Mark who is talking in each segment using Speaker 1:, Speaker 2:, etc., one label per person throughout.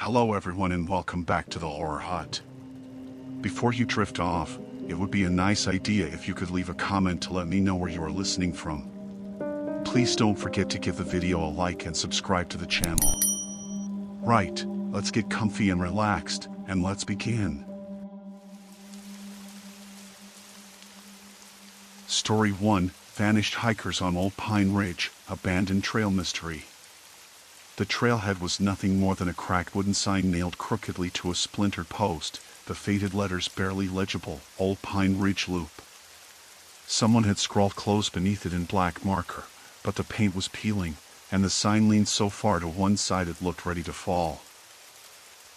Speaker 1: Hello everyone and welcome back to the Horror Hut. Before you drift off, it would be a nice idea if you could leave a comment to let me know where you are listening from. Please don't forget to give the video a like and subscribe to the channel. Right, let's get comfy and relaxed, and let's begin. Story 1, Vanished Hikers on Old Pine Ridge, Abandoned Trail Mystery. The trailhead was nothing more than a cracked wooden sign nailed crookedly to a splintered post, the faded letters barely legible, Old Pine Ridge Loop. Someone had scrawled close beneath it in black marker, but the paint was peeling, and the sign leaned so far to one side it looked ready to fall.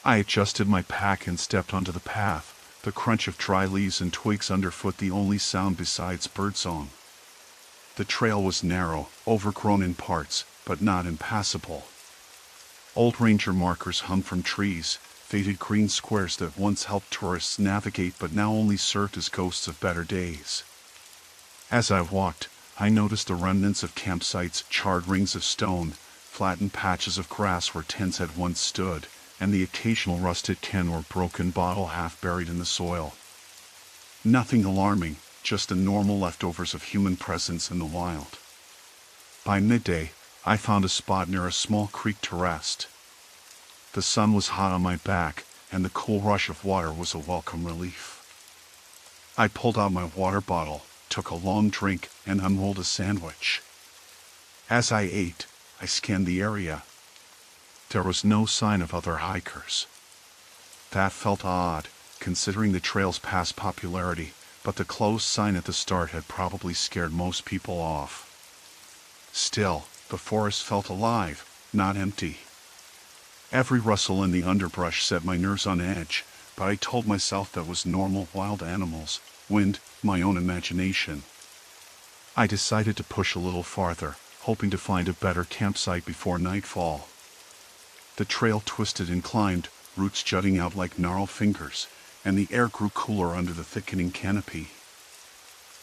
Speaker 1: I adjusted my pack and stepped onto the path, the crunch of dry leaves and twigs underfoot the only sound besides birdsong. The trail was narrow, overgrown in parts, but not impassable. Old ranger markers hung from trees, faded green squares that once helped tourists navigate but now only served as ghosts of better days. As I walked, I noticed the remnants of campsites, charred rings of stone, flattened patches of grass where tents had once stood, and the occasional rusted can or broken bottle half buried in the soil. Nothing alarming, just the normal leftovers of human presence in the wild. By midday, I found a spot near a small creek to rest. The sun was hot on my back, and the cool rush of water was a welcome relief. I pulled out my water bottle, took a long drink, and unrolled a sandwich. As I ate, I scanned the area. There was no sign of other hikers. That felt odd, considering the trail's past popularity, but the closed sign at the start had probably scared most people off. Still, the forest felt alive, not empty. Every rustle in the underbrush set my nerves on edge, but I told myself that was normal wild animals, wind, my own imagination. I decided to push a little farther, hoping to find a better campsite before nightfall. The trail twisted and climbed, roots jutting out like gnarled fingers, and the air grew cooler under the thickening canopy.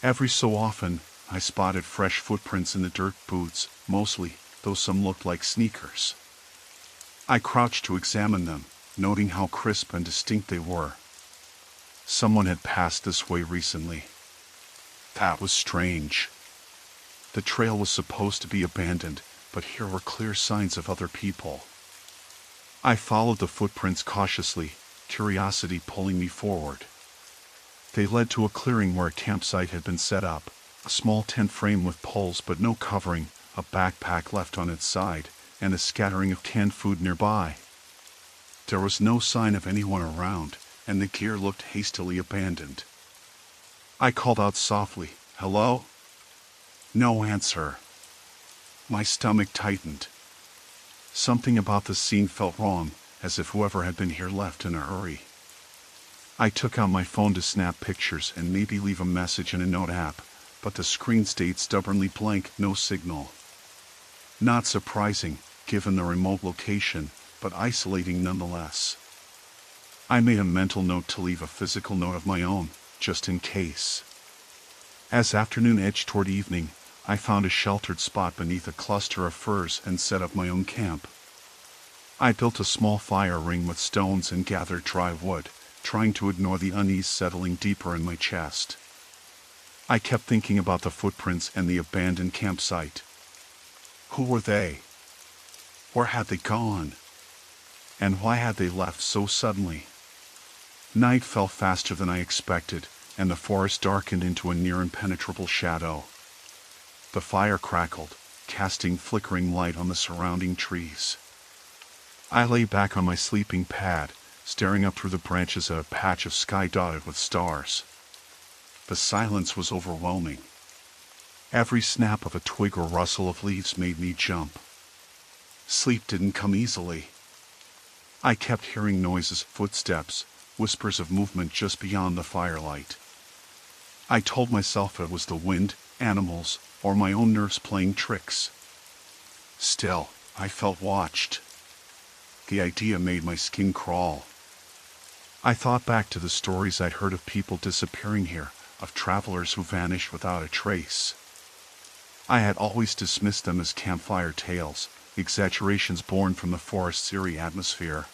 Speaker 1: Every so often, I spotted fresh footprints in the dirt boots, mostly, though some looked like sneakers. I crouched to examine them, noting how crisp and distinct they were. Someone had passed this way recently. That was strange. The trail was supposed to be abandoned, but here were clear signs of other people. I followed the footprints cautiously, curiosity pulling me forward. They led to a clearing where a campsite had been set up, a small tent frame with poles but no covering, a backpack left on its side, and a scattering of canned food nearby. There was no sign of anyone around, and the gear looked hastily abandoned. I called out softly, "Hello?" No answer. My stomach tightened. Something about the scene felt wrong, as if whoever had been here left in a hurry. I took out my phone to snap pictures and maybe leave a message in a note app, but the screen stayed stubbornly blank, no signal. Not surprising, given the remote location, but isolating nonetheless. I made a mental note to leave a physical note of my own, just in case. As afternoon edged toward evening, I found a sheltered spot beneath a cluster of firs and set up my own camp. I built a small fire ring with stones and gathered dry wood, trying to ignore the unease settling deeper in my chest. I kept thinking about the footprints and the abandoned campsite. Who were they? Where had they gone? And why had they left so suddenly? Night fell faster than I expected, and the forest darkened into a near impenetrable shadow. The fire crackled, casting flickering light on the surrounding trees. I lay back on my sleeping pad, staring up through the branches at a patch of sky dotted with stars. The silence was overwhelming. Every snap of a twig or rustle of leaves made me jump. Sleep didn't come easily. I kept hearing noises, footsteps, whispers of movement just beyond the firelight. I told myself it was the wind, animals, or my own nerves playing tricks. Still, I felt watched. The idea made my skin crawl. I thought back to the stories I'd heard of people disappearing here, of travelers who vanished without a trace. I had always dismissed them as campfire tales, exaggerations born from the forest's eerie atmosphere.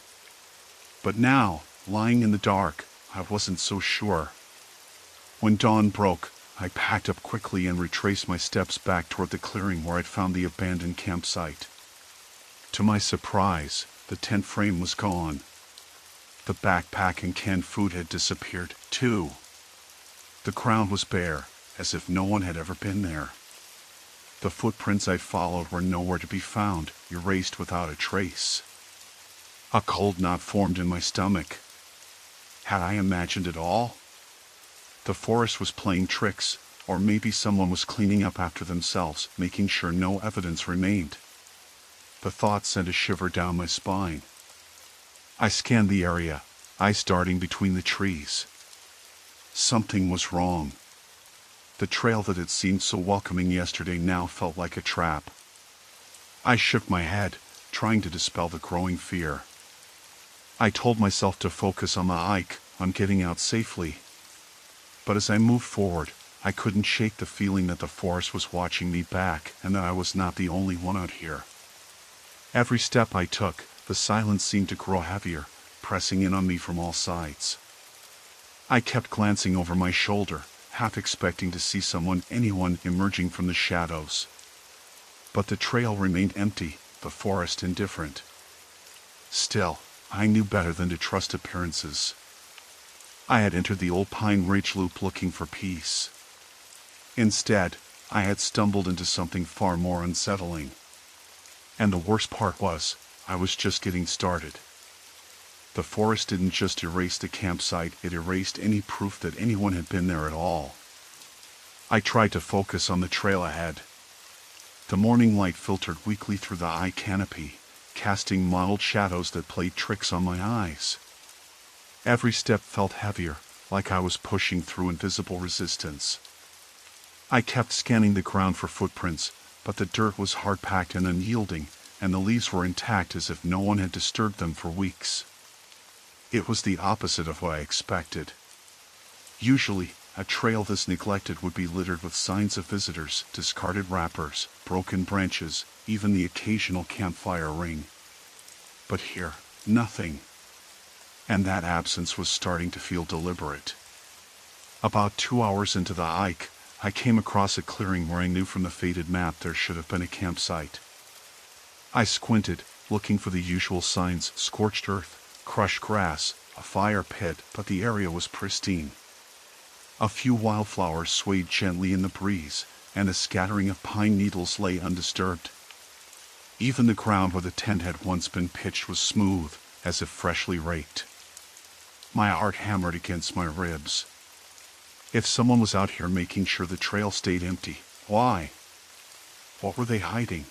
Speaker 1: But now, lying in the dark, I wasn't so sure. When dawn broke, I packed up quickly and retraced my steps back toward the clearing where I'd found the abandoned campsite. To my surprise, the tent frame was gone. The backpack and canned food had disappeared, too. The ground was bare, as if no one had ever been there. The footprints I followed were nowhere to be found, erased without a trace. A cold knot formed in my stomach. Had I imagined it all? The forest was playing tricks, or maybe someone was cleaning up after themselves, making sure no evidence remained. The thought sent a shiver down my spine. I scanned the area, eyes darting between the trees. Something was wrong. The trail that had seemed so welcoming yesterday now felt like a trap. I shook my head, trying to dispel the growing fear. I told myself to focus on the hike, on getting out safely. But as I moved forward, I couldn't shake the feeling that the forest was watching me back and that I was not the only one out here. Every step I took, the silence seemed to grow heavier, pressing in on me from all sides. I kept glancing over my shoulder, half expecting to see anyone emerging from the shadows. But the trail remained empty, the forest indifferent. Still, I knew better than to trust appearances. I had entered the old Pine Ridge Loop looking for peace. Instead, I had stumbled into something far more unsettling. And the worst part was, I was just getting started. The forest didn't just erase the campsite, it erased any proof that anyone had been there at all. I tried to focus on the trail ahead. The morning light filtered weakly through the eye canopy, casting mild shadows that played tricks on my eyes. Every step felt heavier, like I was pushing through invisible resistance. I kept scanning the ground for footprints, but the dirt was hard-packed and unyielding, and the leaves were intact as if no one had disturbed them for weeks. It was the opposite of what I expected. Usually, a trail this neglected would be littered with signs of visitors, discarded wrappers, broken branches, even the occasional campfire ring. But here, nothing. And that absence was starting to feel deliberate. About 2 hours into the hike, I came across a clearing where I knew from the faded map there should have been a campsite. I squinted, looking for the usual signs: scorched earth, crushed grass, a fire pit, but the area was pristine. A few wildflowers swayed gently in the breeze, and a scattering of pine needles lay undisturbed. Even the ground where the tent had once been pitched was smooth, as if freshly raked. My heart hammered against my ribs. If someone was out here making sure the trail stayed empty, why? What were they hiding?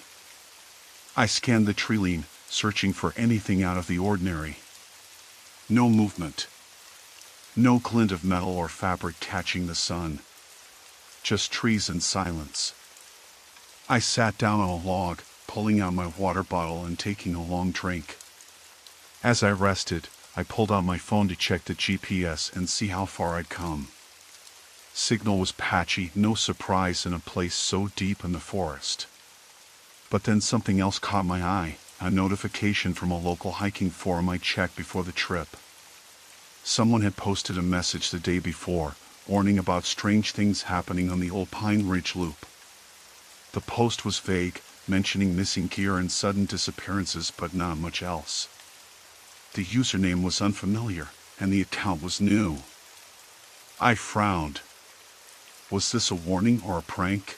Speaker 1: I scanned the tree line, searching for anything out of the ordinary. No movement. No glint of metal or fabric catching the sun. Just trees and silence. I sat down on a log, pulling out my water bottle and taking a long drink. As I rested, I pulled out my phone to check the GPS and see how far I'd come. Signal was patchy, no surprise in a place so deep in the forest. But then something else caught my eye, a notification from a local hiking forum I checked before the trip. Someone had posted a message the day before, warning about strange things happening on the old Pine Ridge Loop. The post was vague, mentioning missing gear and sudden disappearances, but not much else. The username was unfamiliar, and the account was new. I frowned. Was this a warning or a prank?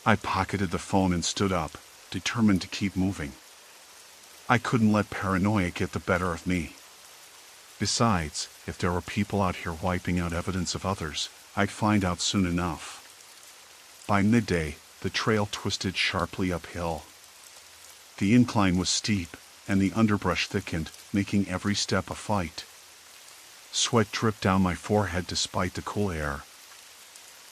Speaker 1: I pocketed the phone and stood up, determined to keep moving. I couldn't let paranoia get the better of me. Besides, if there were people out here wiping out evidence of others, I'd find out soon enough. By midday, the trail twisted sharply uphill. The incline was steep, and the underbrush thickened, making every step a fight. Sweat dripped down my forehead despite the cool air.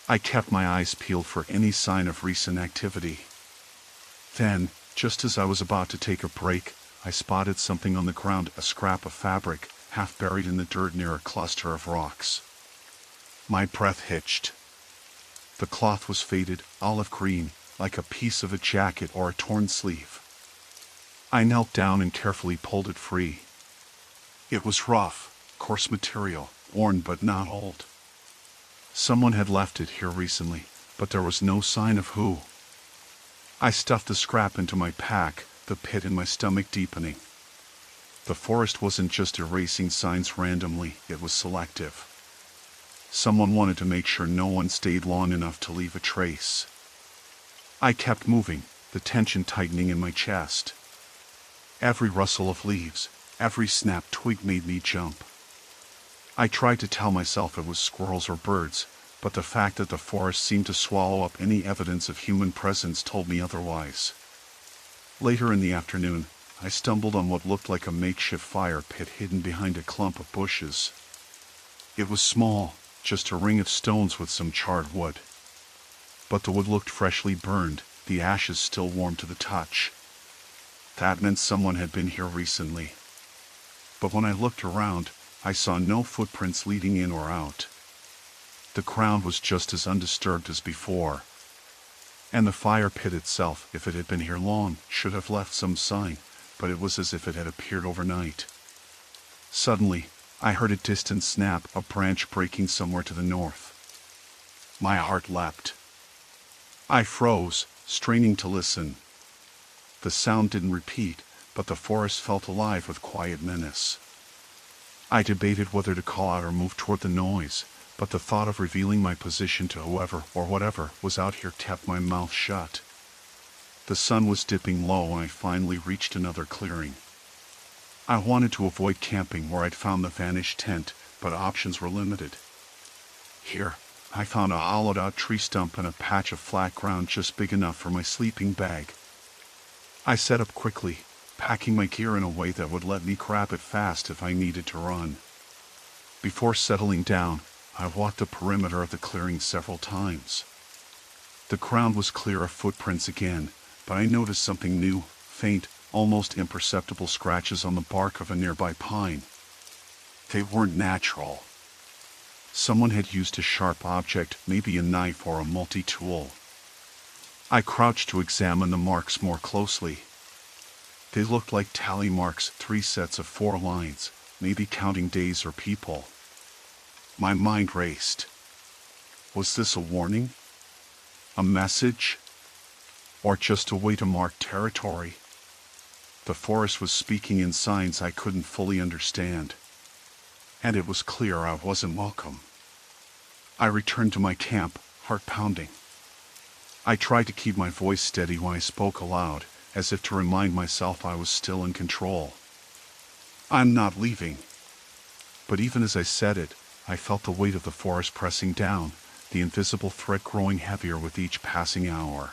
Speaker 1: I kept my eyes peeled for any sign of recent activity. Then, just as I was about to take a break, I spotted something on the ground, a scrap of fabric, half buried in the dirt near a cluster of rocks. My breath hitched. The cloth was faded, olive green, like a piece of a jacket or a torn sleeve. I knelt down and carefully pulled it free. It was rough, coarse material, worn but not old. Someone had left it here recently, but there was no sign of who. I stuffed the scrap into my pack, the pit in my stomach deepening. The forest wasn't just erasing signs randomly, it was selective. Someone wanted to make sure no one stayed long enough to leave a trace. I kept moving, the tension tightening in my chest. Every rustle of leaves, every snapped twig made me jump. I tried to tell myself it was squirrels or birds, but the fact that the forest seemed to swallow up any evidence of human presence told me otherwise. Later in the afternoon, I stumbled on what looked like a makeshift fire pit hidden behind a clump of bushes. It was small, just a ring of stones with some charred wood. But the wood looked freshly burned, the ashes still warm to the touch. That meant someone had been here recently. But when I looked around, I saw no footprints leading in or out. The ground was just as undisturbed as before. And the fire pit itself, if it had been here long, should have left some sign, but it was as if it had appeared overnight. Suddenly, I heard a distant snap, a branch breaking somewhere to the north. My heart leapt. I froze, straining to listen. The sound didn't repeat, but the forest felt alive with quiet menace. I debated whether to call out or move toward the noise, but the thought of revealing my position to whoever or whatever was out here kept my mouth shut. The sun was dipping low when I finally reached another clearing. I wanted to avoid camping where I'd found the vanished tent, but options were limited. Here, I found a hollowed-out tree stump and a patch of flat ground just big enough for my sleeping bag. I set up quickly, packing my gear in a way that would let me grab it fast if I needed to run. Before settling down, I walked the perimeter of the clearing several times. The ground was clear of footprints again, but I noticed something new, faint, almost imperceptible scratches on the bark of a nearby pine. They weren't natural. Someone had used a sharp object, maybe a knife or a multi-tool. I crouched to examine the marks more closely. They looked like tally marks, 3 sets of 4 lines, maybe counting days or people. My mind raced. Was this a warning? A message? Or just a way to mark territory? The forest was speaking in signs I couldn't fully understand. And it was clear I wasn't welcome. I returned to my camp, heart pounding. I tried to keep my voice steady when I spoke aloud, as if to remind myself I was still in control. I'm not leaving. But even as I said it, I felt the weight of the forest pressing down, the invisible threat growing heavier with each passing hour.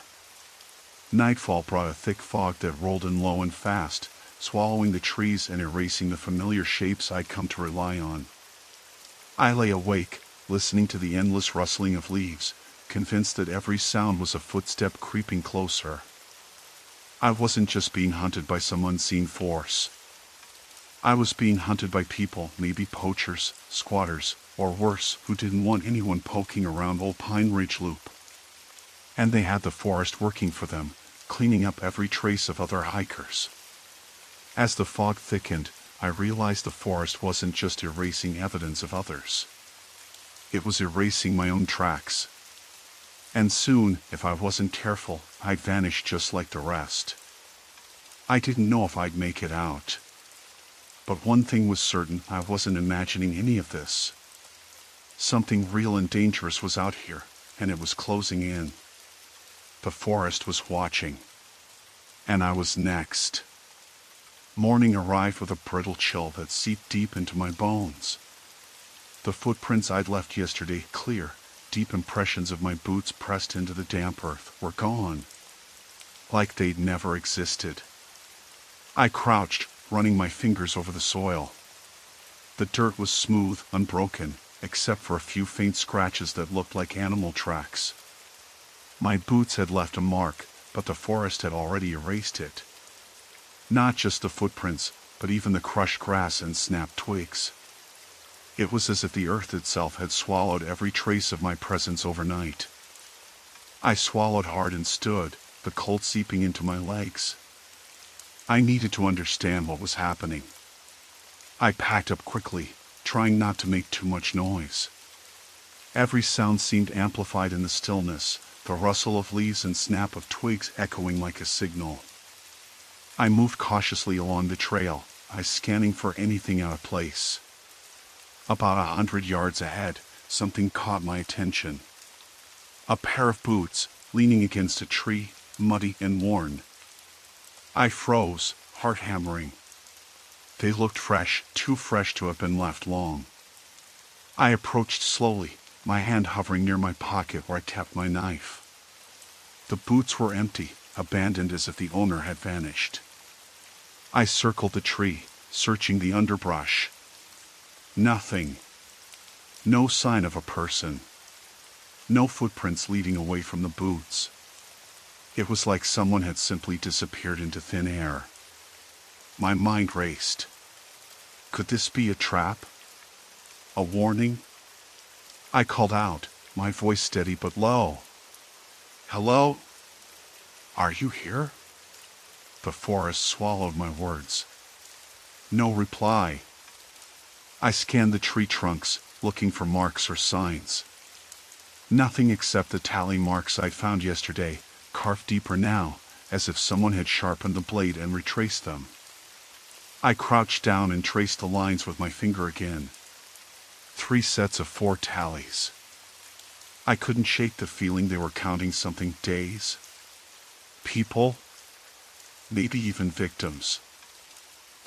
Speaker 1: Nightfall brought a thick fog that rolled in low and fast, swallowing the trees and erasing the familiar shapes I'd come to rely on. I lay awake, listening to the endless rustling of leaves, convinced that every sound was a footstep creeping closer. I wasn't just being hunted by some unseen force. I was being hunted by people, maybe poachers, squatters, or worse, who didn't want anyone poking around Old Pine Ridge Loop. And they had the forest working for them, cleaning up every trace of other hikers. As the fog thickened, I realized the forest wasn't just erasing evidence of others. It was erasing my own tracks. And soon, if I wasn't careful, I'd vanish just like the rest. I didn't know if I'd make it out. But one thing was certain, I wasn't imagining any of this. Something real and dangerous was out here, and it was closing in. The forest was watching. And I was next. Morning arrived with a brittle chill that seeped deep into my bones. The footprints I'd left yesterday, clear, deep impressions of my boots pressed into the damp earth, were gone. Like they'd never existed. I crouched, running my fingers over the soil. The dirt was smooth, unbroken, except for a few faint scratches that looked like animal tracks. My boots had left a mark, but the forest had already erased it. Not just the footprints, but even the crushed grass and snapped twigs. It was as if the earth itself had swallowed every trace of my presence overnight. I swallowed hard and stood, the cold seeping into my legs. I needed to understand what was happening. I packed up quickly, trying not to make too much noise. Every sound seemed amplified in the stillness, the rustle of leaves and snap of twigs echoing like a signal. I moved cautiously along the trail, eyes scanning for anything out of place. About 100 yards ahead, something caught my attention. A pair of boots, leaning against a tree, muddy and worn. I froze, heart hammering. They looked fresh, too fresh to have been left long. I approached slowly, my hand hovering near my pocket where I kept my knife. The boots were empty, abandoned as if the owner had vanished. I circled the tree, searching the underbrush. Nothing. No sign of a person. No footprints leading away from the boots. It was like someone had simply disappeared into thin air. My mind raced. Could this be a trap? A warning? I called out, my voice steady but low. Hello? Are you here? The forest swallowed my words. No reply. I scanned the tree trunks, looking for marks or signs. Nothing except the tally marks I'd found yesterday, carved deeper now, as if someone had sharpened the blade and retraced them. I crouched down and traced the lines with my finger again. 3 sets of 4 tallies. I couldn't shake the feeling they were counting something. Days. People. Maybe even victims.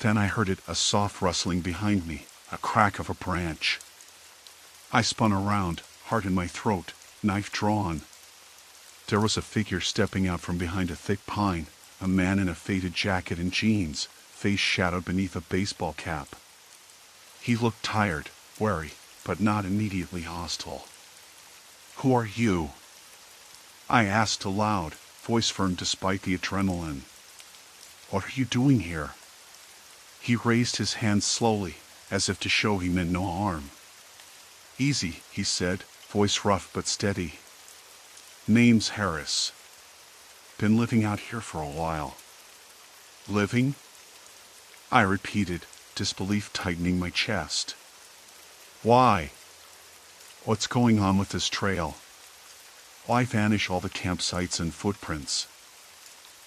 Speaker 1: Then I heard it, a soft rustling behind me, a crack of a branch. I spun around, heart in my throat, knife drawn. There was a figure stepping out from behind a thick pine, a man in a faded jacket and jeans, face shadowed beneath a baseball cap. He looked tired, wary, but not immediately hostile. Who are you? I asked aloud, voice firm despite the adrenaline. What are you doing here? He raised his hand slowly, as if to show he meant no harm. Easy, he said, voice rough but steady. Name's Harris. Been living out here for a while. Living? I repeated, disbelief tightening my chest. Why? What's going on with this trail? Why vanish all the campsites and footprints?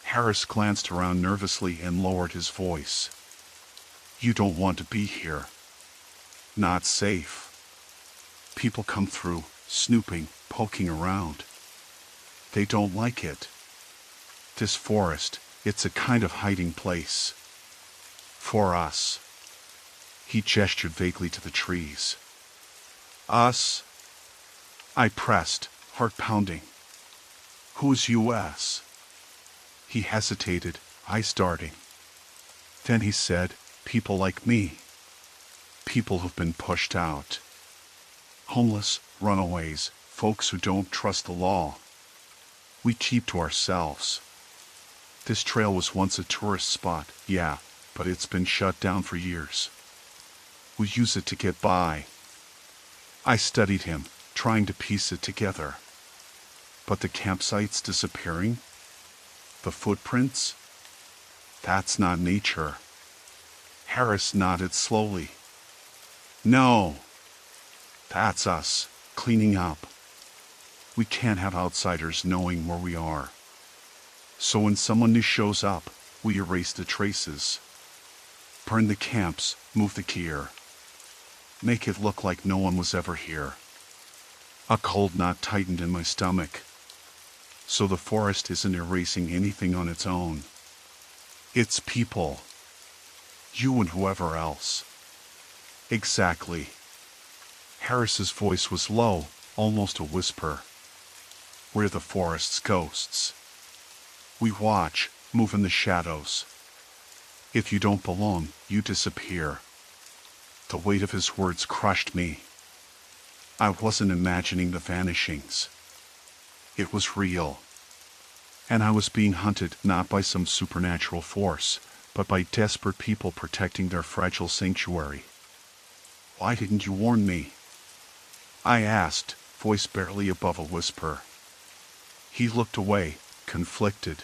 Speaker 1: Harris glanced around nervously and lowered his voice. You don't want to be here. Not safe. People come through, snooping, poking around. They don't like it. This forest, it's a kind of hiding place. For us. He gestured vaguely to the trees. Us? I pressed, heart pounding. Who's U.S.? He hesitated, eyes darting. Then he said, people like me. People who've been pushed out. Homeless, runaways, folks who don't trust the law. We keep to ourselves. This trail was once a tourist spot, yeah, but it's been shut down for years. We use it to get by. I studied him, trying to piece it together. But the campsites disappearing? The footprints? That's not nature. Harris nodded slowly. No. That's us, cleaning up. We can't have outsiders knowing where we are. So when someone new shows up, we erase the traces. Burn the camps, move the gear. Make it look like no one was ever here. A cold knot tightened in my stomach. So the forest isn't erasing anything on its own. It's people. You and whoever else. Exactly. Harris's voice was low, almost a whisper. We're the forest's ghosts. We watch, move in the shadows. If you don't belong, you disappear. The weight of his words crushed me. I wasn't imagining the vanishings. It was real. And I was being hunted not by some supernatural force, but by desperate people protecting their fragile sanctuary. Why didn't you warn me? I asked, voice barely above a whisper. He looked away, conflicted.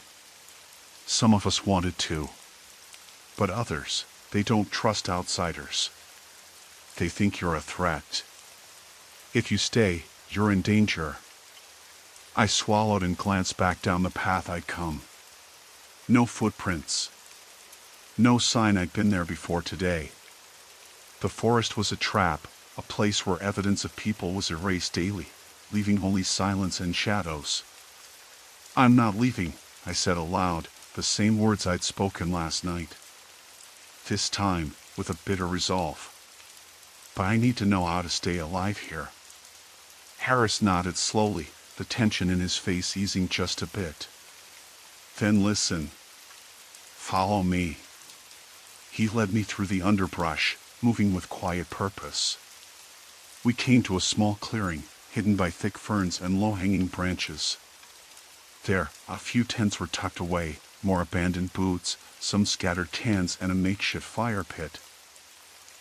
Speaker 1: Some of us wanted to. But others, they don't trust outsiders. They think you're a threat. If you stay, you're in danger. I swallowed and glanced back down the path I'd come. No footprints. No sign I'd been there before today. The forest was a trap, a place where evidence of people was erased daily, leaving only silence and shadows. I'm not leaving, I said aloud, the same words I'd spoken last night. This time, with a bitter resolve. But I need to know how to stay alive here. Harris nodded slowly, the tension in his face easing just a bit. Then listen. Follow me. He led me through the underbrush, moving with quiet purpose. We came to a small clearing, hidden by thick ferns and low-hanging branches. There, a few tents were tucked away, more abandoned booths, some scattered cans, and a makeshift fire pit.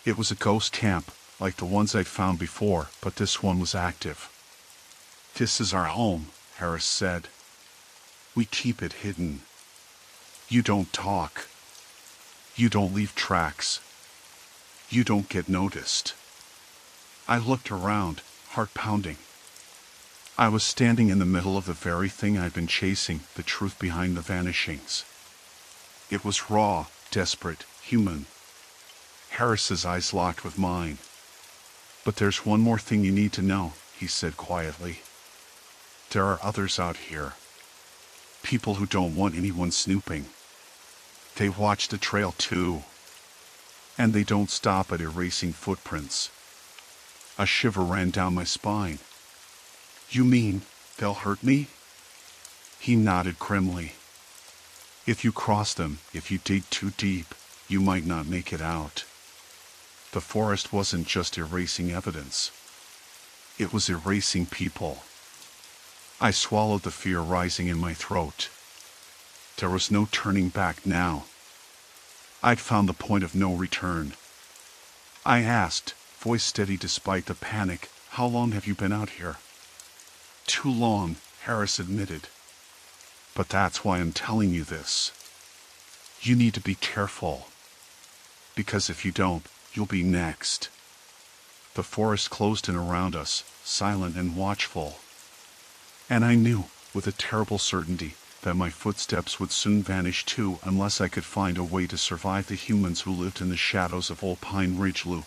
Speaker 1: It was a ghost camp, like the ones I'd found before, but this one was active. This is our home, Harris said. We keep it hidden. You don't talk. You don't leave tracks. You don't get noticed. I looked around, heart pounding. I was standing in the middle of the very thing I'd been chasing, the truth behind the vanishings. It was raw, desperate, human. Harris's eyes locked with mine. But there's one more thing you need to know, he said quietly. There are others out here. People who don't want anyone snooping. They watch the trail too. And they don't stop at erasing footprints. A shiver ran down my spine. You mean they'll hurt me? He nodded grimly. If you cross them, if you dig too deep, you might not make it out. The forest wasn't just erasing evidence. It was erasing people. I swallowed the fear rising in my throat. There was no turning back now. I'd found the point of no return. I asked, voice steady despite the panic, how long have you been out here? Too long, Harris admitted. But that's why I'm telling you this. You need to be careful. Because if you don't, you'll be next. The forest closed in around us, silent and watchful. And I knew, with a terrible certainty, that my footsteps would soon vanish too unless I could find a way to survive the humans who lived in the shadows of Old Pine Ridge Loop.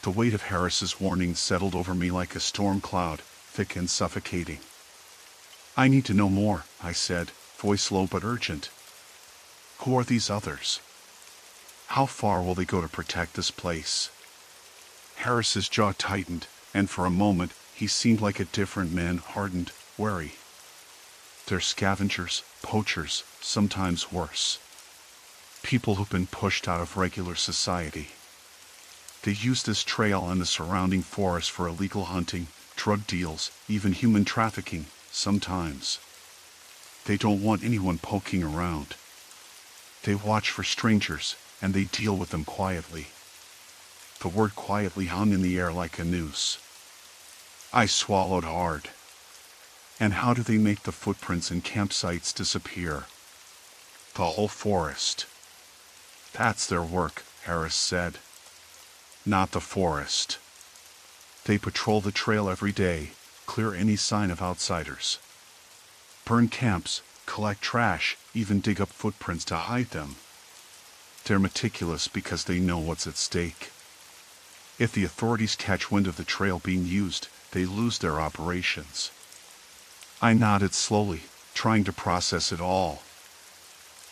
Speaker 1: The weight of Harris's warning settled over me like a storm cloud, thick and suffocating. I need to know more, I said, voice low but urgent. Who are these others? How far will they go to protect this place? Harris's jaw tightened, and for a moment he seemed like a different man, hardened, wary. They're scavengers, poachers, sometimes worse. People who've been pushed out of regular society. They use this trail and the surrounding forest for illegal hunting, drug deals, even human trafficking, sometimes. They don't want anyone poking around. They watch for strangers, and they deal with them quietly. The word quietly hung in the air like a noose. I swallowed hard. And how do they make the footprints and campsites disappear? The whole forest. That's their work, Harris said. Not the forest. They patrol the trail every day, clear any sign of outsiders. Burn camps, collect trash, even dig up footprints to hide them. They're meticulous because they know what's at stake. If the authorities catch wind of the trail being used, they lose their operations. I nodded slowly, trying to process it all.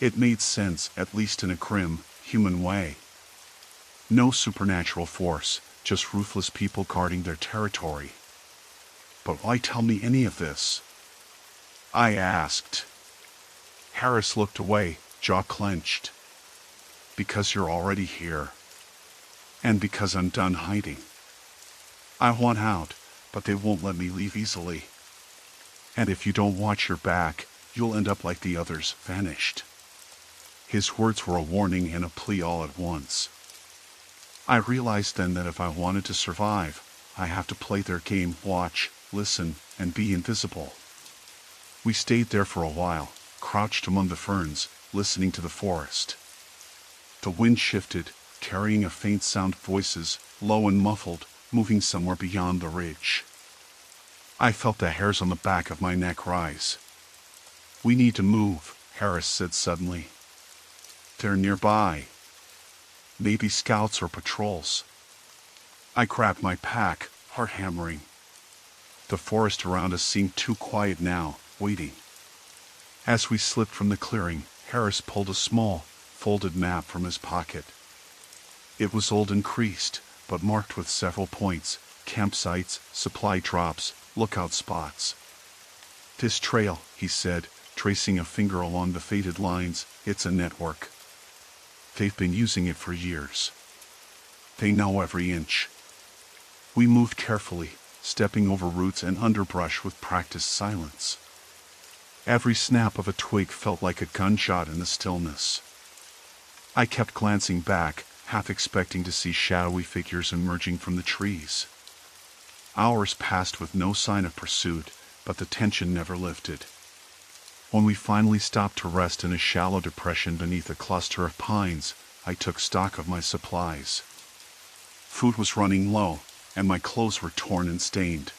Speaker 1: It made sense, at least in a grim, human way. No supernatural force, just ruthless people guarding their territory. But why tell me any of this? I asked. Harris looked away, jaw clenched. Because you're already here. And because I'm done hiding. I want out, but they won't let me leave easily. And if you don't watch your back, you'll end up like the others, vanished. His words were a warning and a plea all at once. I realized then that if I wanted to survive, I have to play their game, watch, listen, and be invisible. We stayed there for a while, crouched among the ferns, listening to the forest. The wind shifted, carrying a faint sound, voices, low and muffled, moving somewhere beyond the ridge. I felt the hairs on the back of my neck rise. "We need to move," Harris said suddenly. "They're nearby. Maybe scouts or patrols." I grabbed my pack, heart hammering. The forest around us seemed too quiet now, waiting. As we slipped from the clearing, Harris pulled a small, folded map from his pocket. It was old and creased, but marked with several points, campsites, supply drops, lookout spots. "This trail," he said, tracing a finger along the faded lines, "it's a network. They've been using it for years. They know every inch." We moved carefully, stepping over roots and underbrush with practiced silence. Every snap of a twig felt like a gunshot in the stillness. I kept glancing back, half expecting to see shadowy figures emerging from the trees. Hours passed with no sign of pursuit, but the tension never lifted. When we finally stopped to rest in a shallow depression beneath a cluster of pines, I took stock of my supplies. Food was running low, and my clothes were torn and stained.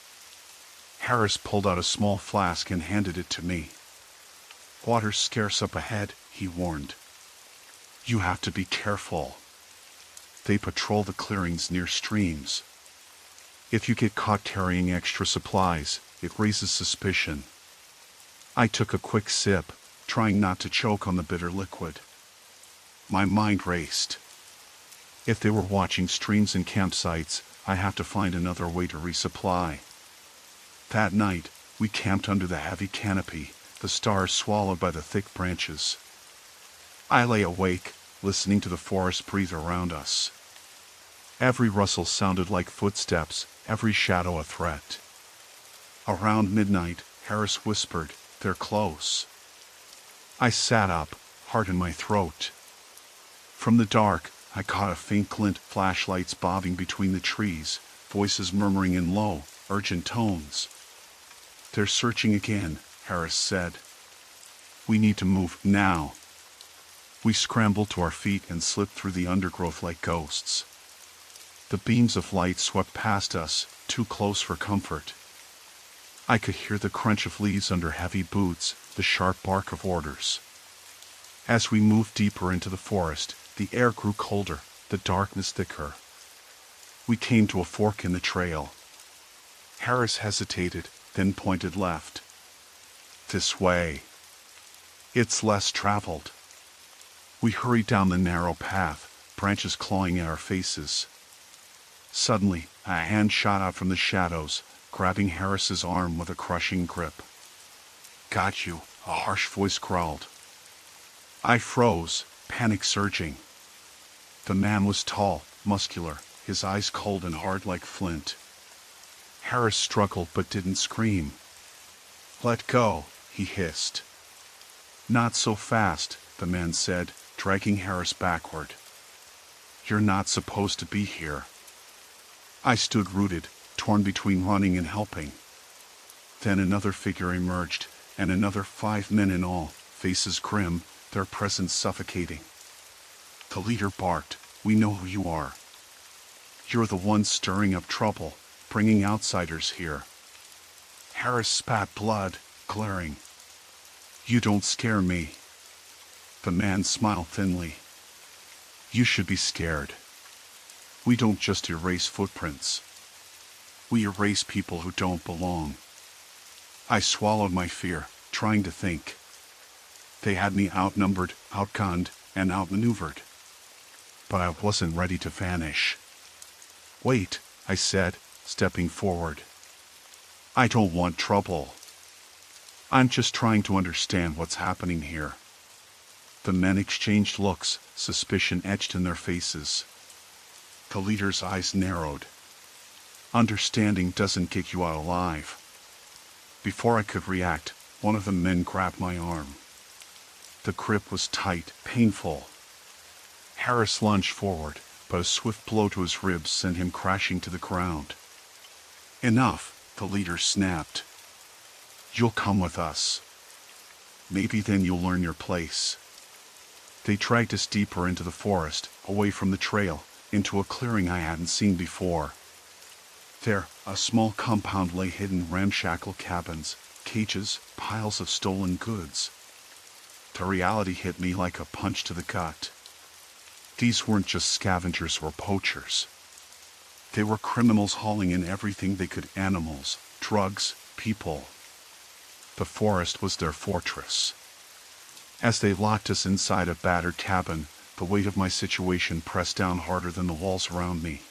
Speaker 1: Harris pulled out a small flask and handed it to me. "Water's scarce up ahead," he warned. "You have to be careful. They patrol the clearings near streams. If you get caught carrying extra supplies, it raises suspicion." I took a quick sip, trying not to choke on the bitter liquid. My mind raced. If they were watching streams and campsites, I have to find another way to resupply. That night, we camped under the heavy canopy, the stars swallowed by the thick branches. I lay awake, listening to the forest breathe around us. Every rustle sounded like footsteps, every shadow a threat. Around midnight, Harris whispered, "They're close." I sat up, heart in my throat. From the dark, I caught a faint glint, flashlights bobbing between the trees, voices murmuring in low, urgent tones. "They're searching again," Harris said. "We need to move now." We scrambled to our feet and slipped through the undergrowth like ghosts. The beams of light swept past us, too close for comfort. I could hear the crunch of leaves under heavy boots, the sharp bark of orders. As we moved deeper into the forest, the air grew colder, the darkness thicker. We came to a fork in the trail. Harris hesitated, then pointed left. "This way. It's less traveled." We hurried down the narrow path, branches clawing at our faces. Suddenly, a hand shot out from the shadows, grabbing Harris's arm with a crushing grip. "Got you," a harsh voice growled. I froze, panic surging. The man was tall, muscular, his eyes cold and hard like flint. Harris struggled but didn't scream. "Let go," he hissed. "Not so fast," the man said, dragging Harris backward. "You're not supposed to be here." I stood rooted, torn between running and helping. Then another figure emerged, and another 5 men in all, faces grim, their presence suffocating. The leader barked, "We know who you are. You're the one stirring up trouble, bringing outsiders here." Harris spat blood, glaring. "You don't scare me." The man smiled thinly. "You should be scared. We don't just erase footprints. We erase people who don't belong." I swallowed my fear, trying to think. They had me outnumbered, outgunned, and outmaneuvered. But I wasn't ready to vanish. "Wait," I said, stepping forward. "I don't want trouble. I'm just trying to understand what's happening here." The men exchanged looks, suspicion etched in their faces. The leader's eyes narrowed. "Understanding doesn't get you out alive." Before I could react, one of the men grabbed my arm. The grip was tight, painful. Harris lunged forward, but a swift blow to his ribs sent him crashing to the ground. "Enough," the leader snapped. "You'll come with us. Maybe then you'll learn your place." They dragged us deeper into the forest, away from the trail, into a clearing I hadn't seen before. There, a small compound lay hidden, ramshackle cabins, cages, piles of stolen goods. The reality hit me like a punch to the gut. These weren't just scavengers or poachers. They were criminals hauling in everything they could: animals, drugs, people. The forest was their fortress. As they locked us inside a battered cabin, the weight of my situation pressed down harder than the walls around me.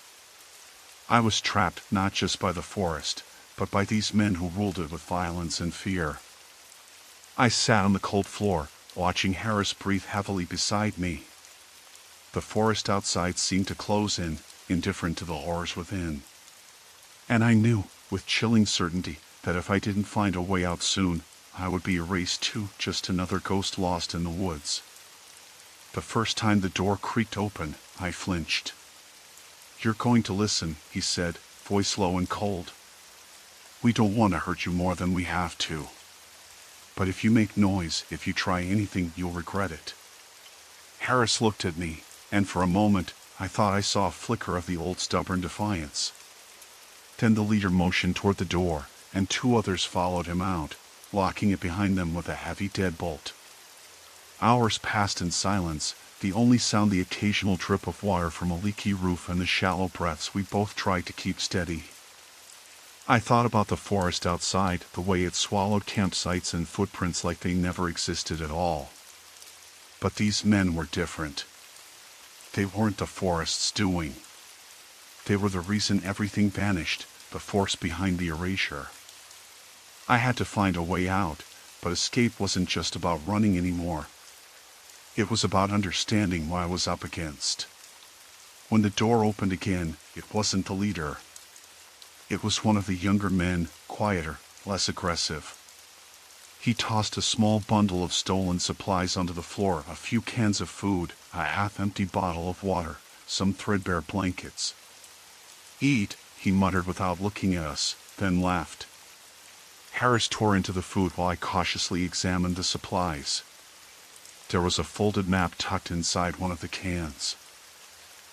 Speaker 1: I was trapped not just by the forest, but by these men who ruled it with violence and fear. I sat on the cold floor, watching Harris breathe heavily beside me. The forest outside seemed to close in, indifferent to the horrors within. And I knew, with chilling certainty, that if I didn't find a way out soon, I would be erased too, just another ghost lost in the woods. The first time the door creaked open, I flinched. "You're going to listen," he said, voice low and cold. "We don't want to hurt you more than we have to. But if you make noise, if you try anything, you'll regret it." Harris looked at me, and for a moment, I thought I saw a flicker of the old stubborn defiance. Then the leader motioned toward the door, and 2 others followed him out, locking it behind them with a heavy deadbolt. Hours passed in silence, the only sound the occasional drip of water from a leaky roof and the shallow breaths we both tried to keep steady. I thought about the forest outside, the way it swallowed campsites and footprints like they never existed at all. But these men were different. They weren't the forest's doing. They were the reason everything vanished, the force behind the erasure. I had to find a way out, but escape wasn't just about running anymore. It was about understanding what I was up against. When the door opened again, it wasn't the leader. It was one of the younger men, quieter, less aggressive. He tossed a small bundle of stolen supplies onto the floor, a few cans of food, a half-empty bottle of water, some threadbare blankets. "Eat," he muttered without looking at us, then laughed. Harris tore into the food while I cautiously examined the supplies. There was a folded map tucked inside one of the cans.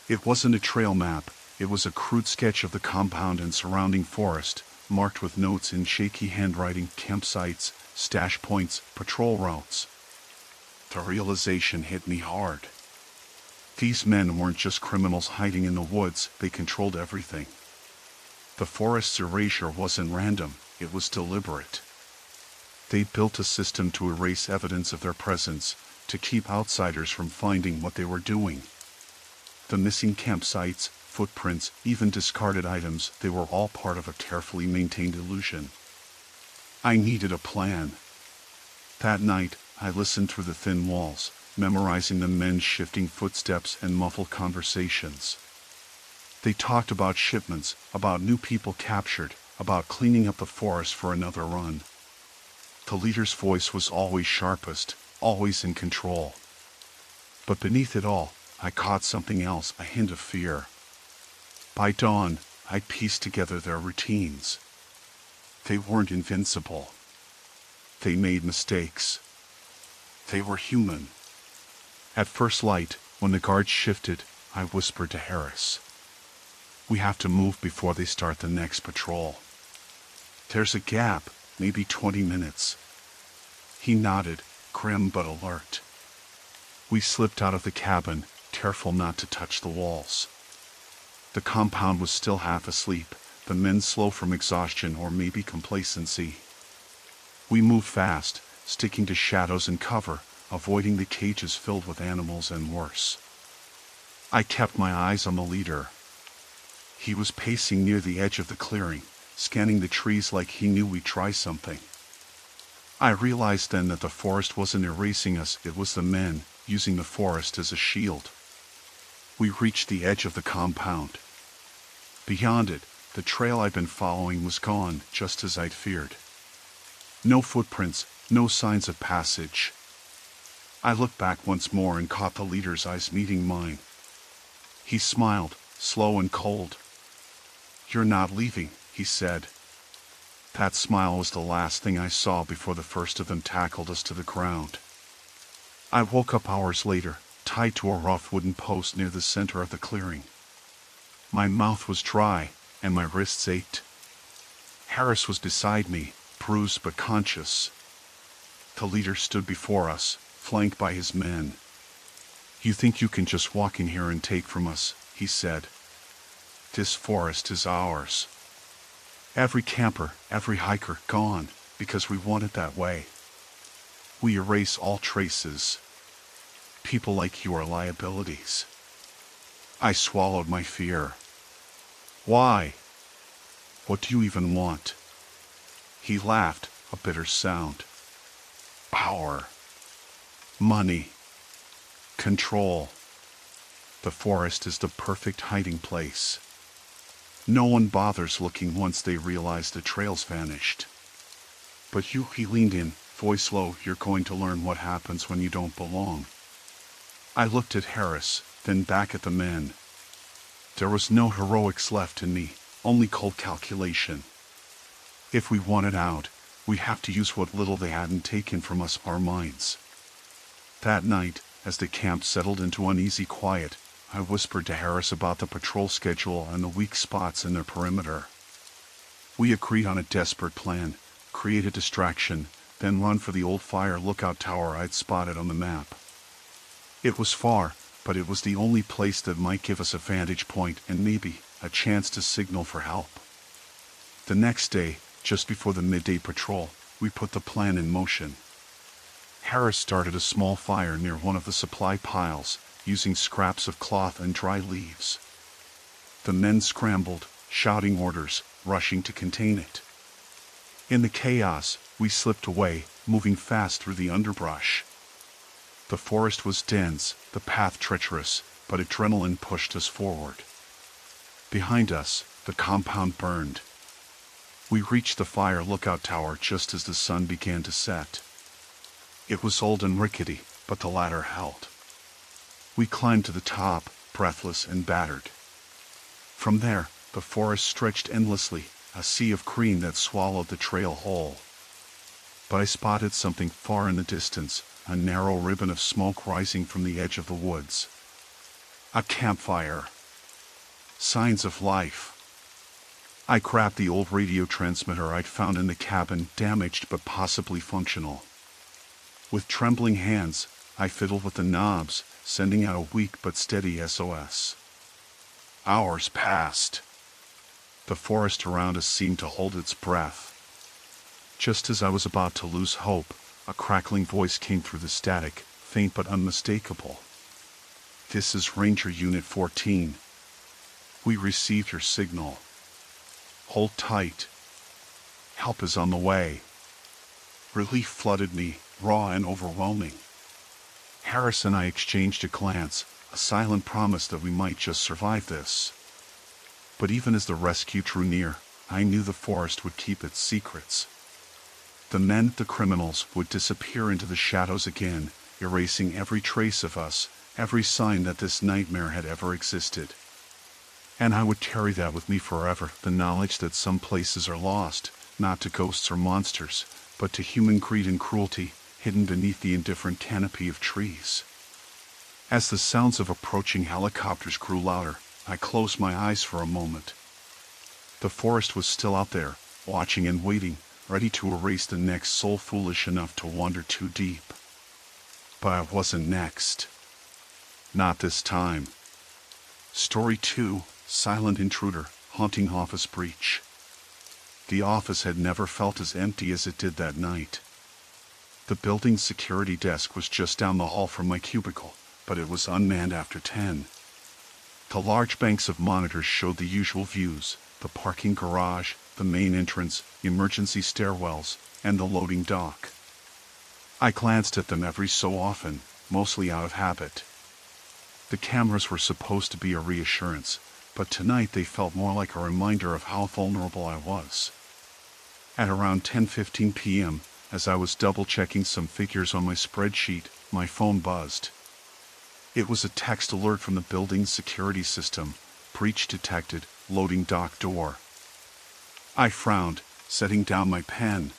Speaker 1: It wasn't a trail map, it was a crude sketch of the compound and surrounding forest, marked with notes in shaky handwriting: campsites, stash points, patrol routes. The realization hit me hard. These men weren't just criminals hiding in the woods, they controlled everything. The forest's erasure wasn't random, it was deliberate. They built a system to erase evidence of their presence, to keep outsiders from finding what they were doing. The missing campsites, footprints, even discarded items, they were all part of a carefully maintained illusion. I needed a plan. That night, I listened through the thin walls, memorizing the men's shifting footsteps and muffled conversations. They talked about shipments, about new people captured, about cleaning up the forest for another run. The leader's voice was always sharpest, always in control. But beneath it all, I caught something else, a hint of fear. By dawn, I'd pieced together their routines. They weren't invincible. They made mistakes. They were human. At first light, when the guards shifted, I whispered to Harris, "We have to move before they start the next patrol. There's a gap, maybe 20 minutes. He nodded, grim but alert. We slipped out of the cabin, careful not to touch the walls. The compound was still half asleep, the men slow from exhaustion or maybe complacency. We moved fast, sticking to shadows and cover, avoiding the cages filled with animals and worse. I kept my eyes on the leader. He was pacing near the edge of the clearing, scanning the trees like he knew we'd try something. I realized then that the forest wasn't erasing us, it was the men, using the forest as a shield. We reached the edge of the compound. Beyond it, the trail I'd been following was gone, just as I'd feared. No footprints, no signs of passage. I looked back once more and caught the leader's eyes meeting mine. He smiled, slow and cold. "You're not leaving," he said. That smile was the last thing I saw before the first of them tackled us to the ground. I woke up hours later, tied to a rough wooden post near the center of the clearing. My mouth was dry, and my wrists ached. Harris was beside me, bruised but conscious. The leader stood before us, flanked by his men. "You think you can just walk in here and take from us," he said. "This forest is ours. Every camper, every hiker, gone, because we want it that way. We erase all traces. People like you are liabilities." I swallowed my fear. "Why? What do you even want?" He laughed, a bitter sound. "Power. Money. Control. The forest is the perfect hiding place. No one bothers looking once they realize the trail's vanished. But you," he leaned in, voice low, "you're going to learn what happens when you don't belong." I looked at Harris, then back at the men. There was no heroics left in me, only cold calculation. If we wanted out, we'd have to use what little they hadn't taken from us, our minds. That night, as the camp settled into uneasy quiet, I whispered to Harris about the patrol schedule and the weak spots in their perimeter. We agreed on a desperate plan: create a distraction, then run for the old fire lookout tower I'd spotted on the map. It was far, but it was the only place that might give us a vantage point and maybe a chance to signal for help. The next day, just before the midday patrol, we put the plan in motion. Harris started a small fire near one of the supply piles, using scraps of cloth and dry leaves. The men scrambled, shouting orders, rushing to contain it. In the chaos, we slipped away, moving fast through the underbrush. The forest was dense, the path treacherous, but adrenaline pushed us forward. Behind us, the compound burned. We reached the fire lookout tower just as the sun began to set. It was old and rickety, but the ladder held. We climbed to the top, breathless and battered. From there, the forest stretched endlessly, a sea of green that swallowed the trail whole. But I spotted something far in the distance, a narrow ribbon of smoke rising from the edge of the woods. A campfire. Signs of life. I grabbed the old radio transmitter I'd found in the cabin, damaged but possibly functional. With trembling hands, I fiddled with the knobs, sending out a weak but steady SOS. Hours passed. The forest around us seemed to hold its breath. Just as I was about to lose hope, a crackling voice came through the static, faint but unmistakable. "This is Ranger Unit 14. We received your signal. Hold tight. Help is on the way." Relief flooded me, raw and overwhelming. Harris and I exchanged a glance, a silent promise that we might just survive this. But even as the rescue drew near, I knew the forest would keep its secrets. The men, the criminals, would disappear into the shadows again, erasing every trace of us, every sign that this nightmare had ever existed. And I would carry that with me forever, the knowledge that some places are lost, not to ghosts or monsters, but to human greed and cruelty, hidden beneath the indifferent canopy of trees. As the sounds of approaching helicopters grew louder, I closed my eyes for a moment. The forest was still out there, watching and waiting, ready to erase the next soul foolish enough to wander too deep. But I wasn't next. Not this time. Story 2, Silent Intruder, Haunting Office Breach. The office had never felt as empty as it did that night. The building's security desk was just down the hall from my cubicle, but it was unmanned after 10. The large banks of monitors showed the usual views: the parking garage, the main entrance, emergency stairwells, and the loading dock. I glanced at them every so often, mostly out of habit. The cameras were supposed to be a reassurance, but tonight they felt more like a reminder of how vulnerable I was. At around 10:15 p.m., as I was double-checking some figures on my spreadsheet, my phone buzzed. It was a text alert from the building's security system: breach detected, loading dock door. I frowned, setting down my pen.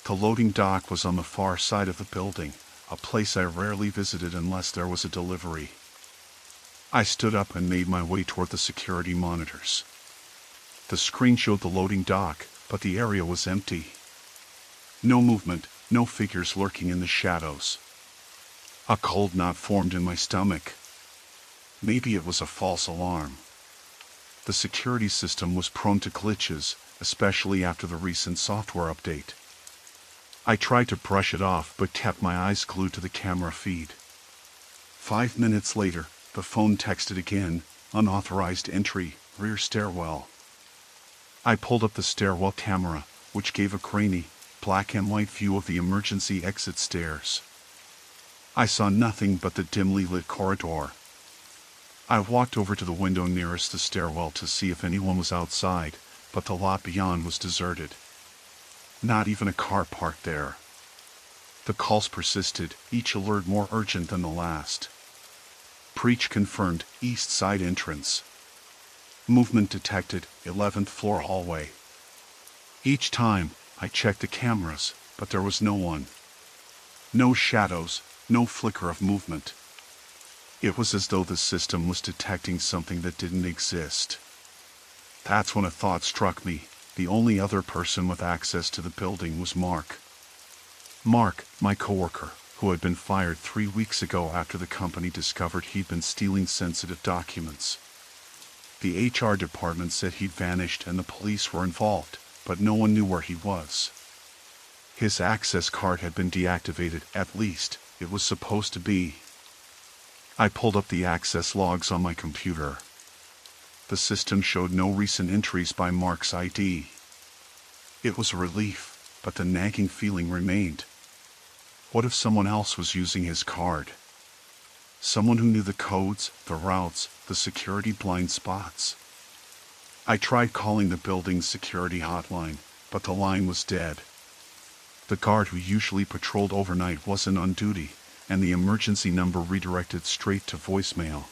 Speaker 1: The loading dock was on the far side of the building, a place I rarely visited unless there was a delivery. I stood up and made my way toward the security monitors. The screen showed the loading dock, but the area was empty. No movement, no figures lurking in the shadows. A cold knot formed in my stomach. Maybe it was a false alarm. The security system was prone to glitches, especially after the recent software update. I tried to brush it off but kept my eyes glued to the camera feed. 5 minutes later, the phone texted again, unauthorized entry, rear stairwell. I pulled up the stairwell camera, which gave a grainy, black and white view of the emergency exit stairs. I saw nothing but the dimly lit corridor. I walked over to the window nearest the stairwell to see if anyone was outside, but the lot beyond was deserted. Not even a car parked there. The calls persisted, each alert more urgent than the last. Breach confirmed, east side entrance. Movement detected, 11th floor hallway. Each time, I checked the cameras, but there was no one. No shadows, no flicker of movement. It was as though the system was detecting something that didn't exist. That's when a thought struck me. The only other person with access to the building was Mark. Mark, my coworker, who had been fired 3 weeks ago after the company discovered he'd been stealing sensitive documents. The HR department said he'd vanished and the police were involved, but no one knew where he was. His access card had been deactivated, at least, it was supposed to be. I pulled up the access logs on my computer. The system showed no recent entries by Mark's ID. It was a relief, but the nagging feeling remained. What if someone else was using his card? Someone who knew the codes, the routes, the security blind spots. I tried calling the building's security hotline, but the line was dead. The guard who usually patrolled overnight wasn't on duty, and the emergency number redirected straight to voicemail.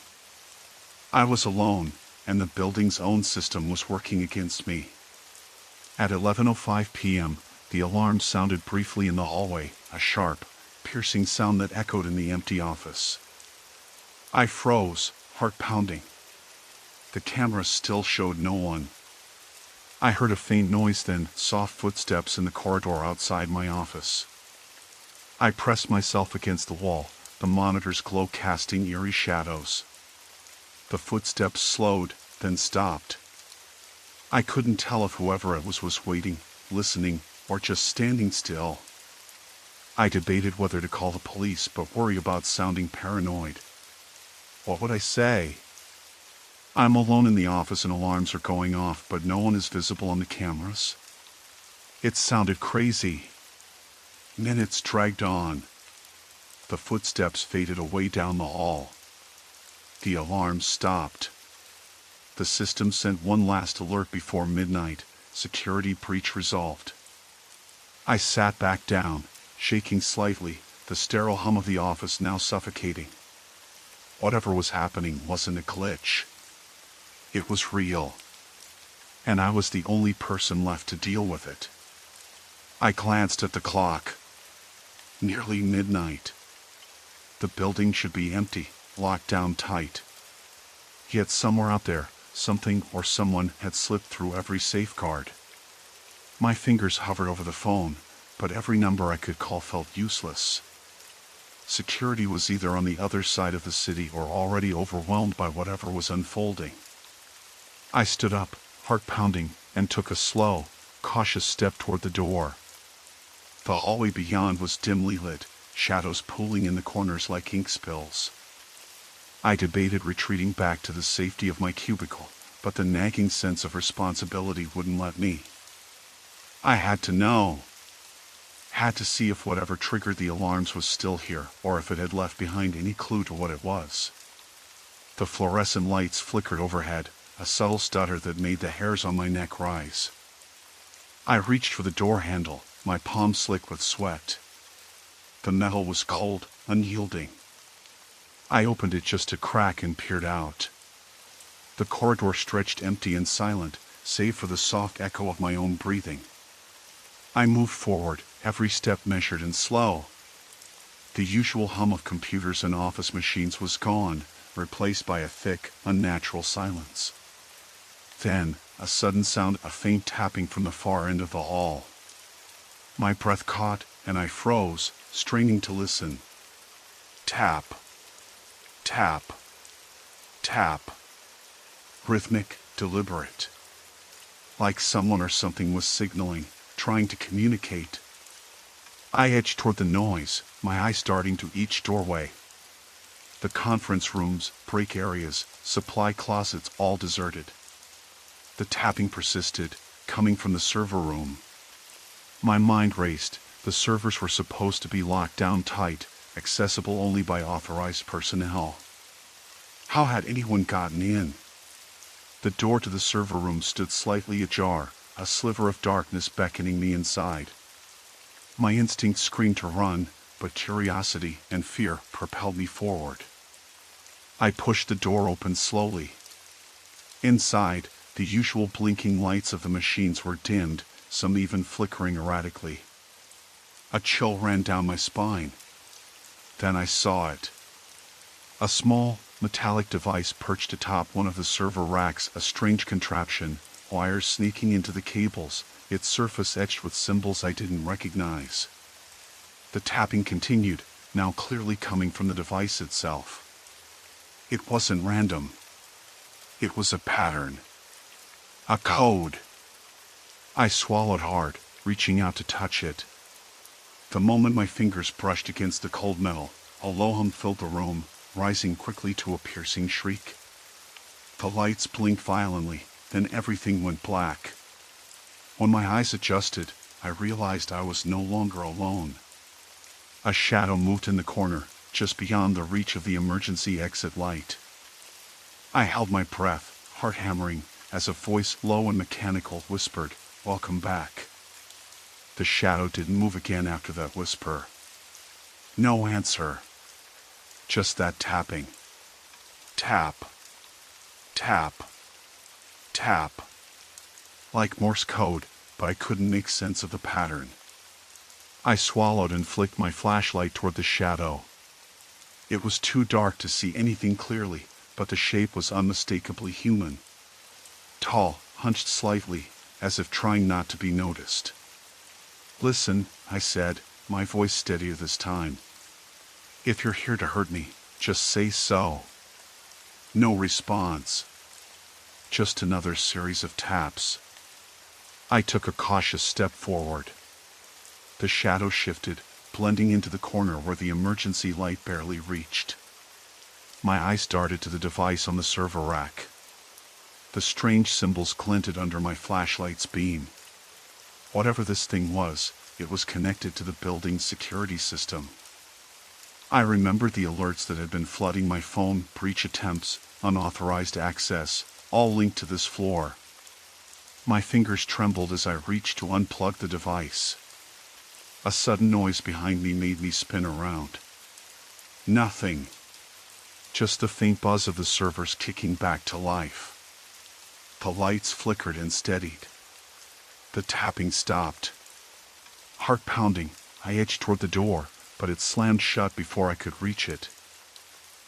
Speaker 1: I was alone, and the building's own system was working against me. At 11:05 p.m., the alarm sounded briefly in the hallway, a sharp, piercing sound that echoed in the empty office. I froze, heart pounding. The camera still showed no one. I heard a faint noise, then soft footsteps in the corridor outside my office. I pressed myself against the wall, the monitor's glow casting eerie shadows. The footsteps slowed, then stopped. I couldn't tell if whoever it was waiting, listening, or just standing still. I debated whether to call the police but worry about sounding paranoid. What would I say? I'm alone in the office and alarms are going off, but no one is visible on the cameras. It sounded crazy. Minutes dragged on. The footsteps faded away down the hall. The alarms stopped. The system sent one last alert before midnight, security breach resolved. I sat back down, shaking slightly, the sterile hum of the office now suffocating. Whatever was happening wasn't a glitch. It was real. And I was the only person left to deal with it. I glanced at the clock. Nearly midnight. The building should be empty, locked down tight. Yet somewhere out there, something or someone had slipped through every safeguard. My fingers hovered over the phone, but every number I could call felt useless. Security was either on the other side of the city or already overwhelmed by whatever was unfolding. I stood up, heart pounding, and took a slow, cautious step toward the door. The hallway beyond was dimly lit, shadows pooling in the corners like ink spills. I debated retreating back to the safety of my cubicle, but the nagging sense of responsibility wouldn't let me. I had to know. Had to see if whatever triggered the alarms was still here, or if it had left behind any clue to what it was. The fluorescent lights flickered overhead, a subtle stutter that made the hairs on my neck rise. I reached for the door handle, my palm slick with sweat. The metal was cold, unyielding. I opened it just a crack and peered out. The corridor stretched empty and silent, save for the soft echo of my own breathing. I moved forward, every step measured and slow. The usual hum of computers and office machines was gone, replaced by a thick, unnatural silence. Then, a sudden sound, a faint tapping from the far end of the hall. My breath caught, and I froze, straining to listen. Tap. Tap. Tap. Rhythmic, deliberate. Like someone or something was signaling, trying to communicate. I edged toward the noise, my eyes darting to each doorway. The conference rooms, break areas, supply closets, all deserted. The tapping persisted, coming from the server room. My mind raced. The servers were supposed to be locked down tight, accessible only by authorized personnel. How had anyone gotten in? The door to the server room stood slightly ajar, a sliver of darkness beckoning me inside. My instinct screamed to run, but curiosity and fear propelled me forward. I pushed the door open slowly. Inside, the usual blinking lights of the machines were dimmed, some even flickering erratically. A chill ran down my spine. Then I saw it. A small, metallic device perched atop one of the server racks, a strange contraption, wires sneaking into the cables, its surface etched with symbols I didn't recognize. The tapping continued, now clearly coming from the device itself. It wasn't random. It was a pattern. A code. I swallowed hard, reaching out to touch it. The moment my fingers brushed against the cold metal, a low hum filled the room, rising quickly to a piercing shriek. The lights blinked violently, then everything went black. When my eyes adjusted, I realized I was no longer alone. A shadow moved in the corner, just beyond the reach of the emergency exit light. I held my breath, heart hammering, as a voice, low and mechanical, whispered, "Welcome back." The shadow didn't move again after that whisper. No answer. Just that tapping. Tap. Tap. Tap. Like Morse code, but I couldn't make sense of the pattern. I swallowed and flicked my flashlight toward the shadow. It was too dark to see anything clearly, but the shape was unmistakably human. Tall, hunched slightly, as if trying not to be noticed. "Listen," I said, my voice steadier this time. "If you're here to hurt me, just say so." No response. Just another series of taps. I took a cautious step forward. The shadow shifted, blending into the corner where the emergency light barely reached. My eyes darted to the device on the server rack. The strange symbols glinted under my flashlight's beam. Whatever this thing was, it was connected to the building's security system. I remembered the alerts that had been flooding my phone, breach attempts, unauthorized access, all linked to this floor. My fingers trembled as I reached to unplug the device. A sudden noise behind me made me spin around. Nothing. Just the faint buzz of the servers kicking back to life. The lights flickered and steadied. The tapping stopped. Heart pounding, I edged toward the door, but it slammed shut before I could reach it.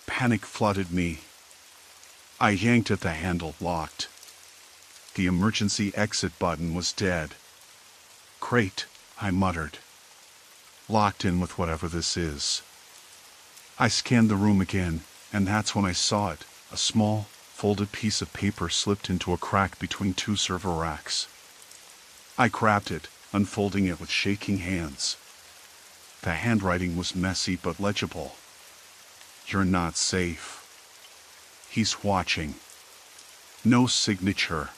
Speaker 1: Panic flooded me. I yanked at the handle, locked. The emergency exit button was dead. "Great," I muttered. "Locked in with whatever this is." I scanned the room again, and that's when I saw it, a small, folded piece of paper slipped into a crack between two server racks. I grabbed it, unfolding it with shaking hands. The handwriting was messy but legible. "You're not safe. He's watching." No signature.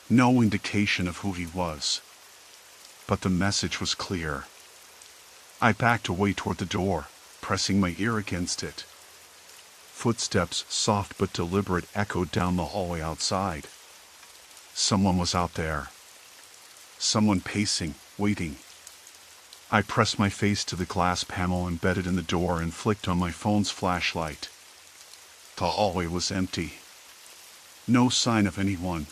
Speaker 1: No indication of who he was. But the message was clear. I backed away toward the door, pressing my ear against it. Footsteps, soft but deliberate, echoed down the hallway outside. Someone was out there. Someone pacing, waiting. I pressed my face to the glass panel embedded in the door and flicked on my phone's flashlight. The hallway was empty. No sign of anyone.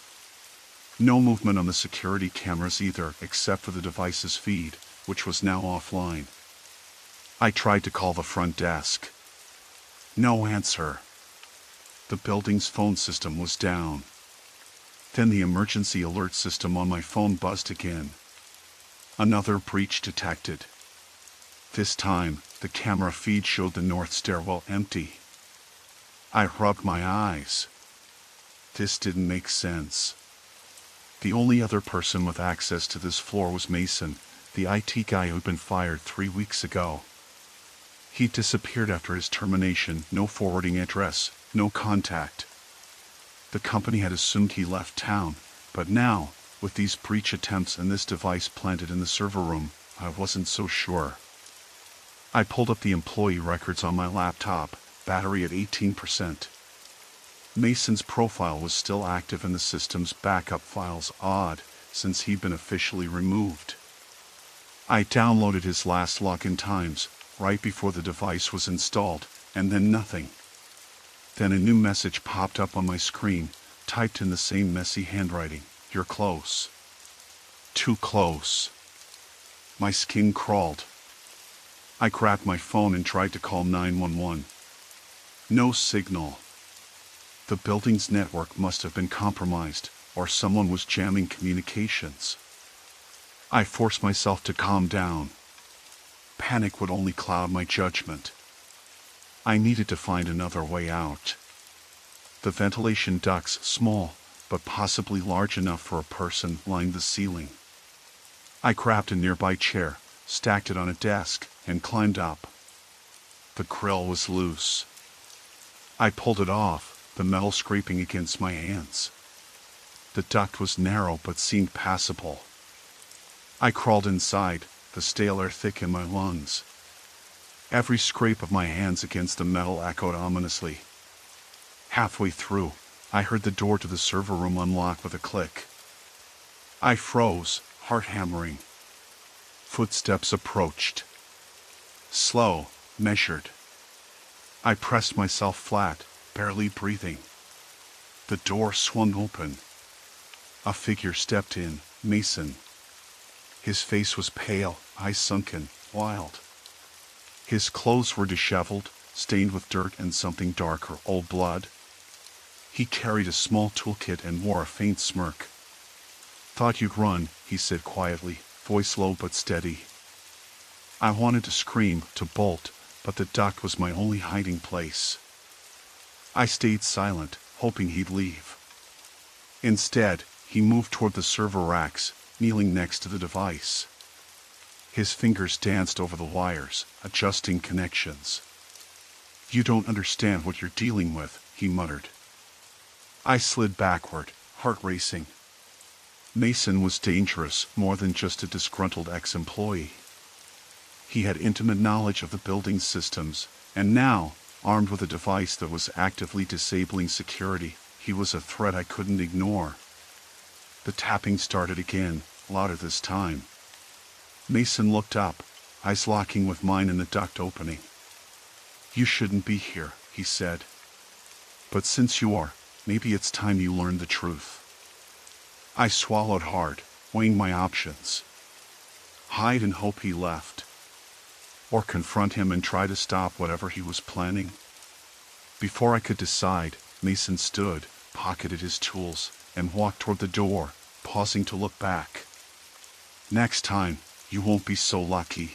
Speaker 1: No movement on the security cameras either, except for the device's feed, which was now offline. I tried to call the front desk. No answer. The building's phone system was down. Then the emergency alert system on my phone buzzed again. Another breach detected. This time, the camera feed showed the north stairwell empty. I rubbed my eyes. This didn't make sense. The only other person with access to this floor was Mason, the IT guy who'd been fired 3 weeks ago. He disappeared after his termination, no forwarding address, no contact. The company had assumed he left town, but now, with these breach attempts and this device planted in the server room, I wasn't so sure. I pulled up the employee records on my laptop, battery at 18%. Mason's profile was still active in the system's backup files, odd, since he'd been officially removed. I downloaded his last login times, right before the device was installed, and then nothing. Then a new message popped up on my screen, typed in the same messy handwriting. You're close. Too close. My skin crawled. I grabbed my phone and tried to call 911. No signal. The building's network must have been compromised, or someone was jamming communications. I forced myself to calm down. Panic would only cloud my judgment. I needed to find another way out. The ventilation ducts, small, but possibly large enough for a person, lined the ceiling. I grabbed a nearby chair, stacked it on a desk, and climbed up. The grill was loose. I pulled it off, the metal scraping against my hands. The duct was narrow but seemed passable. I crawled inside, the stale air thick in my lungs. Every scrape of my hands against the metal echoed ominously. Halfway through, I heard the door to the server room unlock with a click. I froze, heart hammering. Footsteps approached. Slow, measured. I pressed myself flat, barely breathing. The door swung open. A figure stepped in, Mason. His face was pale, eyes sunken, wild. His clothes were disheveled, stained with dirt and something darker, old blood. He carried a small toolkit and wore a faint smirk. Thought you'd run, he said quietly, voice low but steady. I wanted to scream, to bolt, but the duct was my only hiding place. I stayed silent, hoping he'd leave. Instead, he moved toward the server racks, kneeling next to the device. His fingers danced over the wires, adjusting connections. You don't understand what you're dealing with, he muttered. I slid backward, heart racing. Mason was dangerous, more than just a disgruntled ex-employee. He had intimate knowledge of the building's systems, and now, armed with a device that was actively disabling security, he was a threat I couldn't ignore. The tapping started again, louder this time. Mason looked up, eyes locking with mine in the duct opening. You shouldn't be here, he said. But since you are, maybe it's time you learned the truth. I swallowed hard, weighing my options. Hide and hope he left. Or confront him and try to stop whatever he was planning. Before I could decide, Mason stood, pocketed his tools, and walked toward the door, pausing to look back. Next time, you won't be so lucky.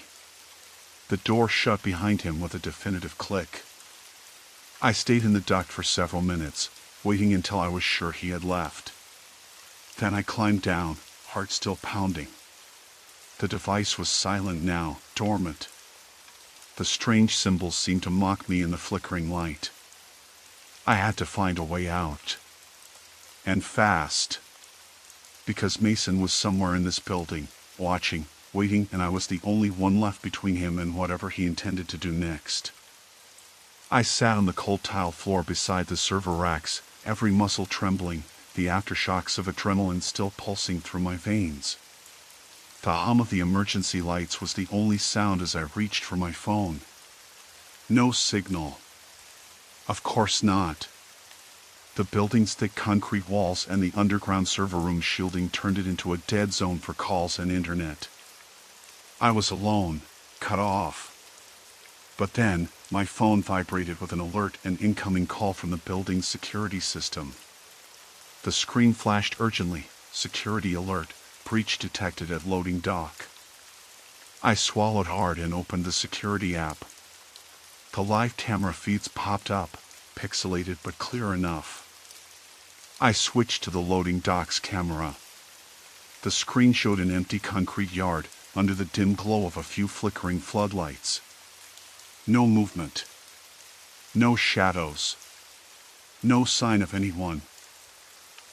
Speaker 1: The door shut behind him with a definitive click. I stayed in the duct for several minutes, waiting until I was sure he had left. Then I climbed down, heart still pounding. The device was silent now, dormant. The strange symbols seemed to mock me in the flickering light. I had to find a way out. And fast. Because Mason was somewhere in this building, watching, waiting, and I was the only one left between him and whatever he intended to do next. I sat on the cold tile floor beside the server racks, every muscle trembling, the aftershocks of adrenaline still pulsing through my veins. The hum of the emergency lights was the only sound as I reached for my phone. No signal. Of course not. The building's thick concrete walls and the underground server room shielding turned it into a dead zone for calls and internet. I was alone, cut off. But then, my phone vibrated with an alert, an incoming call from the building's security system. The screen flashed urgently, security alert, breach detected at loading dock. I swallowed hard and opened the security app. The live camera feeds popped up, pixelated but clear enough. I switched to the loading dock's camera. The screen showed an empty concrete yard, under the dim glow of a few flickering floodlights. No movement. No shadows. No sign of anyone.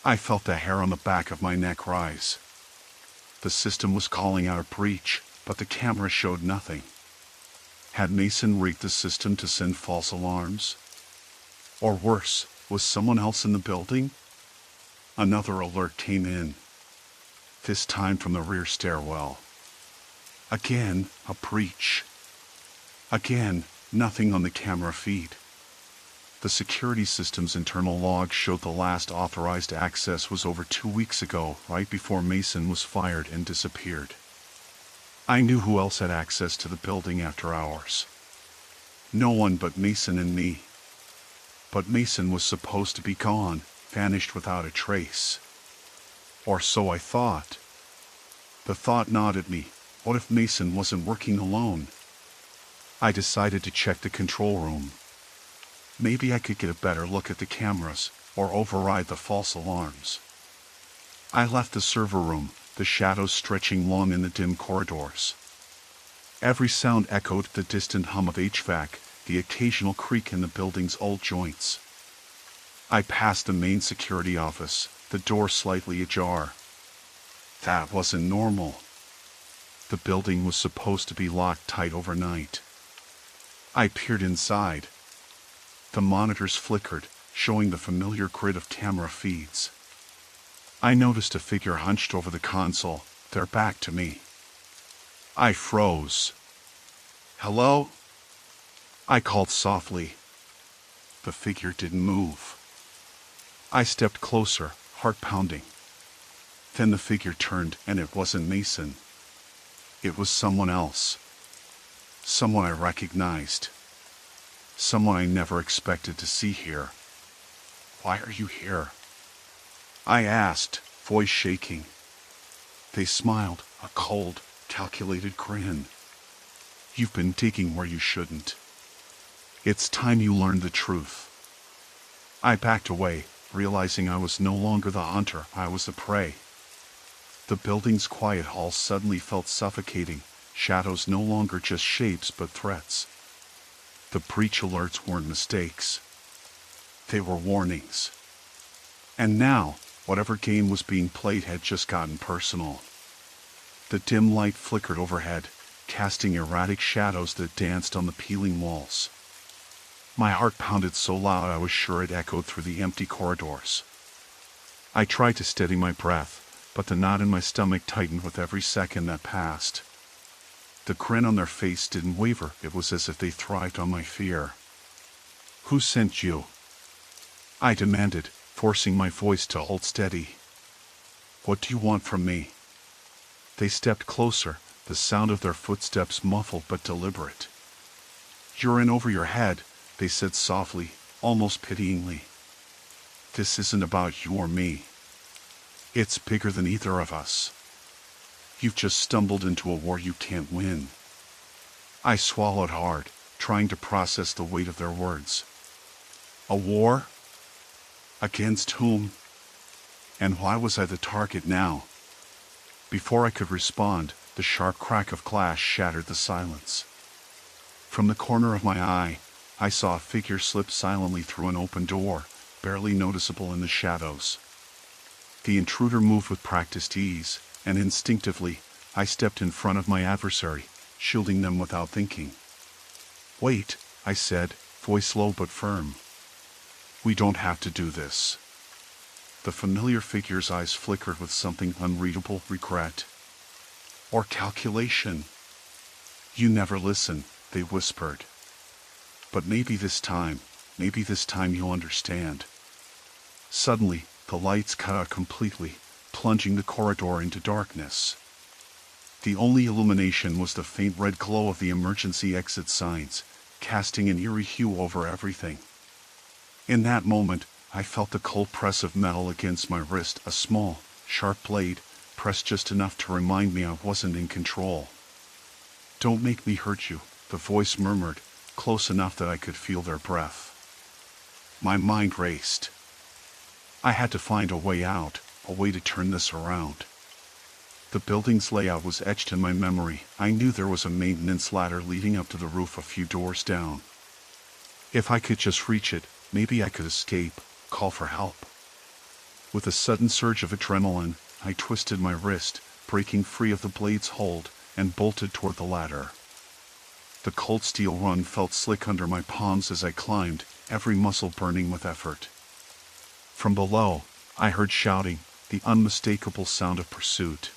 Speaker 1: I felt the hair on the back of my neck rise. The system was calling out a breach, but the camera showed nothing. Had Mason rigged the system to send false alarms? Or worse, was someone else in the building? Another alert came in. This time from the rear stairwell. Again, a breach. Again, nothing on the camera feed. The security system's internal log showed the last authorized access was over 2 weeks ago, right before Mason was fired and disappeared. I knew who else had access to the building after hours. No one but Mason and me. But Mason was supposed to be gone, vanished without a trace. Or so I thought. The thought gnawed at me. What if Mason wasn't working alone? I decided to check the control room. Maybe I could get a better look at the cameras, or override the false alarms. I left the server room, the shadows stretching long in the dim corridors. Every sound echoed the distant hum of HVAC, the occasional creak in the building's old joints. I passed the main security office, the door slightly ajar. That wasn't normal. The building was supposed to be locked tight overnight. I peered inside. The monitors flickered, showing the familiar grid of camera feeds. I noticed a figure hunched over the console, their back to me. I froze. "Hello?" I called softly. The figure didn't move. I stepped closer, heart pounding. Then the figure turned, and it wasn't Mason. It was someone else. Someone I recognized. Someone I never expected to see here. "Why are you here?" I asked, voice shaking. They smiled, a cold, calculated grin. "You've been digging where you shouldn't. It's time you learned the truth." I backed away, realizing I was no longer the hunter, I was the prey. The building's quiet hall suddenly felt suffocating, shadows no longer just shapes but threats. The breach alerts weren't mistakes. They were warnings. And now, whatever game was being played had just gotten personal. The dim light flickered overhead, casting erratic shadows that danced on the peeling walls. My heart pounded so loud I was sure it echoed through the empty corridors. I tried to steady my breath, but the knot in my stomach tightened with every second that passed. The grin on their face didn't waver, it was as if they thrived on my fear. "Who sent you?" I demanded, forcing my voice to hold steady. "What do you want from me?" They stepped closer, the sound of their footsteps muffled but deliberate. "You're in over your head," they said softly, almost pityingly. "This isn't about you or me. It's bigger than either of us. You've just stumbled into a war you can't win." I swallowed hard, trying to process the weight of their words. A war? Against whom? And why was I the target now? Before I could respond, the sharp crack of glass shattered the silence. From the corner of my eye, I saw a figure slip silently through an open door, barely noticeable in the shadows. The intruder moved with practiced ease, and instinctively, I stepped in front of my adversary, shielding them without thinking. "Wait," I said, voice low but firm. "We don't have to do this." The familiar figure's eyes flickered with something unreadable, regret. Or calculation. "You never listen," they whispered. "But maybe this time you'll understand." Suddenly, the lights cut out completely, plunging the corridor into darkness. The only illumination was the faint red glow of the emergency exit signs, casting an eerie hue over everything. In that moment, I felt the cold press of metal against my wrist, a small, sharp blade, pressed just enough to remind me I wasn't in control. "Don't make me hurt you," the voice murmured, close enough that I could feel their breath. My mind raced. I had to find a way out, a way to turn this around. The building's layout was etched in my memory. I knew there was a maintenance ladder leading up to the roof a few doors down. If I could just reach it, maybe I could escape, call for help. With a sudden surge of adrenaline, I twisted my wrist, breaking free of the blade's hold, and bolted toward the ladder. The cold steel run felt slick under my palms as I climbed, every muscle burning with effort. From below, I heard shouting, the unmistakable sound of pursuit.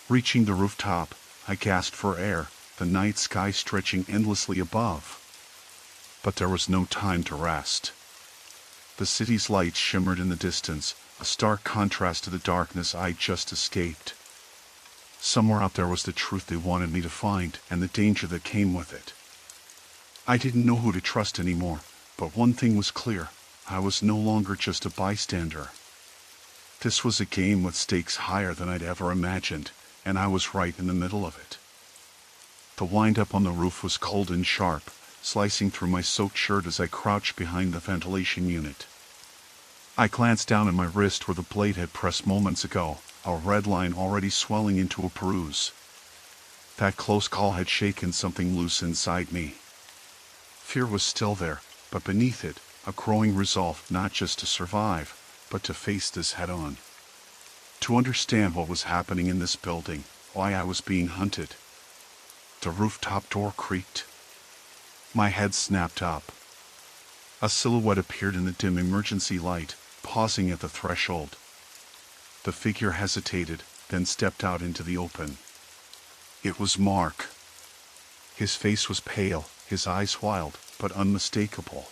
Speaker 1: Reaching the rooftop, I gasped for air, the night sky stretching endlessly above. But there was no time to rest. The city's lights shimmered in the distance, a stark contrast to the darkness I'd just escaped. Somewhere out there was the truth they wanted me to find, and the danger that came with it. I didn't know who to trust anymore, but one thing was clear: I was no longer just a bystander. This was a game with stakes higher than I'd ever imagined, and I was right in the middle of it. The wind-up on the roof was cold and sharp, slicing through my soaked shirt as I crouched behind the ventilation unit. I glanced down at my wrist where the blade had pressed moments ago, a red line already swelling into a bruise. That close call had shaken something loose inside me. Fear was still there, but beneath it, a growing resolve not just to survive, but to face this head-on. To understand what was happening in this building, why I was being hunted. The rooftop door creaked. My head snapped up. A silhouette appeared in the dim emergency light, pausing at the threshold. The figure hesitated, then stepped out into the open. It was Mark. His face was pale, his eyes wild, but unmistakable.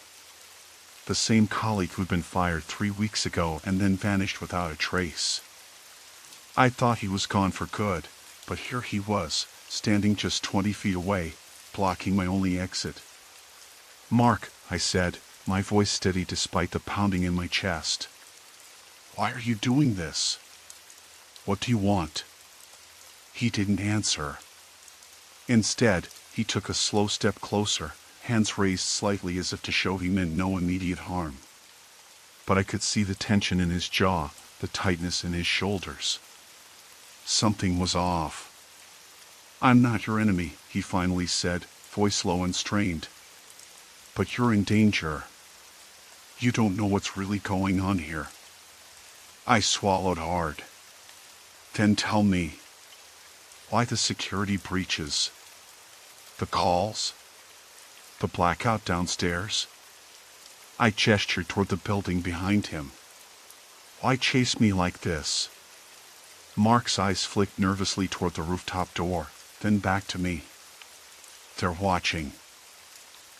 Speaker 1: The same colleague who'd been fired 3 weeks ago and then vanished without a trace. I thought he was gone for good, but here he was, standing just 20 feet away, blocking my only exit. "Mark," I said, my voice steady despite the pounding in my chest. "Why are you doing this? What do you want?" He didn't answer. Instead, he took a slow step closer, hands raised slightly as if to show he meant no immediate harm. But I could see the tension in his jaw, the tightness in his shoulders. Something was off. "I'm not your enemy," he finally said, voice low and strained. "But you're in danger. You don't know what's really going on here." I swallowed hard. "Then tell me. Why the security breaches? The calls? The blackout downstairs?" I gestured toward the building behind him. "Why chase me like this?" Mark's eyes flicked nervously toward the rooftop door, then back to me. "They're watching.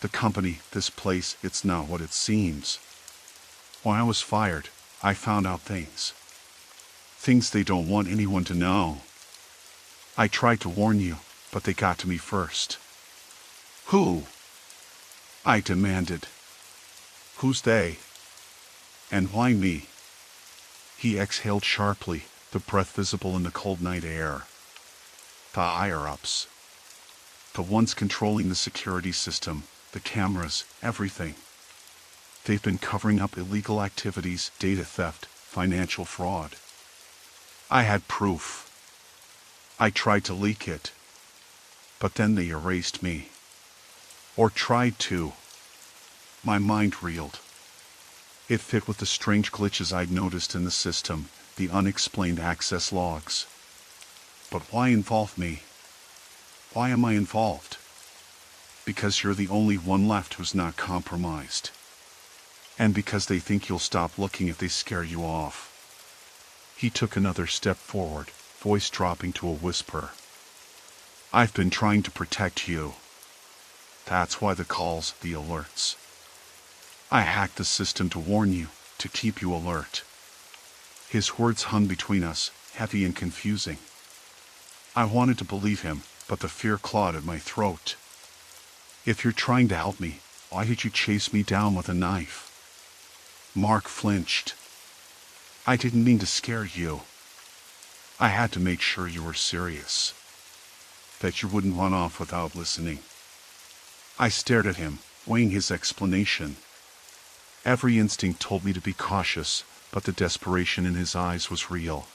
Speaker 1: The company, this place, it's not what it seems. When I was fired, I found out things. Things they don't want anyone to know. I tried to warn you, but they got to me first." "Who?" I demanded. "Who's they? And why me?" He exhaled sharply, the breath visible in the cold night air. "The higher-ups. The ones controlling the security system, the cameras, everything. They've been covering up illegal activities, data theft, financial fraud. I had proof. I tried to leak it. But then they erased me. Or tried to." My mind reeled. It fit with the strange glitches I'd noticed in the system, the unexplained access logs. But why involve me? Why am I involved? Because you're the only one left who's not compromised. And because they think you'll stop looking if they scare you off. He took another step forward, voice dropping to a whisper. "I've been trying to protect you. That's why the calls, the alerts. I hacked the system to warn you, to keep you alert." His words hung between us, heavy and confusing. I wanted to believe him, but the fear clawed at my throat. If you're trying to help me, why did you chase me down with a knife? Mark flinched. I didn't mean to scare you. I had to make sure you were serious. That you wouldn't run off without listening. I stared at him, weighing his explanation. Every instinct told me to be cautious, but the desperation in his eyes was real.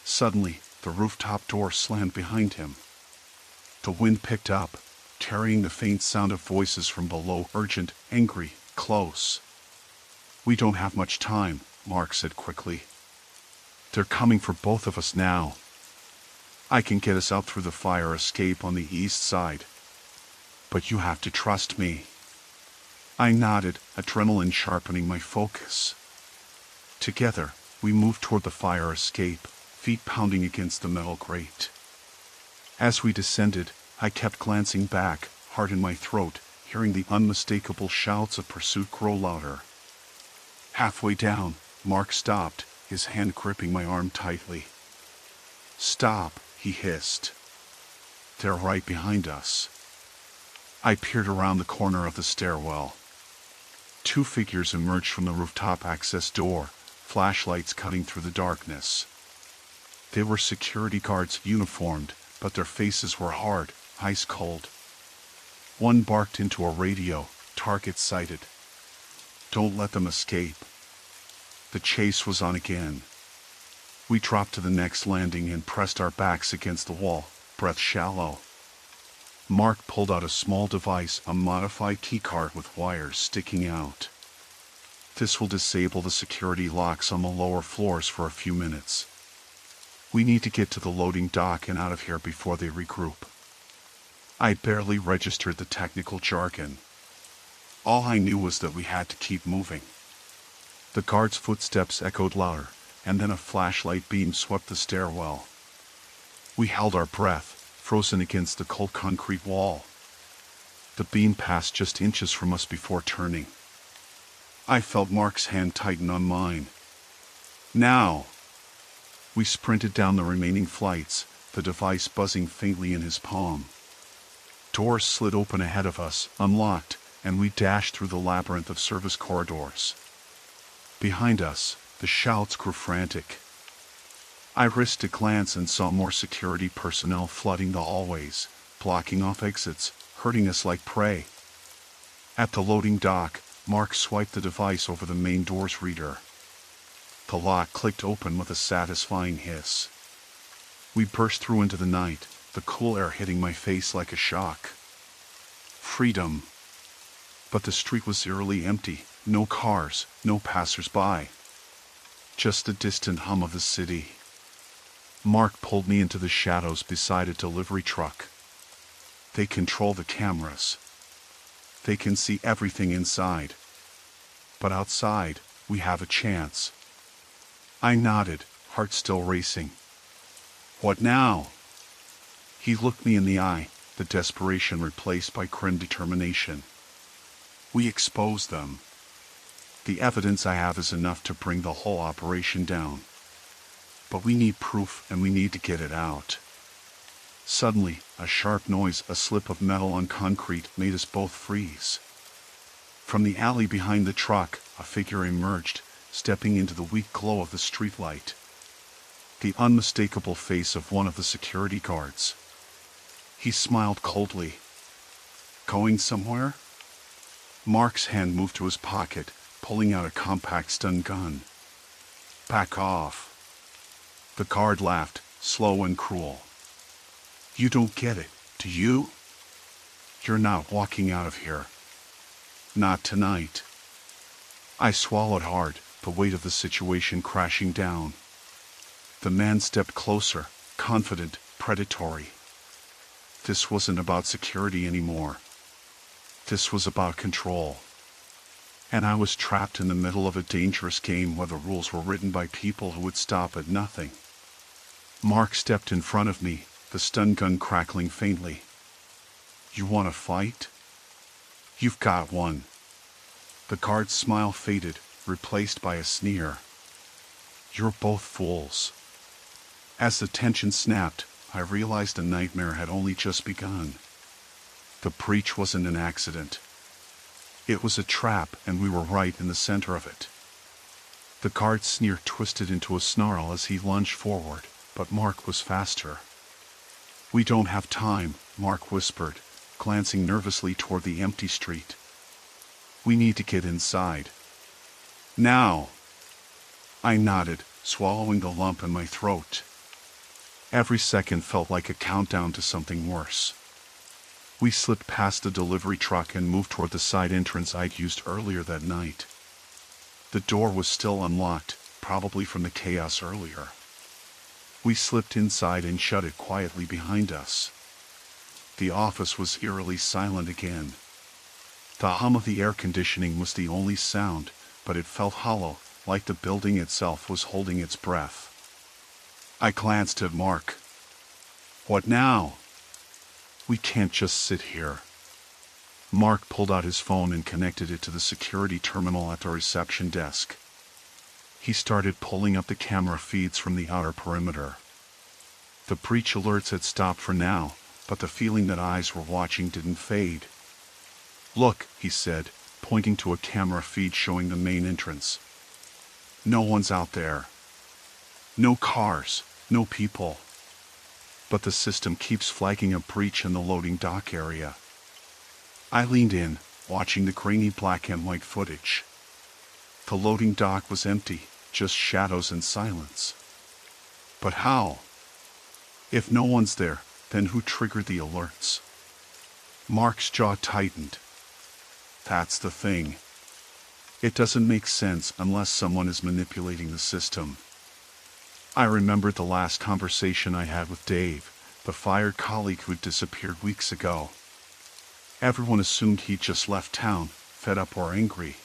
Speaker 1: Suddenly, the rooftop door slammed behind him. The wind picked up, carrying the faint sound of voices from below, urgent, angry, close. We don't have much time, Mark said quickly. They're coming for both of us now. I can get us out through the fire escape on the east side. But you have to trust me. I nodded, adrenaline sharpening my focus. Together, we moved toward the fire escape, feet pounding against the metal grate. As we descended, I kept glancing back, heart in my throat, hearing the unmistakable shouts of pursuit grow louder. Halfway down, Mark stopped, his hand gripping my arm tightly. Stop, he hissed. They're right behind us. I peered around the corner of the stairwell. Two figures emerged from the rooftop access door, flashlights cutting through the darkness. They were security guards uniformed, but their faces were hard, ice cold. One barked into a radio, target sighted. Don't let them escape. The chase was on again. We dropped to the next landing and pressed our backs against the wall, breath shallow. Mark pulled out a small device, a modified keycard with wires sticking out. This will disable the security locks on the lower floors for a few minutes. We need to get to the loading dock and out of here before they regroup. I barely registered the technical jargon. All I knew was that we had to keep moving. The guard's footsteps echoed louder, and then a flashlight beam swept the stairwell. We held our breath, frozen against the cold concrete wall. The beam passed just inches from us before turning. I felt Mark's hand tighten on mine. Now! We sprinted down the remaining flights, the device buzzing faintly in his palm. Doors slid open ahead of us, unlocked, and we dashed through the labyrinth of service corridors. Behind us, the shouts grew frantic. I risked a glance and saw more security personnel flooding the hallways, blocking off exits, herding us like prey. At the loading dock, Mark swiped the device over the main door's reader. The lock clicked open with a satisfying hiss. We burst through into the night, the cool air hitting my face like a shock. Freedom. But the street was eerily empty, no cars, no passers-by. Just the distant hum of the city. Mark pulled me into the shadows beside a delivery truck. They control the cameras. They can see everything inside. But outside, we have a chance. I nodded, heart still racing. What now? He looked me in the eye, the desperation replaced by grim determination. We expose them. The evidence I have is enough to bring the whole operation down. But we need proof, and we need to get it out. Suddenly, a sharp noise, a slip of metal on concrete, made us both freeze. From the alley behind the truck, a figure emerged, stepping into the weak glow of the streetlight. The unmistakable face of one of the security guards. He smiled coldly. Going somewhere? Mark's hand moved to his pocket, pulling out a compact stun gun. Back off. The guard laughed, slow and cruel. You don't get it, do you? You're not walking out of here. Not tonight. I swallowed hard, the weight of the situation crashing down. The man stepped closer, confident, predatory. This wasn't about security anymore. This was about control. And I was trapped in the middle of a dangerous game where the rules were written by people who would stop at nothing. Mark stepped in front of me, the stun gun crackling faintly. You want to fight? You've got one. The guard's smile faded, replaced by a sneer. You're both fools. As the tension snapped, I realized the nightmare had only just begun. The breach wasn't an accident. It was a trap, and we were right in the center of it. The guard's sneer twisted into a snarl as he lunged forward, but Mark was faster. "We don't have time," Mark whispered, glancing nervously toward the empty street. "We need to get inside. Now." I nodded, swallowing the lump in my throat. Every second felt like a countdown to something worse. We slipped past the delivery truck and moved toward the side entrance I'd used earlier that night. The door was still unlocked, probably from the chaos earlier. We slipped inside and shut it quietly behind us. The office was eerily silent again. The hum of the air conditioning was the only sound, but it felt hollow, like the building itself was holding its breath. I glanced at Mark. "What now?" "We can't just sit here." Mark pulled out his phone and connected it to the security terminal at the reception desk. He started pulling up the camera feeds from the outer perimeter. The breach alerts had stopped for now, but the feeling that eyes were watching didn't fade. "Look," he said, pointing to a camera feed showing the main entrance. "No one's out there. No cars, no people. But the system keeps flagging a breach in the loading dock area." I leaned in, watching the grainy black and white footage. The loading dock was empty, just shadows and silence. But how? If no one's there, then who triggered the alerts? Mark's jaw tightened. That's the thing. It doesn't make sense unless someone is manipulating the system. I remembered the last conversation I had with Dave, the fired colleague who'd disappeared weeks ago. Everyone assumed he'd just left town, fed up or angry.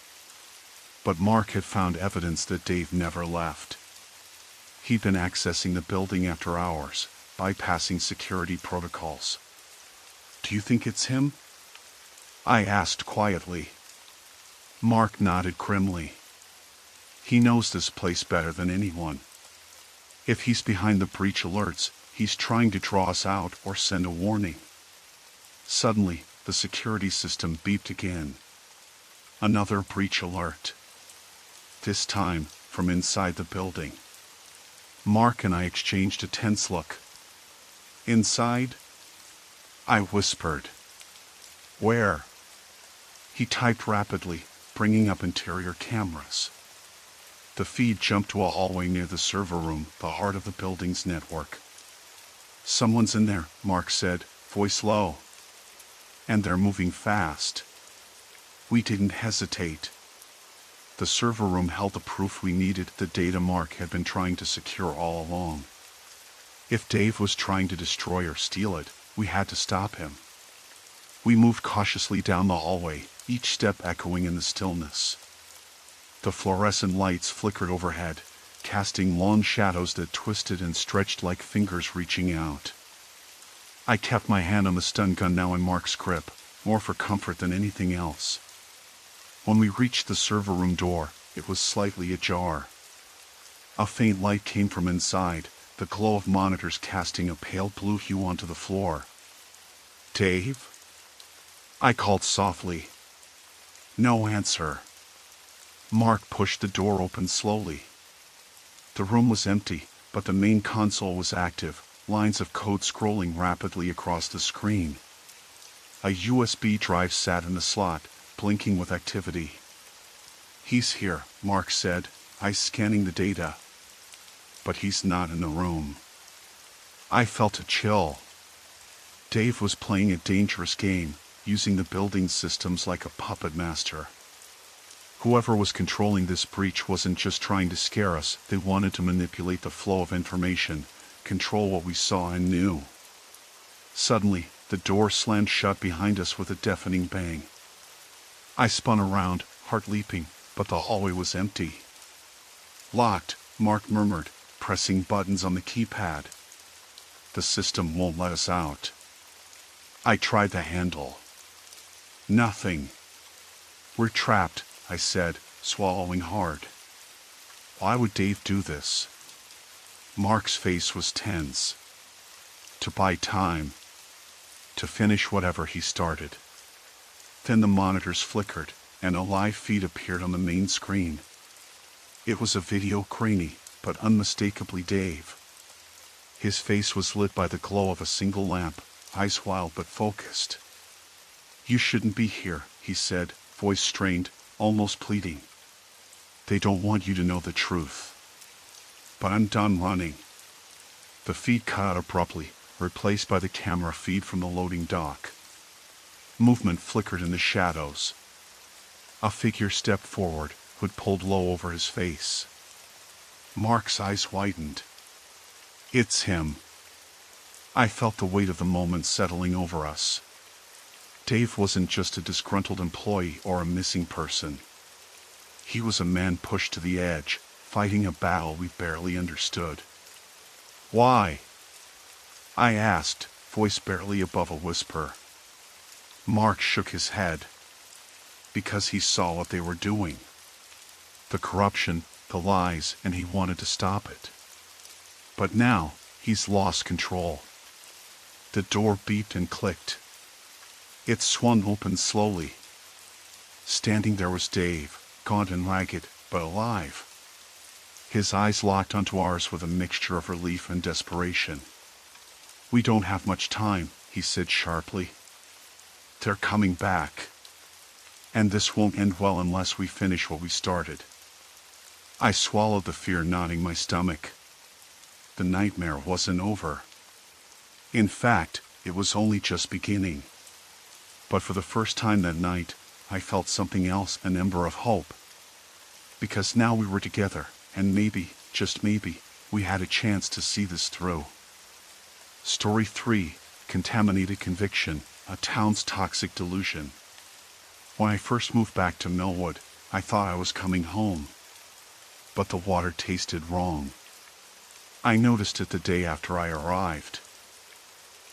Speaker 1: But Mark had found evidence that Dave never left. He'd been accessing the building after hours, bypassing security protocols. "Do you think it's him?" I asked quietly. Mark nodded grimly. "He knows this place better than anyone. If he's behind the breach alerts, he's trying to draw us out or send a warning." Suddenly, the security system beeped again. Another breach alert. This time, from inside the building. Mark and I exchanged a tense look. "Inside?" I whispered. "Where?" He typed rapidly, bringing up interior cameras. The feed jumped to a hallway near the server room, the heart of the building's network. "Someone's in there," Mark said, voice low. "And they're moving fast." We didn't hesitate. The server room held the proof we needed, the data Mark had been trying to secure all along. If Dave was trying to destroy or steal it, we had to stop him. We moved cautiously down the hallway, each step echoing in the stillness. The fluorescent lights flickered overhead, casting long shadows that twisted and stretched like fingers reaching out. I kept my hand on the stun gun now in Mark's grip, more for comfort than anything else. When we reached the server room door, it was slightly ajar. A faint light came from inside, the glow of monitors casting a pale blue hue onto the floor. "Dave?" I called softly. No answer. Mark pushed the door open slowly. The room was empty, but the main console was active, lines of code scrolling rapidly across the screen. A USB drive sat in the slot, blinking with activity. "He's here," Mark said, eyes scanning the data. "But he's not in the room." I felt a chill. Dave was playing a dangerous game, using the building systems like a puppet master. Whoever was controlling this breach wasn't just trying to scare us, they wanted to manipulate the flow of information, control what we saw and knew. Suddenly, the door slammed shut behind us with a deafening bang. I spun around, heart leaping, but the hallway was empty. "Locked," Mark murmured, pressing buttons on the keypad. "The system won't let us out." I tried the handle. Nothing. "We're trapped," I said, swallowing hard. Why would Dave do this? Mark's face was tense. "To buy time." to finish whatever he started. Then the monitors flickered, and a live feed appeared on the main screen. It was a video grainy, but unmistakably Dave. His face was lit by the glow of a single lamp, eyes wild but focused. "You shouldn't be here," he said, voice strained, almost pleading. "They don't want you to know the truth." But I'm done running. The feed cut out abruptly, replaced by the camera feed from the loading dock. Movement flickered in the shadows. A figure stepped forward, hood pulled low over his face. Mark's eyes widened. "It's him." I felt the weight of the moment settling over us. Dave wasn't just a disgruntled employee or a missing person. He was a man pushed to the edge, fighting a battle we barely understood. "Why?" I asked, voice barely above a whisper. Mark shook his head. "Because he saw what they were doing. The corruption, the lies, and he wanted to stop it. But now, he's lost control." The door beeped and clicked. It swung open slowly. Standing there was Dave, gaunt and ragged, but alive. His eyes locked onto ours with a mixture of relief and desperation. "We don't have much time," he said sharply. "They're coming back. And this won't end well unless we finish what we started." I swallowed the fear knotting my stomach. The nightmare wasn't over. In fact, it was only just beginning. But for the first time that night, I felt something else, an ember of hope. Because now we were together, and maybe, just maybe, we had a chance to see this through. Story 3, Contaminated Conviction, a town's toxic delusion. When I first moved back to Millwood, I thought I was coming home. But the water tasted wrong. I noticed it the day after I arrived.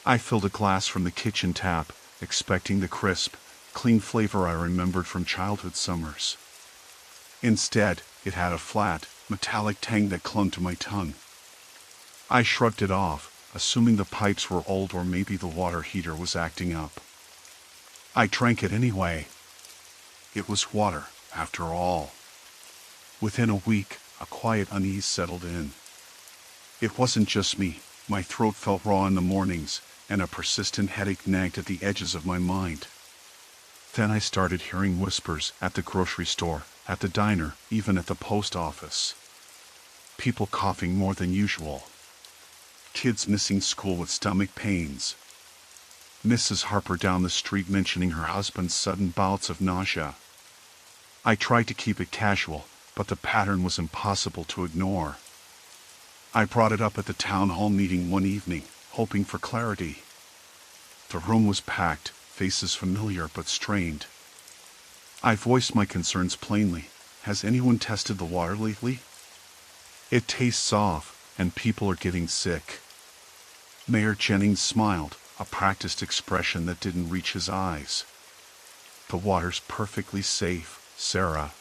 Speaker 1: I filled a glass from the kitchen tap, expecting the crisp, clean flavor I remembered from childhood summers. Instead, it had a flat, metallic tang that clung to my tongue. I shrugged it off, assuming the pipes were old or maybe the water heater was acting up. I drank it anyway. It was water, after all. Within a week, a quiet unease settled in. It wasn't just me. My throat felt raw in the mornings, and a persistent headache nagged at the edges of my mind. Then I started hearing whispers at the grocery store, at the diner, even at the post office. People coughing more than usual. Kids missing school with stomach pains. Mrs. Harper down the street mentioning her husband's sudden bouts of nausea. I tried to keep it casual, but the pattern was impossible to ignore. I brought it up at the town hall meeting one evening, hoping for clarity. The room was packed, faces familiar but strained. I voiced my concerns plainly. "Has anyone tested the water lately? It tastes off, and people are getting sick." Mayor Jennings smiled, a practiced expression that didn't reach his eyes. "The water's perfectly safe, Sarah.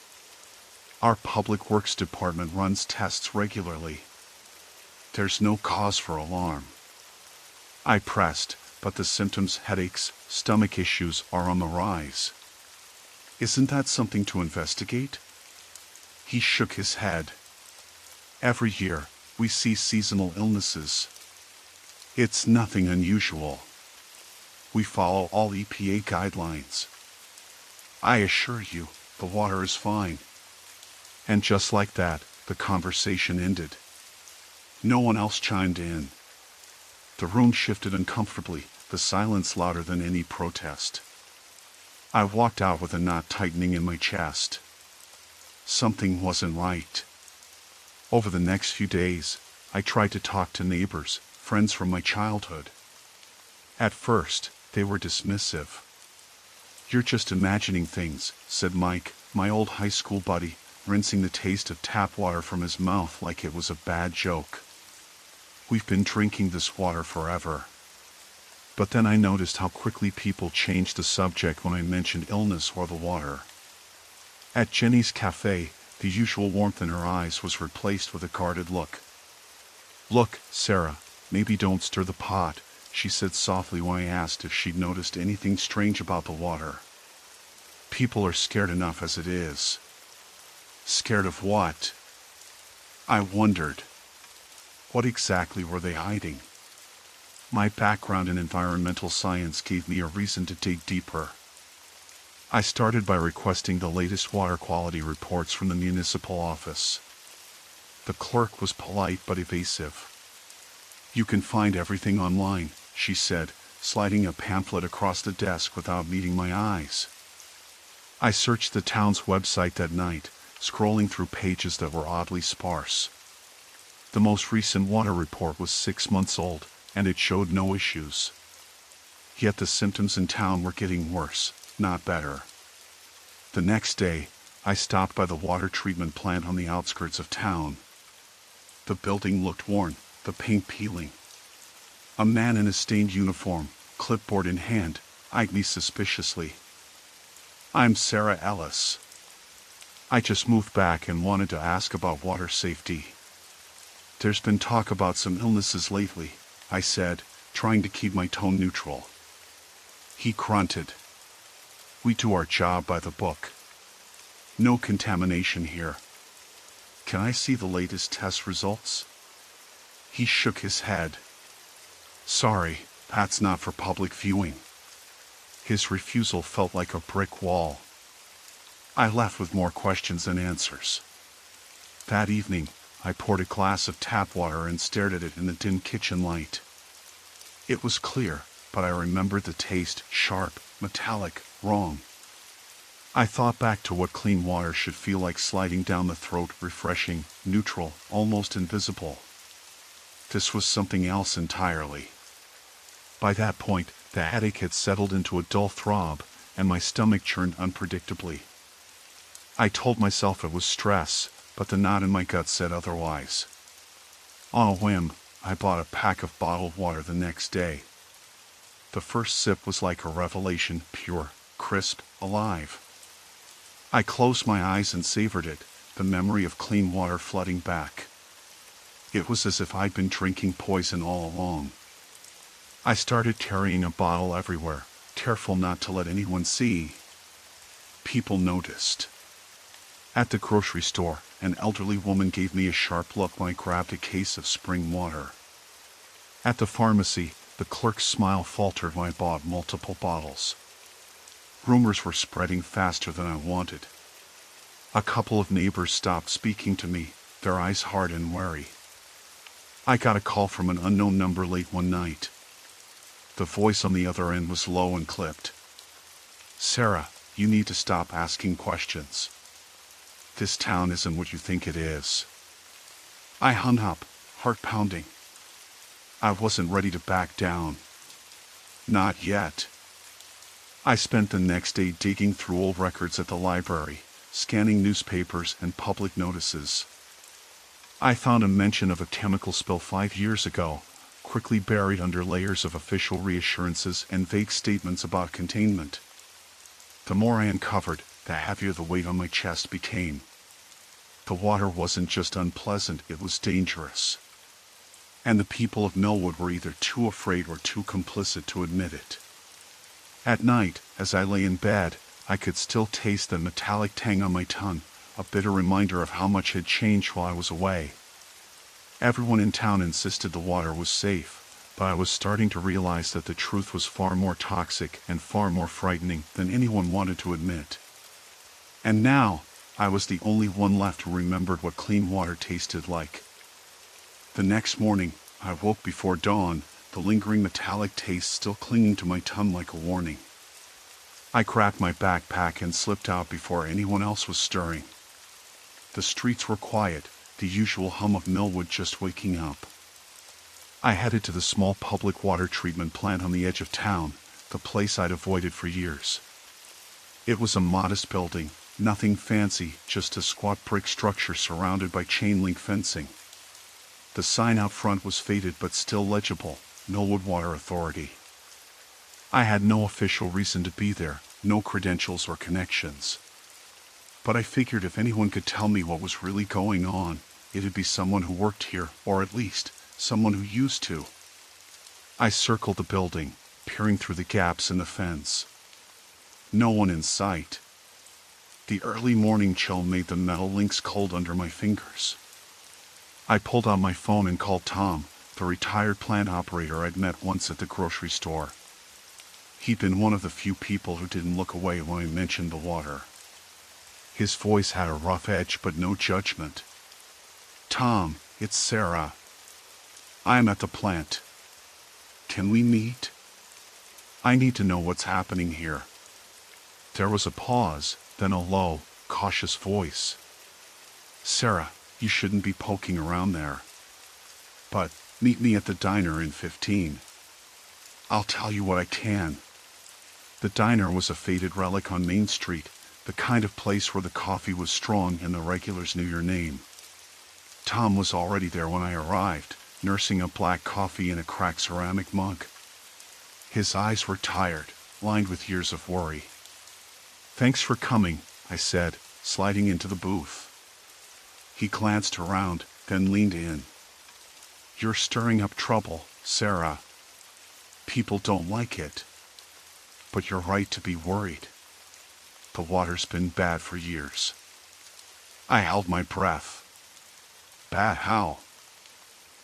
Speaker 1: Our Public Works Department runs tests regularly. There's no cause for alarm." I pressed, "But the symptoms, headaches, stomach issues, are on the rise. Isn't that something to investigate?" He shook his head. "Every year, we see seasonal illnesses. It's nothing unusual. We follow all EPA guidelines. I assure you, the water is fine." And just like that, the conversation ended. No one else chimed in. The room shifted uncomfortably, the silence louder than any protest. I walked out with a knot tightening in my chest. Something wasn't right. Over the next few days, I tried to talk to neighbors, friends from my childhood. At first, they were dismissive. "You're just imagining things," said Mike, my old high school buddy, rinsing the taste of tap water from his mouth like it was a bad joke. "We've been drinking this water forever." But then I noticed how quickly people changed the subject when I mentioned illness or the water. At Jenny's cafe, the usual warmth in her eyes was replaced with a guarded look. "Look, Sarah, maybe don't stir the pot. she said softly when I asked if she'd noticed anything strange about the water. People are scared enough as it is. Scared of what? I wondered. What exactly were they hiding? My background in environmental science gave me a reason to dig deeper. I started by requesting the latest water quality reports from the municipal office. The clerk was polite but evasive. "You can find everything online," she said, sliding a pamphlet across the desk without meeting my eyes. I searched the town's website that night, scrolling through pages that were oddly sparse. The most recent water report was 6 months old, and it showed no issues. Yet the symptoms in town were getting worse, not better. The next day, I stopped by the water treatment plant on the outskirts of town. The building looked worn, the paint peeling. A man in a stained uniform, clipboard in hand, eyed me suspiciously. "I'm Sarah Ellis. I just moved back and wanted to ask about water safety." "There's been talk about some illnesses lately," I said, trying to keep my tone neutral. He grunted. "We do our job by the book. No contamination here. Can I see the latest test results?" He shook his head. "Sorry, that's not for public viewing." His refusal felt like a brick wall. I left with more questions than answers. That evening, I poured a glass of tap water and stared at it in the dim kitchen light. It was clear, but I remembered the taste, sharp, metallic, wrong. I thought back to what clean water should feel like, sliding down the throat, refreshing, neutral, almost invisible. This was something else entirely. By that point, the headache had settled into a dull throb, and my stomach churned unpredictably. I told myself it was stress, but the knot in my gut said otherwise. On a whim, I bought a pack of bottled water the next day. The first sip was like a revelation, pure, crisp, alive. I closed my eyes and savored it, the memory of clean water flooding back. It was as if I'd been drinking poison all along. I started carrying a bottle everywhere, careful not to let anyone see. People noticed. At the grocery store, an elderly woman gave me a sharp look when I grabbed a case of spring water. At the pharmacy, the clerk's smile faltered when I bought multiple bottles. Rumors were spreading faster than I wanted. A couple of neighbors stopped speaking to me, their eyes hard and wary. I got a call from an unknown number late one night. The voice on the other end was low and clipped. "Sarah, you need to stop asking questions. This town isn't what you think it is." I hung up, heart pounding. I wasn't ready to back down. Not yet. I spent the next day digging through old records at the library, scanning newspapers and public notices. I found a mention of a chemical spill 5 years ago, quickly buried under layers of official reassurances and vague statements about containment. The more I uncovered, the heavier the weight on my chest became. The water wasn't just unpleasant, it was dangerous. And the people of Millwood were either too afraid or too complicit to admit it. At night, as I lay in bed, I could still taste the metallic tang on my tongue, a bitter reminder of how much had changed while I was away. Everyone in town insisted the water was safe, but I was starting to realize that the truth was far more toxic and far more frightening than anyone wanted to admit. And now, I was the only one left who remembered what clean water tasted like. The next morning, I woke before dawn, the lingering metallic taste still clinging to my tongue like a warning. I grabbed my backpack and slipped out before anyone else was stirring. The streets were quiet, the usual hum of Millwood just waking up. I headed to the small public water treatment plant on the edge of town, the place I'd avoided for years. It was a modest building, nothing fancy, just a squat brick structure surrounded by chain-link fencing. The sign out front was faded but still legible, Millwood Water Authority. I had no official reason to be there, no credentials or connections. But I figured if anyone could tell me what was really going on, it'd be someone who worked here, or at least, someone who used to. I circled the building, peering through the gaps in the fence. No one in sight. The early morning chill made the metal links cold under my fingers. I pulled out my phone and called Tom, the retired plant operator I'd met once at the grocery store. He'd been one of the few people who didn't look away when I mentioned the water. His voice had a rough edge but no judgment. "Tom, it's Sarah. I'm at the plant. Can we meet? I need to know what's happening here." There was a pause, then a low, cautious voice. "Sarah, you shouldn't be poking around there. But meet me at the diner in 15. I'll tell you what I can." The diner was a faded relic on Main Street, the kind of place where the coffee was strong and the regulars knew your name. Tom was already there when I arrived, nursing a black coffee in a cracked ceramic mug. His eyes were tired, lined with years of worry. "Thanks for coming," I said, sliding into the booth. He glanced around, then leaned in. "You're stirring up trouble, Sarah. People don't like it. But you're right to be worried. The water's been bad for years." I held my breath. "Bad how?"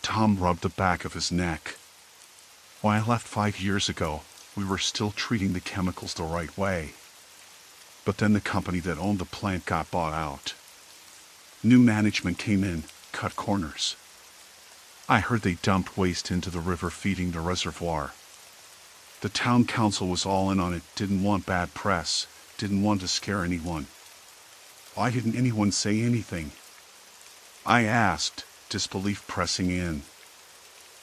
Speaker 1: Tom rubbed the back of his neck. "When I left 5 years ago, we were still treating the chemicals the right way. But then the company that owned the plant got bought out. New management came in, cut corners. I heard they dumped waste into the river feeding the reservoir. The town council was all in on it, didn't want bad press, didn't want to scare anyone. Why didn't anyone say anything?" I asked, disbelief pressing in.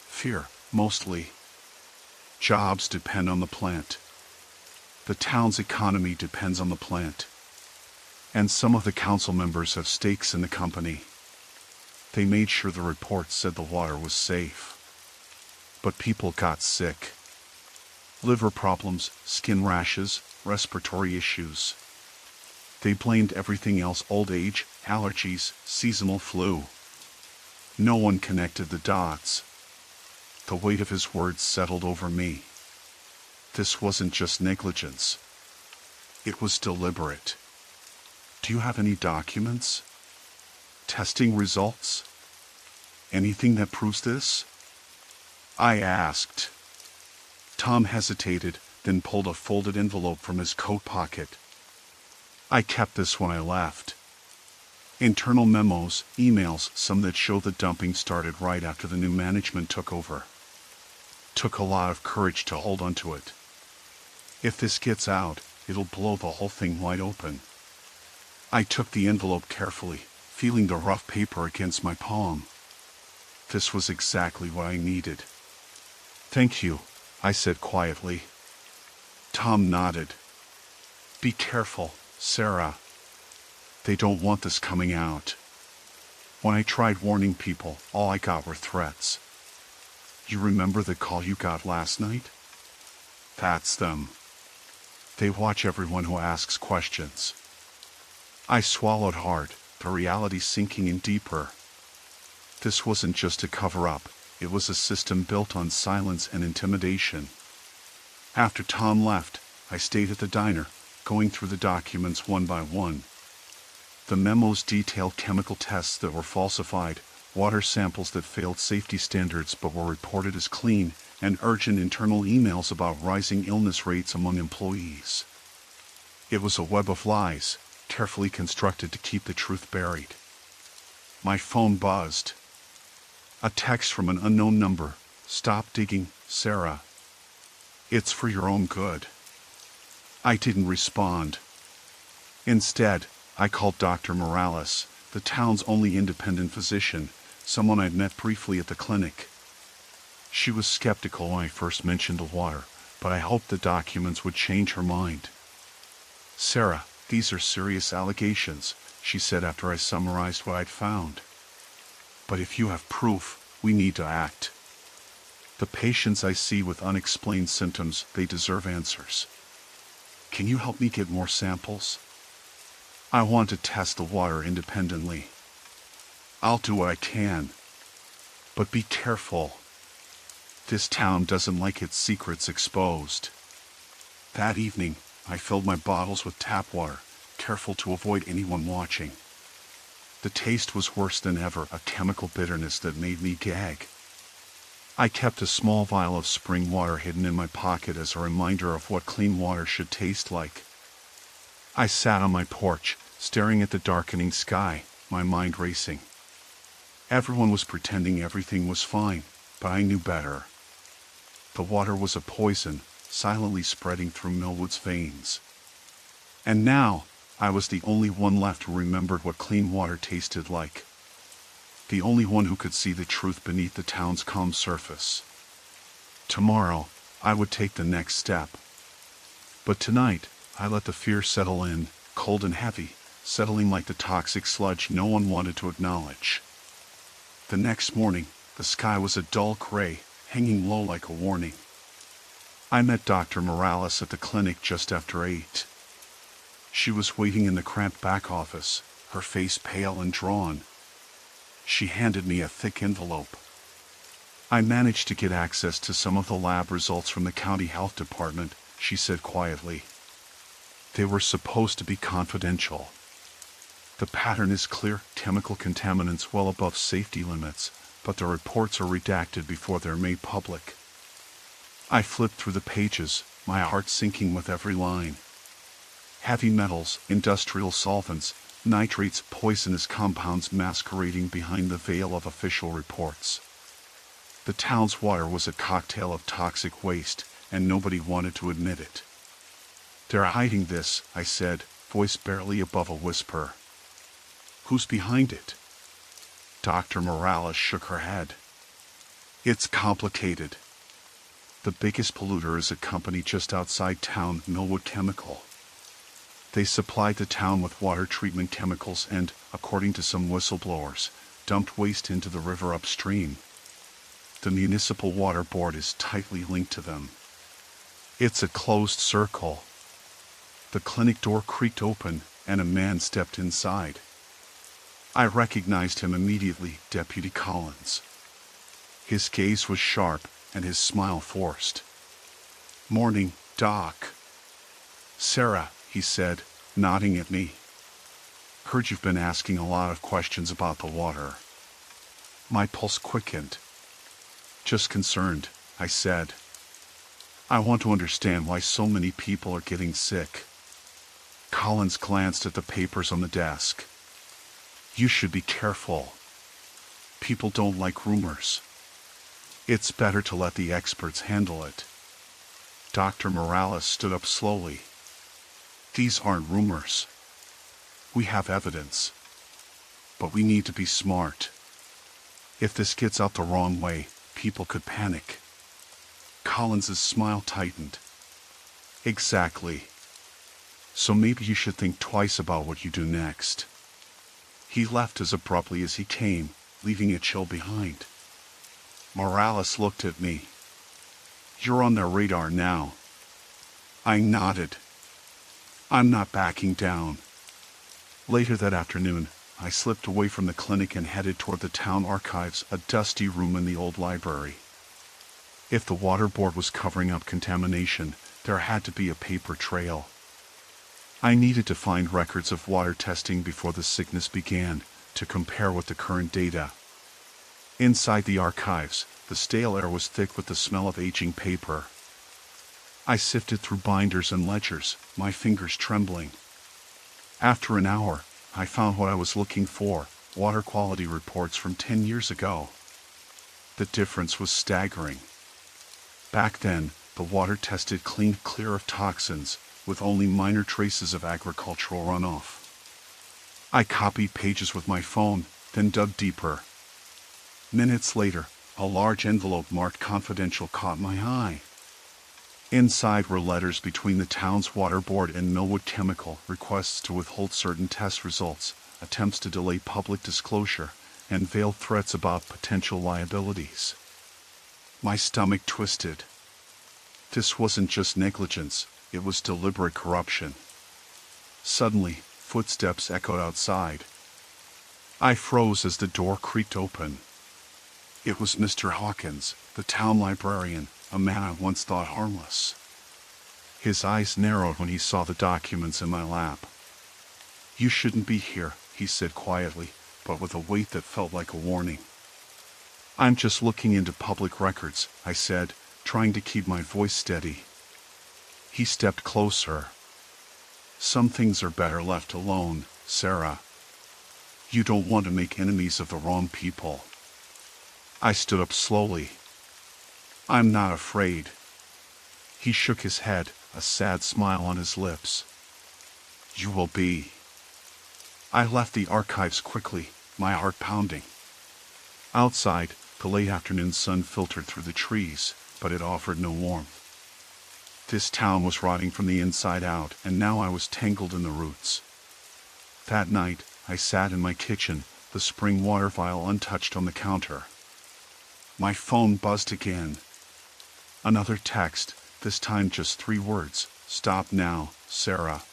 Speaker 1: "Fear, mostly. Jobs depend on the plant. The town's economy depends on the plant. And some of the council members have stakes in the company. They made sure the reports said the water was safe. But people got sick. Liver problems, skin rashes, respiratory issues. They blamed everything else: old age, allergies, seasonal flu. No one connected the dots." The weight of his words settled over me. This wasn't just negligence. It was deliberate. "Do you have any documents? Testing results? Anything that proves this?" I asked. Tom hesitated, then pulled a folded envelope from his coat pocket. "I kept this when I left. Internal memos, emails, some that show the dumping started right after the new management took over. Took a lot of courage to hold onto it. If this gets out, it'll blow the whole thing wide open." I took the envelope carefully, feeling the rough paper against my palm. This was exactly what I needed. "Thank you," I said quietly. Tom nodded. "Be careful, Sarah. They don't want this coming out. When I tried warning people, all I got were threats. You remember the call you got last night? That's them. They watch everyone who asks questions." I swallowed hard, the reality sinking in deeper. This wasn't just a cover-up, it was a system built on silence and intimidation. After Tom left, I stayed at the diner, going through the documents one by one. The memos detailed chemical tests that were falsified, water samples that failed safety standards but were reported as clean, and urgent internal emails about rising illness rates among employees. It was a web of lies, carefully constructed to keep the truth buried. My phone buzzed. A text from an unknown number. "Stop digging, Sarah. It's for your own good." I didn't respond. Instead, I called Dr. Morales, the town's only independent physician, someone I'd met briefly at the clinic. She was skeptical when I first mentioned the water, but I hoped the documents would change her mind. "Sarah, these are serious allegations," she said after I summarized what I'd found. "But if you have proof, we need to act. The patients I see with unexplained symptoms, they deserve answers. Can you help me get more samples? I want to test the water independently. I'll do what I can. But be careful." This town doesn't like its secrets exposed. That evening, I filled my bottles with tap water, careful to avoid anyone watching. The taste was worse than ever, a chemical bitterness that made me gag. I kept a small vial of spring water hidden in my pocket as a reminder of what clean water should taste like. I sat on my porch, staring at the darkening sky, my mind racing. Everyone was pretending everything was fine, but I knew better. The water was a poison, silently spreading through Millwood's veins. And now, I was the only one left who remembered what clean water tasted like. The only one who could see the truth beneath the town's calm surface. Tomorrow, I would take the next step. But tonight, I let the fear settle in, cold and heavy, settling like the toxic sludge no one wanted to acknowledge. The next morning, the sky was a dull gray, hanging low like a warning. I met Dr. Morales at the clinic just after 8. She was waiting in the cramped back office, her face pale and drawn. She handed me a thick envelope. I managed to get access to some of the lab results from the county health department, she said quietly. They were supposed to be confidential. The pattern is clear, chemical contaminants well above safety limits, but the reports are redacted before they're made public. I flipped through the pages, my heart sinking with every line. Heavy metals, industrial solvents, nitrates, poisonous compounds masquerading behind the veil of official reports. The town's water was a cocktail of toxic waste, and nobody wanted to admit it. They're hiding this, I said, voice barely above a whisper. Who's behind it? Dr. Morales shook her head. It's complicated. The biggest polluter is a company just outside town, Millwood Chemical. They supplied the town with water treatment chemicals and, according to some whistleblowers, dumped waste into the river upstream. The municipal water board is tightly linked to them. It's a closed circle. The clinic door creaked open, and a man stepped inside. I recognized him immediately, Deputy Collins. His gaze was sharp, and his smile forced. Morning, Doc. Sarah, he said, nodding at me. Heard you've been asking a lot of questions about the water. My pulse quickened. Just concerned, I said. I want to understand why so many people are getting sick. Collins glanced at the papers on the desk. You should be careful. People don't like rumors. It's better to let the experts handle it. Dr. Morales stood up slowly. These aren't rumors. We have evidence. But we need to be smart. If this gets out the wrong way, people could panic. Collins's smile tightened. Exactly. So maybe you should think twice about what you do next. He left as abruptly as he came, leaving a chill behind. Morales looked at me. You're on their radar now. I nodded. I'm not backing down. Later that afternoon, I slipped away from the clinic and headed toward the town archives, a dusty room in the old library. If the water board was covering up contamination, there had to be a paper trail. I needed to find records of water testing before the sickness began, to compare with the current data. Inside the archives, the stale air was thick with the smell of aging paper. I sifted through binders and ledgers, my fingers trembling. After an hour, I found what I was looking for, water quality reports from 10 years ago. The difference was staggering. Back then, the water tested clean, clear of toxins, with only minor traces of agricultural runoff. I copied pages with my phone, then dug deeper. Minutes later, a large envelope marked confidential caught my eye. Inside were letters between the town's water board and Millwood Chemical, requests to withhold certain test results, attempts to delay public disclosure, and veiled threats about potential liabilities. My stomach twisted. This wasn't just negligence, it was deliberate corruption. Suddenly, footsteps echoed outside. I froze as the door creaked open. It was Mr. Hawkins, the town librarian, a man I once thought harmless. His eyes narrowed when he saw the documents in my lap. "You shouldn't be here," he said quietly, but with a weight that felt like a warning. "I'm just looking into public records," I said, trying to keep my voice steady. He stepped closer. "Some things are better left alone, Sarah. You don't want to make enemies of the wrong people." I stood up slowly. "I'm not afraid." He shook his head, a sad smile on his lips. "You will be." I left the archives quickly, my heart pounding. Outside, the late afternoon sun filtered through the trees, but it offered no warmth. This town was rotting from the inside out, and now I was tangled in the roots. That night, I sat in my kitchen, the spring water vial untouched on the counter. My phone buzzed again. Another text, this time just 3 words: "Stop now, Sarah."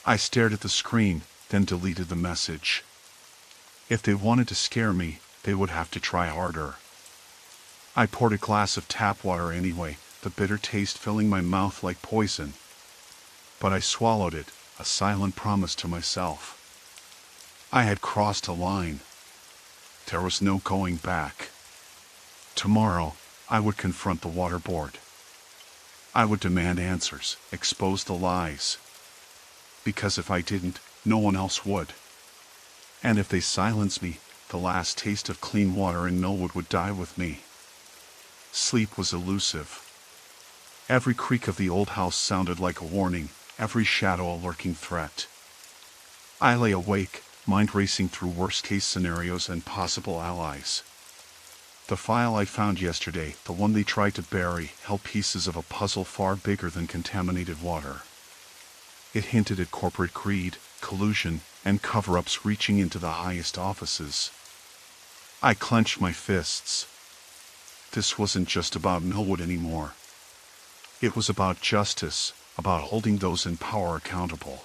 Speaker 1: I stared at the screen, then deleted the message. If they wanted to scare me, they would have to try harder. I poured a glass of tap water anyway, the bitter taste filling my mouth like poison. But I swallowed it, a silent promise to myself. I had crossed a line. There was no going back. Tomorrow, I would confront the water board. I would demand answers, expose the lies. Because if I didn't, no one else would. And if they silenced me, the last taste of clean water in Millwood would die with me. Sleep was elusive. Every creak of the old house sounded like a warning, every shadow a lurking threat. I lay awake, mind racing through worst-case scenarios and possible allies. The file I found yesterday, the one they tried to bury, held pieces of a puzzle far bigger than contaminated water. It hinted at corporate greed, collusion, and cover-ups reaching into the highest offices. I clenched my fists. This wasn't just about Millwood anymore. It was about justice, about holding those in power accountable.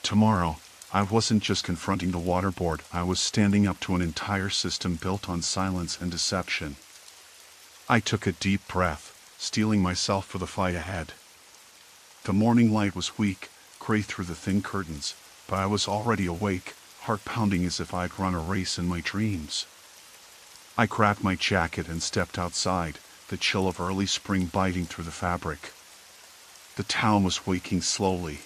Speaker 1: Tomorrow, I wasn't just confronting the water board, I was standing up to an entire system built on silence and deception. I took a deep breath, steeling myself for the fight ahead. The morning light was weak, gray through the thin curtains, but I was already awake, heart pounding as if I'd run a race in my dreams. I grabbed my jacket and stepped outside, the chill of early spring biting through the fabric. The town was waking slowly.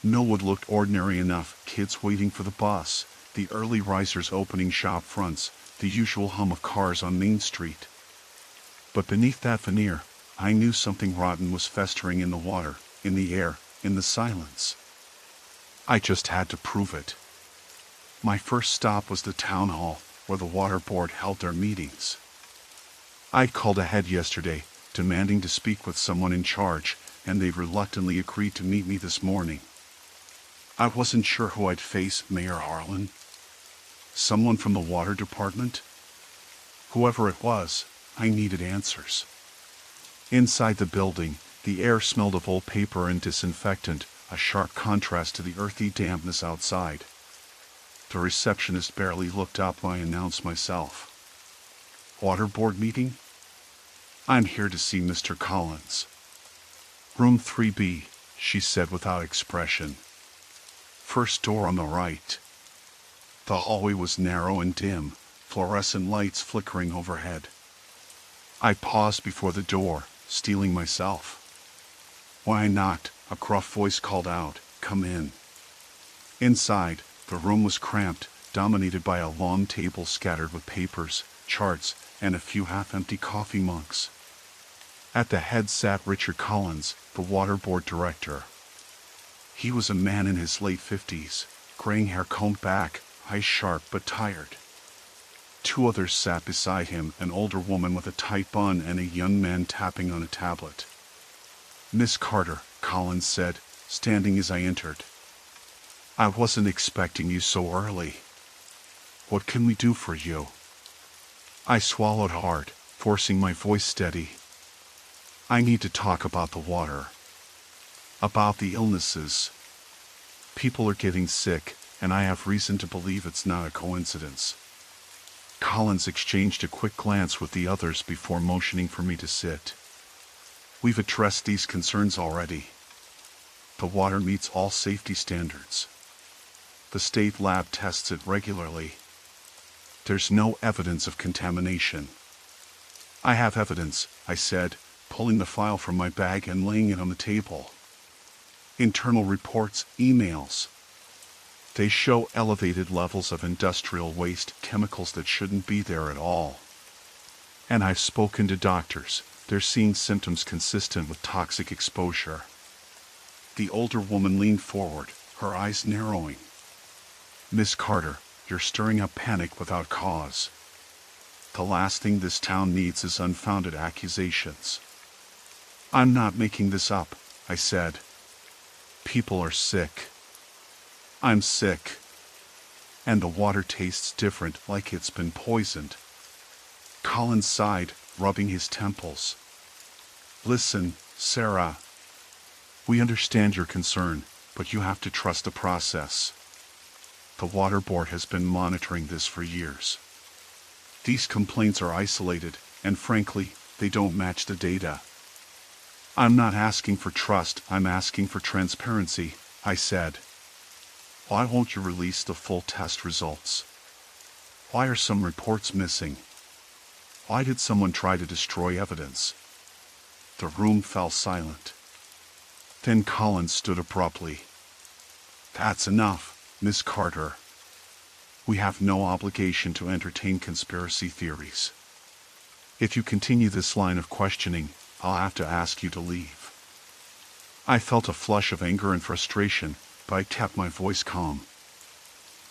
Speaker 1: Millwood looked ordinary enough, kids waiting for the bus, the early risers opening shop fronts, the usual hum of cars on Main Street. But beneath that veneer, I knew something rotten was festering in the water, in the air, in the silence. I just had to prove it. My first stop was the town hall, where the water board held their meetings. I'd called ahead yesterday, demanding to speak with someone in charge, and they reluctantly agreed to meet me this morning. I wasn't sure who I'd face, Mayor Harlan. Someone from the water department? Whoever it was, I needed answers. Inside the building, the air smelled of old paper and disinfectant, a sharp contrast to the earthy dampness outside. The receptionist barely looked up when I announced myself. "Water board meeting? I'm here to see Mr. Collins." "Room 3B, she said without expression. "First door on the right." The hallway was narrow and dim, fluorescent lights flickering overhead. I paused before the door, steeling myself. When I knocked, a gruff voice called out, "Come in." Inside, the room was cramped, dominated by a long table scattered with papers, charts, and a few half-empty coffee mugs. At the head sat Richard Collins, the water board director. He was a man in his late 50s, graying hair combed back, eyes sharp but tired. 2 others sat beside him, an older woman with a tight bun and a young man tapping on a tablet. "Miss Carter," Collins said, standing as I entered. "I wasn't expecting you so early. What can we do for you?" I swallowed hard, forcing my voice steady. "I need to talk about the water. About the illnesses. People are getting sick, and I have reason to believe it's not a coincidence." Collins exchanged a quick glance with the others before motioning for me to sit. We've addressed these concerns already. The water meets all safety standards. The state lab tests it regularly. There's no evidence of contamination. I have evidence, I said, pulling the file from my bag and laying it on the table. Internal reports, emails. They show elevated levels of industrial waste, chemicals that shouldn't be there at all. And I've spoken to doctors. They're seeing symptoms consistent with toxic exposure. The older woman leaned forward, her eyes narrowing. Miss Carter, you're stirring up panic without cause. The last thing this town needs is unfounded accusations. I'm not making this up, I said. People are sick. I'm sick. And the water tastes different, like it's been poisoned. Collins sighed, rubbing his temples. Listen, Sarah. We understand your concern, but you have to trust the process. The water board has been monitoring this for years. These complaints are isolated, and frankly, they don't match the data. I'm not asking for trust, I'm asking for transparency, I said. Why won't you release the full test results? Why are some reports missing? Why did someone try to destroy evidence? The room fell silent. Then Collins stood abruptly. That's enough, Miss Carter. We have no obligation to entertain conspiracy theories. If you continue this line of questioning, I'll have to ask you to leave. I felt a flush of anger and frustration, but I kept my voice calm.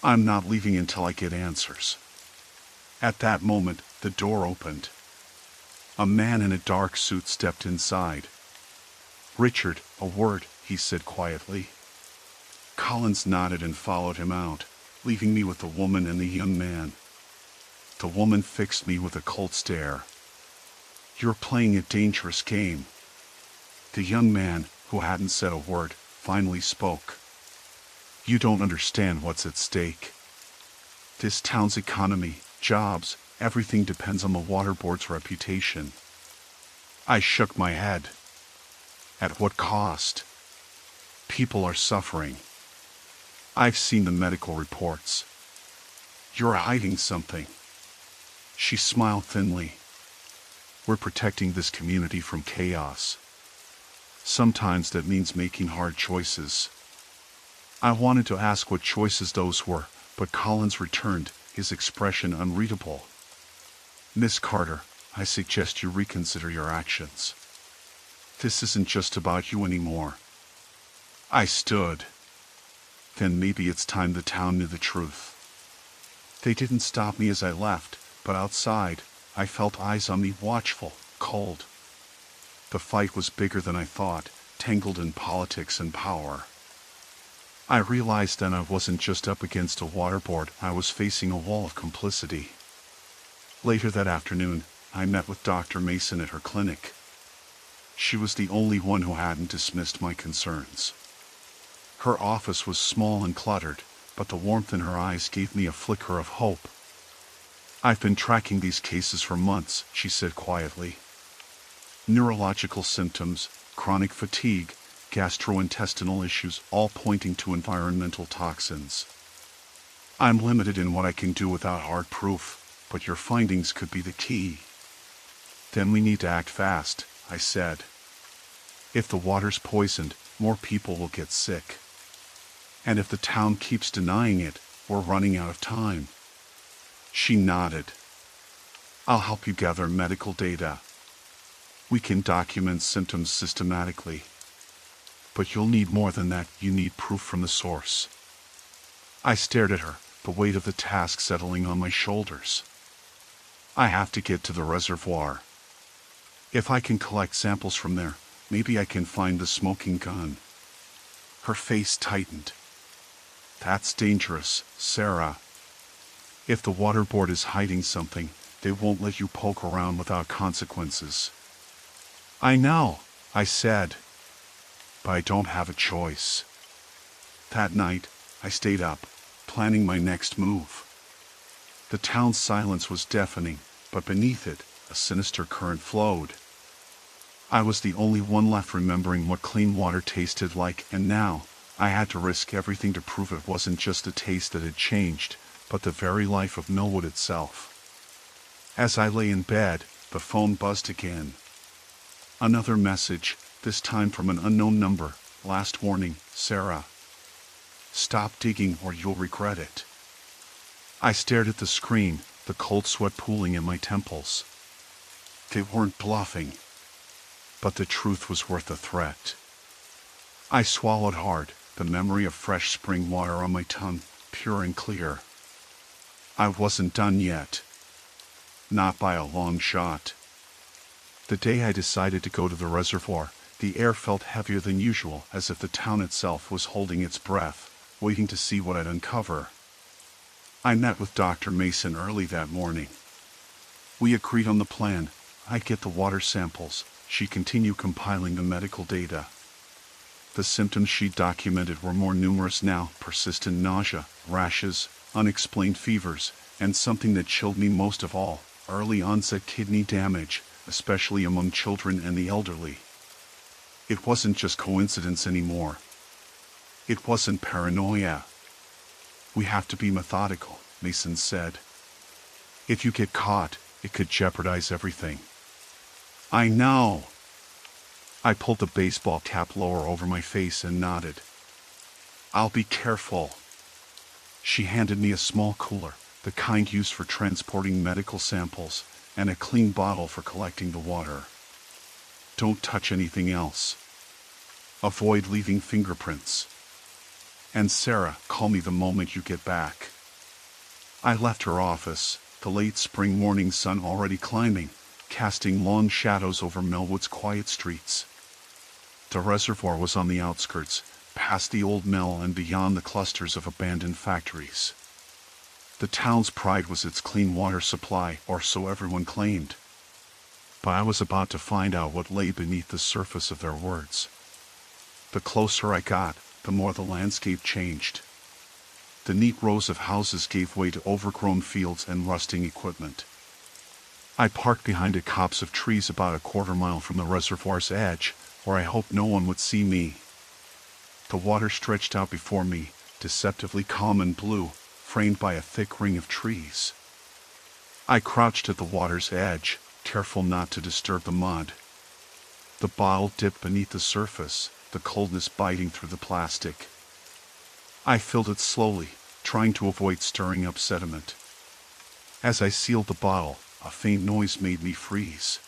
Speaker 1: I'm not leaving until I get answers. At that moment, the door opened. A man in a dark suit stepped inside. Richard, a word, he said quietly. Collins nodded and followed him out, leaving me with the woman and the young man. The woman fixed me with a cold stare. You're playing a dangerous game. The young man, who hadn't said a word, finally spoke. You don't understand what's at stake. This town's economy, jobs, everything depends on the water board's reputation. I shook my head. At what cost? People are suffering. I've seen the medical reports. You're hiding something. She smiled thinly. We're protecting this community from chaos. Sometimes that means making hard choices. I wanted to ask what choices those were, but Collins returned, his expression unreadable. Miss Carter, I suggest you reconsider your actions. This isn't just about you anymore. I stood. Then maybe it's time the town knew the truth. They didn't stop me as I left, but outside, I felt eyes on me, watchful, cold. The fight was bigger than I thought, tangled in politics and power. I realized then I wasn't just up against a waterboard, I was facing a wall of complicity. Later that afternoon, I met with Dr. Mason at her clinic. She was the only one who hadn't dismissed my concerns. Her office was small and cluttered, but the warmth in her eyes gave me a flicker of hope. I've been tracking these cases for months, she said quietly. Neurological symptoms, chronic fatigue, gastrointestinal issues, all pointing to environmental toxins. I'm limited in what I can do without hard proof, but your findings could be the key. Then we need to act fast, I said. If the water's poisoned, more people will get sick. And if the town keeps denying it, we're running out of time. She nodded. I'll help you gather medical data. We can document symptoms systematically. But you'll need more than that, you need proof from the source. I stared at her, the weight of the task settling on my shoulders. I have to get to the reservoir. If I can collect samples from there, maybe I can find the smoking gun. Her face tightened. That's dangerous, Sarah. If the water board is hiding something, they won't let you poke around without consequences. I know, I said. But I don't have a choice. That night, I stayed up, planning my next move. The town's silence was deafening, but beneath it, a sinister current flowed. I was the only one left remembering what clean water tasted like, and now, I had to risk everything to prove it wasn't just a taste that had changed, but the very life of Millwood itself. As I lay in bed, the phone buzzed again. Another message, this time from an unknown number. Last warning, Sarah. Stop digging or you'll regret it. I stared at the screen, the cold sweat pooling in my temples. They weren't bluffing. But the truth was worth the threat. I swallowed hard, the memory of fresh spring water on my tongue, pure and clear. I wasn't done yet. Not by a long shot. The day I decided to go to the reservoir, the air felt heavier than usual, as if the town itself was holding its breath, waiting to see what I'd uncover. I met with Dr. Mason early that morning. We agreed on the plan. I'd get the water samples, she'd continue compiling the medical data. The symptoms she documented were more numerous now: persistent nausea, rashes, unexplained fevers, and something that chilled me most of all, early onset kidney damage, especially among children and the elderly. It wasn't just coincidence anymore. It wasn't paranoia. We have to be methodical, Mason said. If you get caught, it could jeopardize everything. I know. I pulled the baseball cap lower over my face and nodded. I'll be careful. She handed me a small cooler, the kind used for transporting medical samples, and a clean bottle for collecting the water. Don't touch anything else. Avoid leaving fingerprints. And Sarah, call me the moment you get back. I left her office, the late spring morning sun already climbing, casting long shadows over Millwood's quiet streets. The reservoir was on the outskirts, past the old mill and beyond the clusters of abandoned factories. The town's pride was its clean water supply, or so everyone claimed. But I was about to find out what lay beneath the surface of their words. The closer I got, the more the landscape changed. The neat rows of houses gave way to overgrown fields and rusting equipment. I parked behind a copse of trees about a quarter-mile from the reservoir's edge, where I hoped no one would see me. The water stretched out before me, deceptively calm and blue, framed by a thick ring of trees. I crouched at the water's edge, careful not to disturb the mud. The bottle dipped beneath the surface, the coldness biting through the plastic. I filled it slowly, trying to avoid stirring up sediment. As I sealed the bottle, a faint noise made me freeze.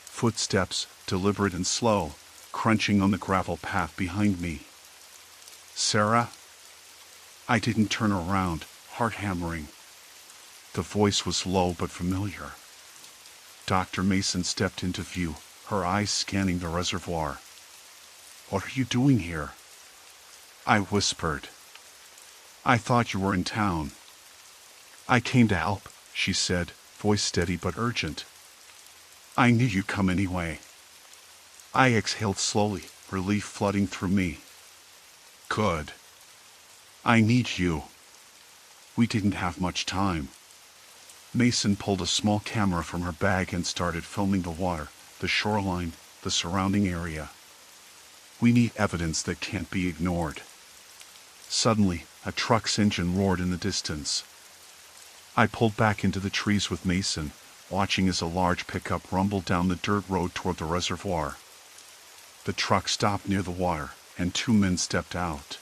Speaker 1: Footsteps, deliberate and slow, crunching on the gravel path behind me. Sarah? I didn't turn around, heart hammering. The voice was low but familiar. Dr. Mason stepped into view, her eyes scanning the reservoir. What are you doing here? I whispered. I thought you were in town. I came to help, she said, voice steady but urgent. I knew you'd come anyway. I exhaled slowly, relief flooding through me. Good. I need you. We didn't have much time. Mason pulled a small camera from her bag and started filming the water, the shoreline, the surrounding area. We need evidence that can't be ignored. Suddenly, a truck's engine roared in the distance. I pulled back into the trees with Mason, watching as a large pickup rumbled down the dirt road toward the reservoir. The truck stopped near the water, and two men stepped out.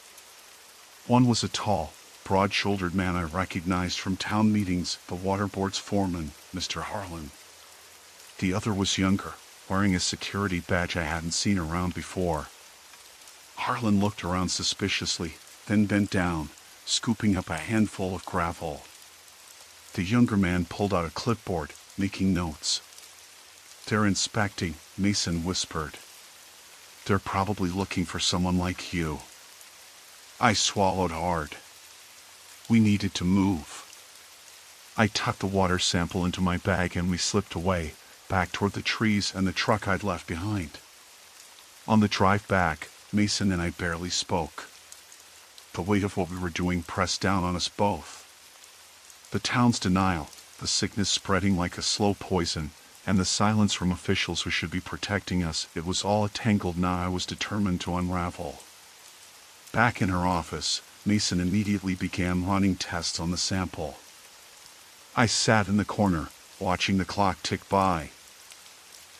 Speaker 1: One was a tall, broad-shouldered man I recognized from town meetings, the water board's foreman, Mr. Harlan. The other was younger, wearing a security badge I hadn't seen around before. Harlan looked around suspiciously, then bent down, scooping up a handful of gravel. The younger man pulled out a clipboard, making notes. They're inspecting, Mason whispered. They're probably looking for someone like you. I swallowed hard. We needed to move. I tucked the water sample into my bag and we slipped away, back toward the trees and the truck I'd left behind. On the drive back, Mason and I barely spoke. The weight of what we were doing pressed down on us both. The town's denial, the sickness spreading like a slow poison, and the silence from officials who should be protecting us, it was all a tangled knot I was determined to unravel. Back in her office, Mason immediately began running tests on the sample. I sat in the corner, watching the clock tick by.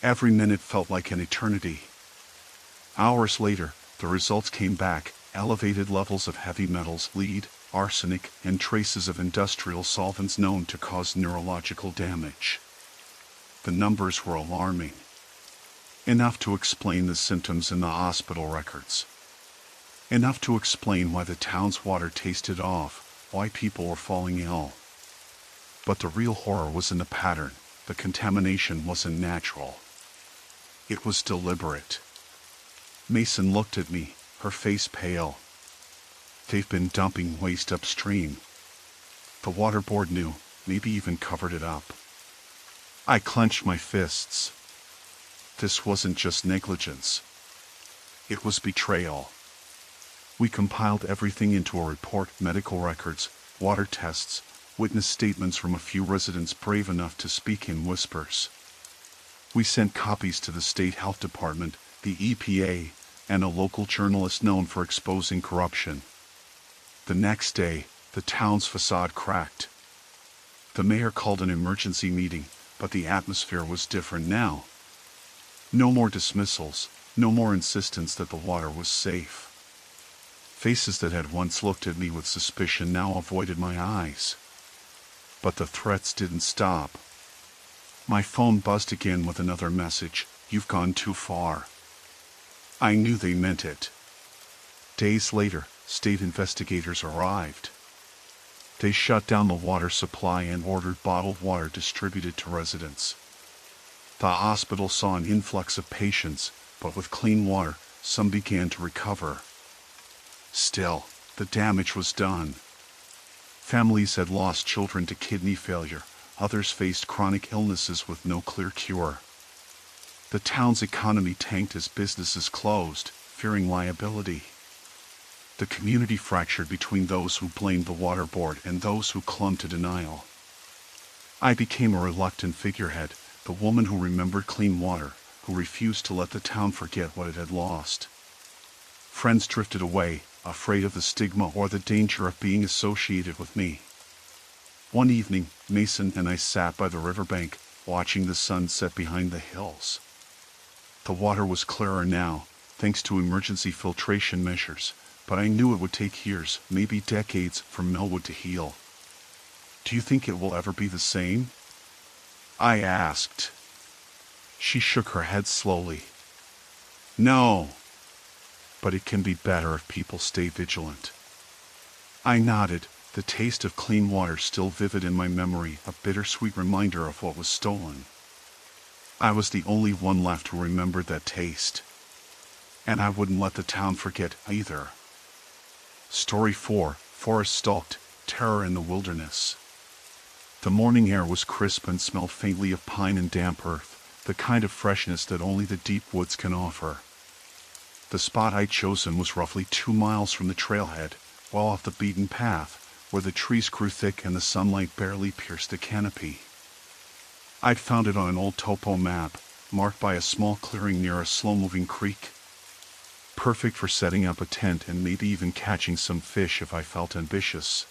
Speaker 1: Every minute felt like an eternity. Hours later, the results came back: elevated levels of heavy metals, lead, arsenic, and traces of industrial solvents known to cause neurological damage. The numbers were alarming. Enough to explain the symptoms in the hospital records. Enough to explain why the town's water tasted off, why people were falling ill. But the real horror was in the pattern. The contamination wasn't natural. It was deliberate. Mason looked at me, her face pale. They've been dumping waste upstream. The water board knew, maybe even covered it up. I clenched my fists. This wasn't just negligence. It was betrayal. We compiled everything into a report: medical records, water tests, witness statements from a few residents brave enough to speak in whispers. We sent copies to the state health department, the EPA, and a local journalist known for exposing corruption. The next day, the town's facade cracked. The mayor called an emergency meeting, but the atmosphere was different now. No more dismissals, no more insistence that the water was safe. Faces that had once looked at me with suspicion now avoided my eyes. But the threats didn't stop. My phone buzzed again with another message: "You've gone too far." I knew they meant it. Days later, state investigators arrived. They shut down the water supply and ordered bottled water distributed to residents. The hospital saw an influx of patients, but with clean water, some began to recover. Still, the damage was done. Families had lost children to kidney failure, others faced chronic illnesses with no clear cure. The town's economy tanked as businesses closed, fearing liability. The community fractured between those who blamed the water board and those who clung to denial. I became a reluctant figurehead, the woman who remembered clean water, who refused to let the town forget what it had lost. Friends drifted away, afraid of the stigma or the danger of being associated with me. One evening, Mason and I sat by the riverbank, watching the sun set behind the hills. The water was clearer now, thanks to emergency filtration measures, but I knew it would take years, maybe decades, for Melwood to heal. "Do you think it will ever be the same?" I asked. She shook her head slowly. "No. But it can be better if people stay vigilant." I nodded, the taste of clean water still vivid in my memory, a bittersweet reminder of what was stolen. I was the only one left who remembered that taste. And I wouldn't let the town forget either. Story 4, Forest Stalked, Terror in the Wilderness. The morning air was crisp and smelled faintly of pine and damp earth, the kind of freshness that only the deep woods can offer. The spot I'd chosen was roughly 2 miles from the trailhead, well off the beaten path, where the trees grew thick and the sunlight barely pierced the canopy. I'd found it on an old topo map, marked by a small clearing near a slow-moving creek. Perfect for setting up a tent and maybe even catching some fish if I felt ambitious.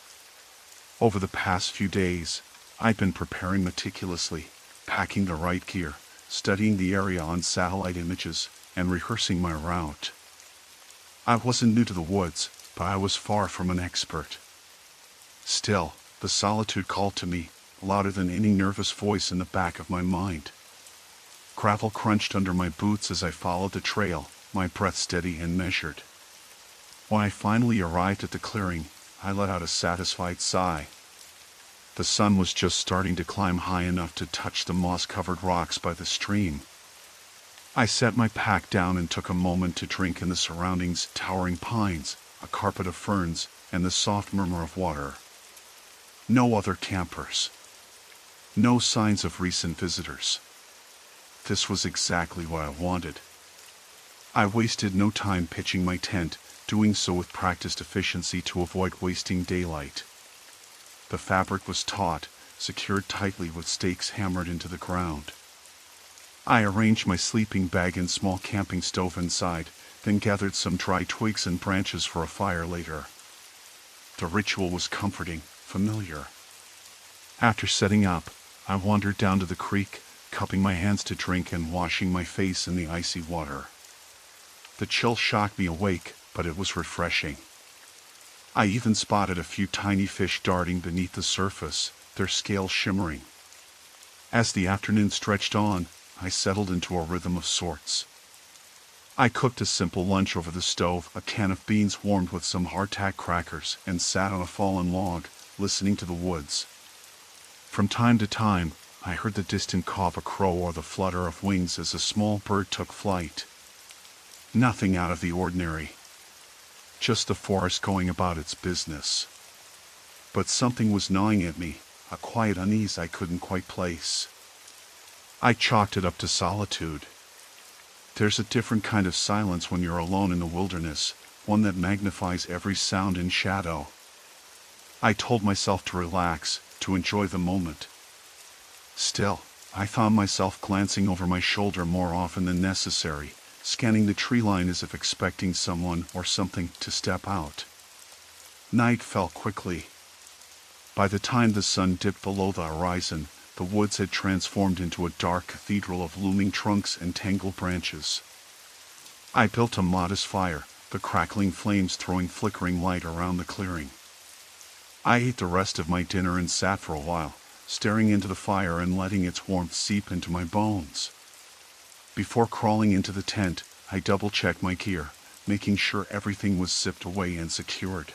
Speaker 1: Over the past few days, I'd been preparing meticulously, packing the right gear, studying the area on satellite images, and rehearsing my route. I wasn't new to the woods, but I was far from an expert. Still, the solitude called to me, louder than any nervous voice in the back of my mind. Gravel crunched under my boots as I followed the trail, my breath steady and measured. When I finally arrived at the clearing, I let out a satisfied sigh. The sun was just starting to climb high enough to touch the moss-covered rocks by the stream. I set my pack down and took a moment to drink in the surroundings: towering pines, a carpet of ferns, and the soft murmur of water. No other campers. No signs of recent visitors. This was exactly what I wanted. I wasted no time pitching my tent, doing so with practiced efficiency to avoid wasting daylight. The fabric was taut, secured tightly with stakes hammered into the ground. I arranged my sleeping bag and small camping stove inside, then gathered some dry twigs and branches for a fire later. The ritual was comforting, familiar. After setting up, I wandered down to the creek, cupping my hands to drink and washing my face in the icy water. The chill shocked me awake, but it was refreshing. I even spotted a few tiny fish darting beneath the surface, their scales shimmering. As the afternoon stretched on, I settled into a rhythm of sorts. I cooked a simple lunch over the stove, a can of beans warmed with some hardtack crackers, and sat on a fallen log, listening to the woods. From time to time, I heard the distant caw of a crow or the flutter of wings as a small bird took flight. Nothing out of the ordinary. Just the forest going about its business. But something was gnawing at me, a quiet unease I couldn't quite place. I chalked it up to solitude. There's a different kind of silence when you're alone in the wilderness, one that magnifies every sound and shadow. I told myself to relax, to enjoy the moment. Still, I found myself glancing over my shoulder more often than necessary, scanning the tree line as if expecting someone or something to step out. Night fell quickly. By the time the sun dipped below the horizon, the woods had transformed into a dark cathedral of looming trunks and tangled branches. I built a modest fire, the crackling flames throwing flickering light around the clearing. I ate the rest of my dinner and sat for a while, staring into the fire and letting its warmth seep into my bones. Before crawling into the tent, I double-checked my gear, making sure everything was zipped away and secured.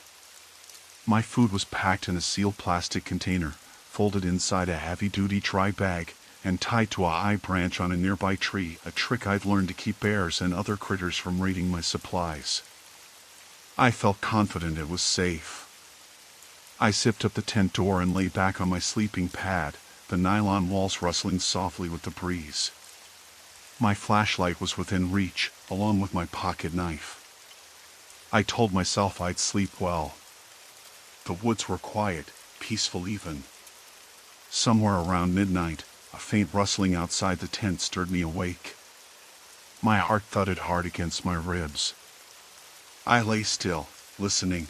Speaker 1: My food was packed in a sealed plastic container, folded inside a heavy-duty dry bag, and tied to a high branch on a nearby tree, a trick I'd learned to keep bears and other critters from raiding my supplies. I felt confident it was safe. I zipped up the tent door and lay back on my sleeping pad, the nylon walls rustling softly with the breeze. My flashlight was within reach, along with my pocket knife. I told myself I'd sleep well. The woods were quiet, peaceful even. Somewhere around midnight, a faint rustling outside the tent stirred me awake. My heart thudded hard against my ribs. I lay still, listening.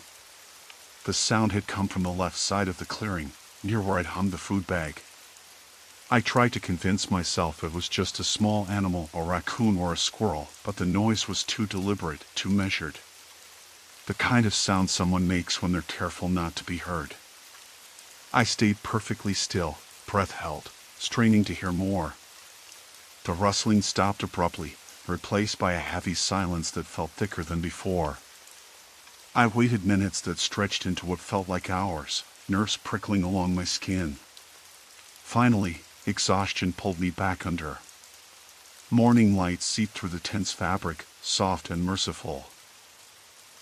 Speaker 1: The sound had come from the left side of the clearing, near where I'd hung the food bag. I tried to convince myself it was just a small animal, a raccoon or a squirrel, but the noise was too deliberate, too measured. The kind of sound someone makes when they're careful not to be heard. I stayed perfectly still, breath held, straining to hear more. The rustling stopped abruptly, replaced by a heavy silence that felt thicker than before. I waited minutes that stretched into what felt like hours, nerves prickling along my skin. Finally, exhaustion pulled me back under. Morning light seeped through the tent's fabric, soft and merciful.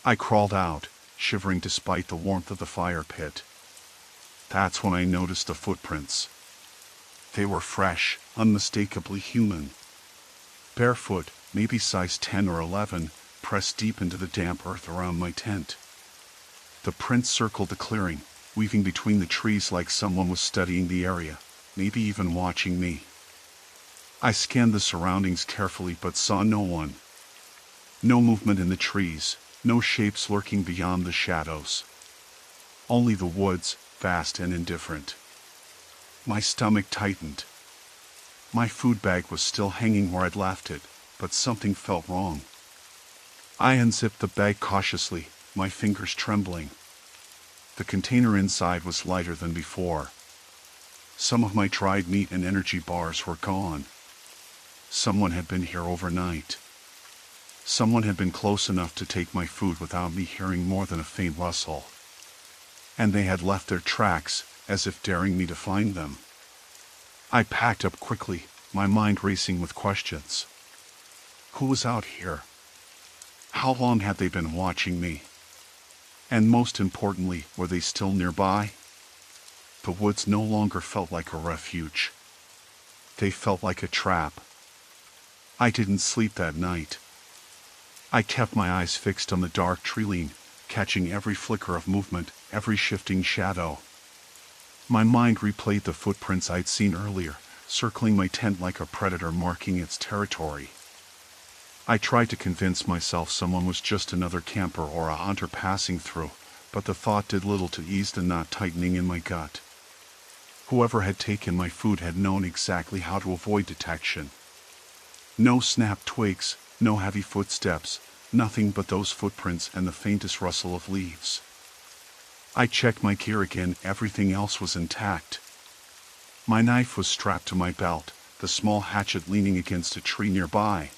Speaker 1: I crawled out, shivering despite the warmth of the fire pit. That's when I noticed the footprints. They were fresh, unmistakably human. Barefoot, maybe size 10 or 11, pressed deep into the damp earth around my tent. The prints circled the clearing, weaving between the trees like someone was studying the area, maybe even watching me. I scanned the surroundings carefully but saw no one. No movement in the trees, no shapes lurking beyond the shadows. Only the woods, vast and indifferent. My stomach tightened. My food bag was still hanging where I'd left it, but something felt wrong. I unzipped the bag cautiously, my fingers trembling. The container inside was lighter than before. Some of my dried meat and energy bars were gone. Someone had been here overnight. Someone had been close enough to take my food without me hearing more than a faint rustle. And they had left their tracks, as if daring me to find them. I packed up quickly, my mind racing with questions. Who was out here? How long had they been watching me? And most importantly, were they still nearby? The woods no longer felt like a refuge. They felt like a trap. I didn't sleep that night. I kept my eyes fixed on the dark tree line, catching every flicker of movement, every shifting shadow. My mind replayed the footprints I'd seen earlier, circling my tent like a predator marking its territory. I tried to convince myself someone was just another camper or a hunter passing through, but the thought did little to ease the knot tightening in my gut. Whoever had taken my food had known exactly how to avoid detection. No snapped twigs, no heavy footsteps, nothing but those footprints and the faintest rustle of leaves. I checked my gear again, everything else was intact. My knife was strapped to my belt, the small hatchet leaning against a tree nearby.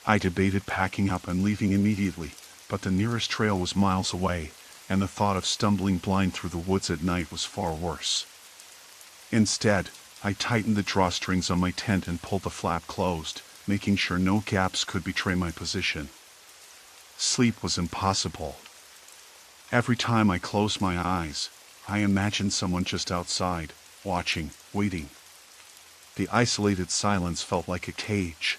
Speaker 1: I debated packing up and leaving immediately, but the nearest trail was miles away, and the thought of stumbling blind through the woods at night was far worse. Instead, I tightened the drawstrings on my tent and pulled the flap closed, making sure no gaps could betray my position. Sleep was impossible. Every time I closed my eyes, I imagined someone just outside, watching, waiting. The isolated silence felt like a cage.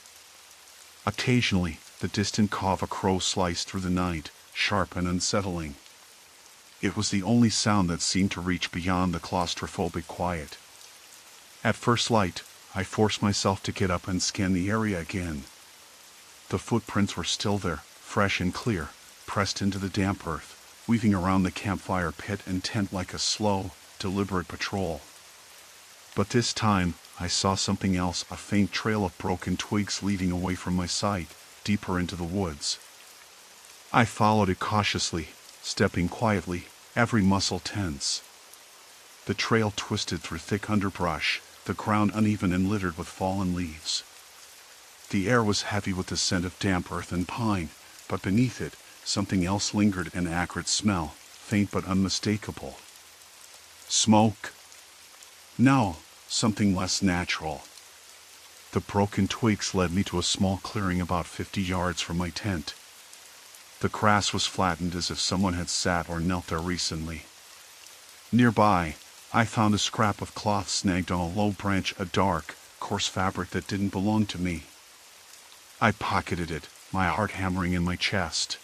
Speaker 1: Occasionally, the distant caw of a crow sliced through the night, sharp and unsettling. It was the only sound that seemed to reach beyond the claustrophobic quiet. At first light, I forced myself to get up and scan the area again. The footprints were still there, fresh and clear, pressed into the damp earth, weaving around the campfire pit and tent like a slow, deliberate patrol. But this time, I saw something else, a faint trail of broken twigs leading away from my sight, deeper into the woods. I followed it cautiously, stepping quietly, every muscle tense. The trail twisted through thick underbrush, the ground uneven and littered with fallen leaves. The air was heavy with the scent of damp earth and pine, but beneath it, something else lingered, an acrid smell, faint but unmistakable. Smoke? No, something less natural. The broken twigs led me to a small clearing about 50 yards from my tent. The grass was flattened as if someone had sat or knelt there recently. Nearby, I found a scrap of cloth snagged on a low branch, a dark, coarse fabric that didn't belong to me. I pocketed it, my heart hammering in my chest.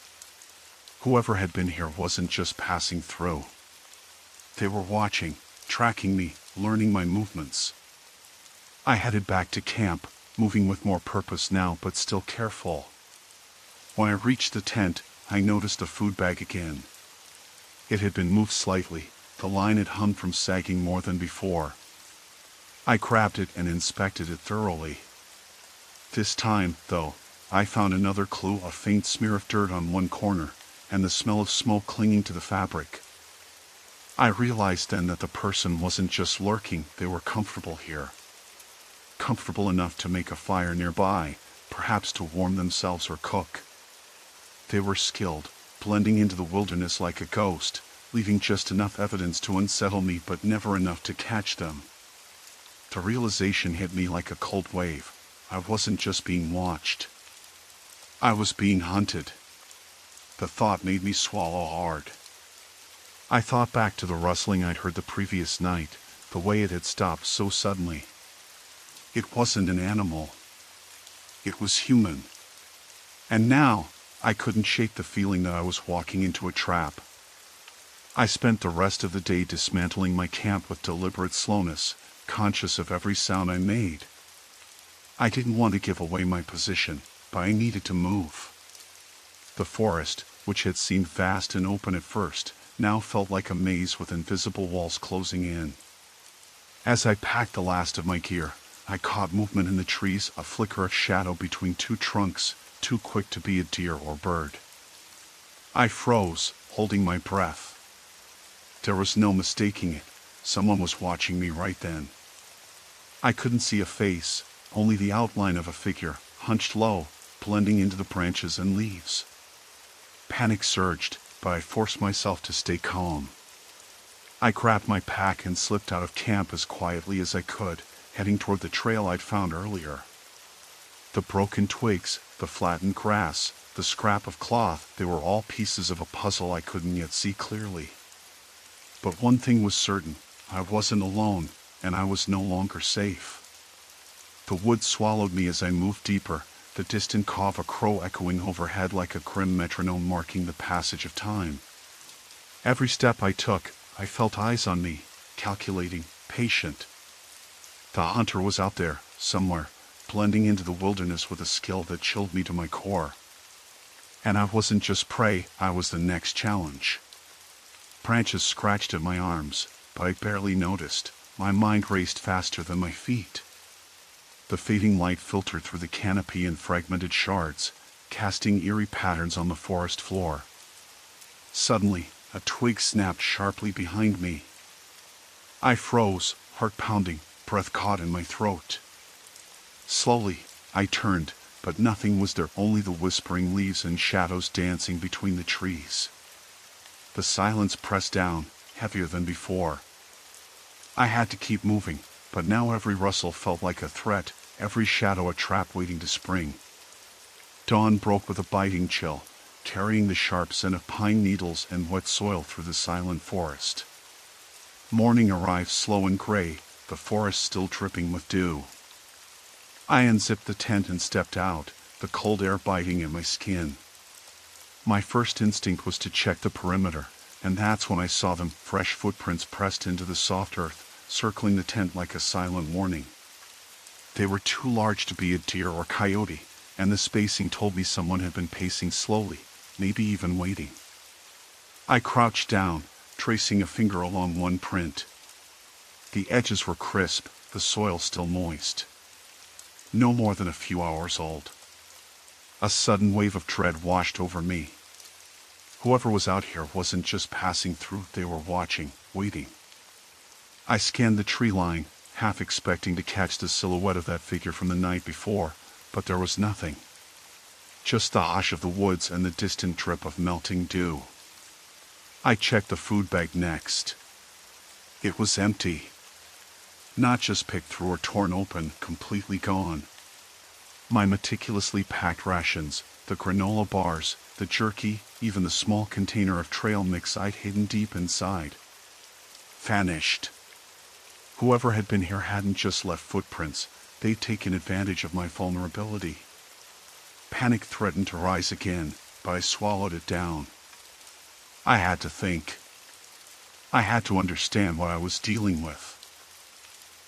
Speaker 1: Whoever had been here wasn't just passing through. They were watching, tracking me, learning my movements. I headed back to camp, moving with more purpose now but still careful. When I reached the tent, I noticed the food bag again. It had been moved slightly, the line had hung from sagging more than before. I grabbed it and inspected it thoroughly. This time, though, I found another clue, a faint smear of dirt on one corner, and the smell of smoke clinging to the fabric. I realized then that the person wasn't just lurking, they were comfortable here. Comfortable enough to make a fire nearby, perhaps to warm themselves or cook. They were skilled, blending into the wilderness like a ghost, leaving just enough evidence to unsettle me but never enough to catch them. The realization hit me like a cold wave. I wasn't just being watched. I was being hunted. The thought made me swallow hard. I thought back to the rustling I'd heard the previous night, the way it had stopped so suddenly. It wasn't an animal. It was human. And now, I couldn't shake the feeling that I was walking into a trap. I spent the rest of the day dismantling my camp with deliberate slowness, conscious of every sound I made. I didn't want to give away my position, but I needed to move. The forest, which had seemed vast and open at first, now felt like a maze with invisible walls closing in. As I packed the last of my gear, I caught movement in the trees, a flicker of shadow between two trunks, too quick to be a deer or bird. I froze, holding my breath. There was no mistaking it. Someone was watching me right then. I couldn't see a face, only the outline of a figure, hunched low, blending into the branches and leaves. Panic surged, but I forced myself to stay calm. I grabbed my pack and slipped out of camp as quietly as I could, heading toward the trail I'd found earlier. The broken twigs, the flattened grass, the scrap of cloth, they were all pieces of a puzzle I couldn't yet see clearly. But one thing was certain, I wasn't alone, and I was no longer safe. The woods swallowed me as I moved deeper, the distant caw of a crow echoing overhead like a grim metronome marking the passage of time. Every step I took, I felt eyes on me, calculating, patient. The hunter was out there, somewhere, blending into the wilderness with a skill that chilled me to my core. And I wasn't just prey, I was the next challenge. Branches scratched at my arms, but I barely noticed. My mind raced faster than my feet. The fading light filtered through the canopy in fragmented shards, casting eerie patterns on the forest floor. Suddenly, a twig snapped sharply behind me. I froze, heart pounding, breath caught in my throat. Slowly, I turned, but nothing was there, only the whispering leaves and shadows dancing between the trees. The silence pressed down, heavier than before. I had to keep moving, but now every rustle felt like a threat, every shadow a trap waiting to spring. Dawn broke with a biting chill, carrying the sharp scent of pine needles and wet soil through the silent forest. Morning arrived slow and gray, the forest still dripping with dew. I unzipped the tent and stepped out, the cold air biting at my skin. My first instinct was to check the perimeter, and that's when I saw them, fresh footprints pressed into the soft earth, circling the tent like a silent warning. They were too large to be a deer or coyote, and the spacing told me someone had been pacing slowly, maybe even waiting. I crouched down, tracing a finger along one print. The edges were crisp, the soil still moist. No more than a few hours old. A sudden wave of dread washed over me. Whoever was out here wasn't just passing through, they were watching, waiting. I scanned the tree line, half expecting to catch the silhouette of that figure from the night before, but there was nothing. Just the hush of the woods and the distant drip of melting dew. I checked the food bag next. It was empty. Not just picked through or torn open, completely gone. My meticulously packed rations, the granola bars, the jerky, even the small container of trail mix I'd hidden deep inside. Vanished. Whoever had been here hadn't just left footprints, they'd taken advantage of my vulnerability. Panic threatened to rise again, but I swallowed it down. I had to think. I had to understand what I was dealing with.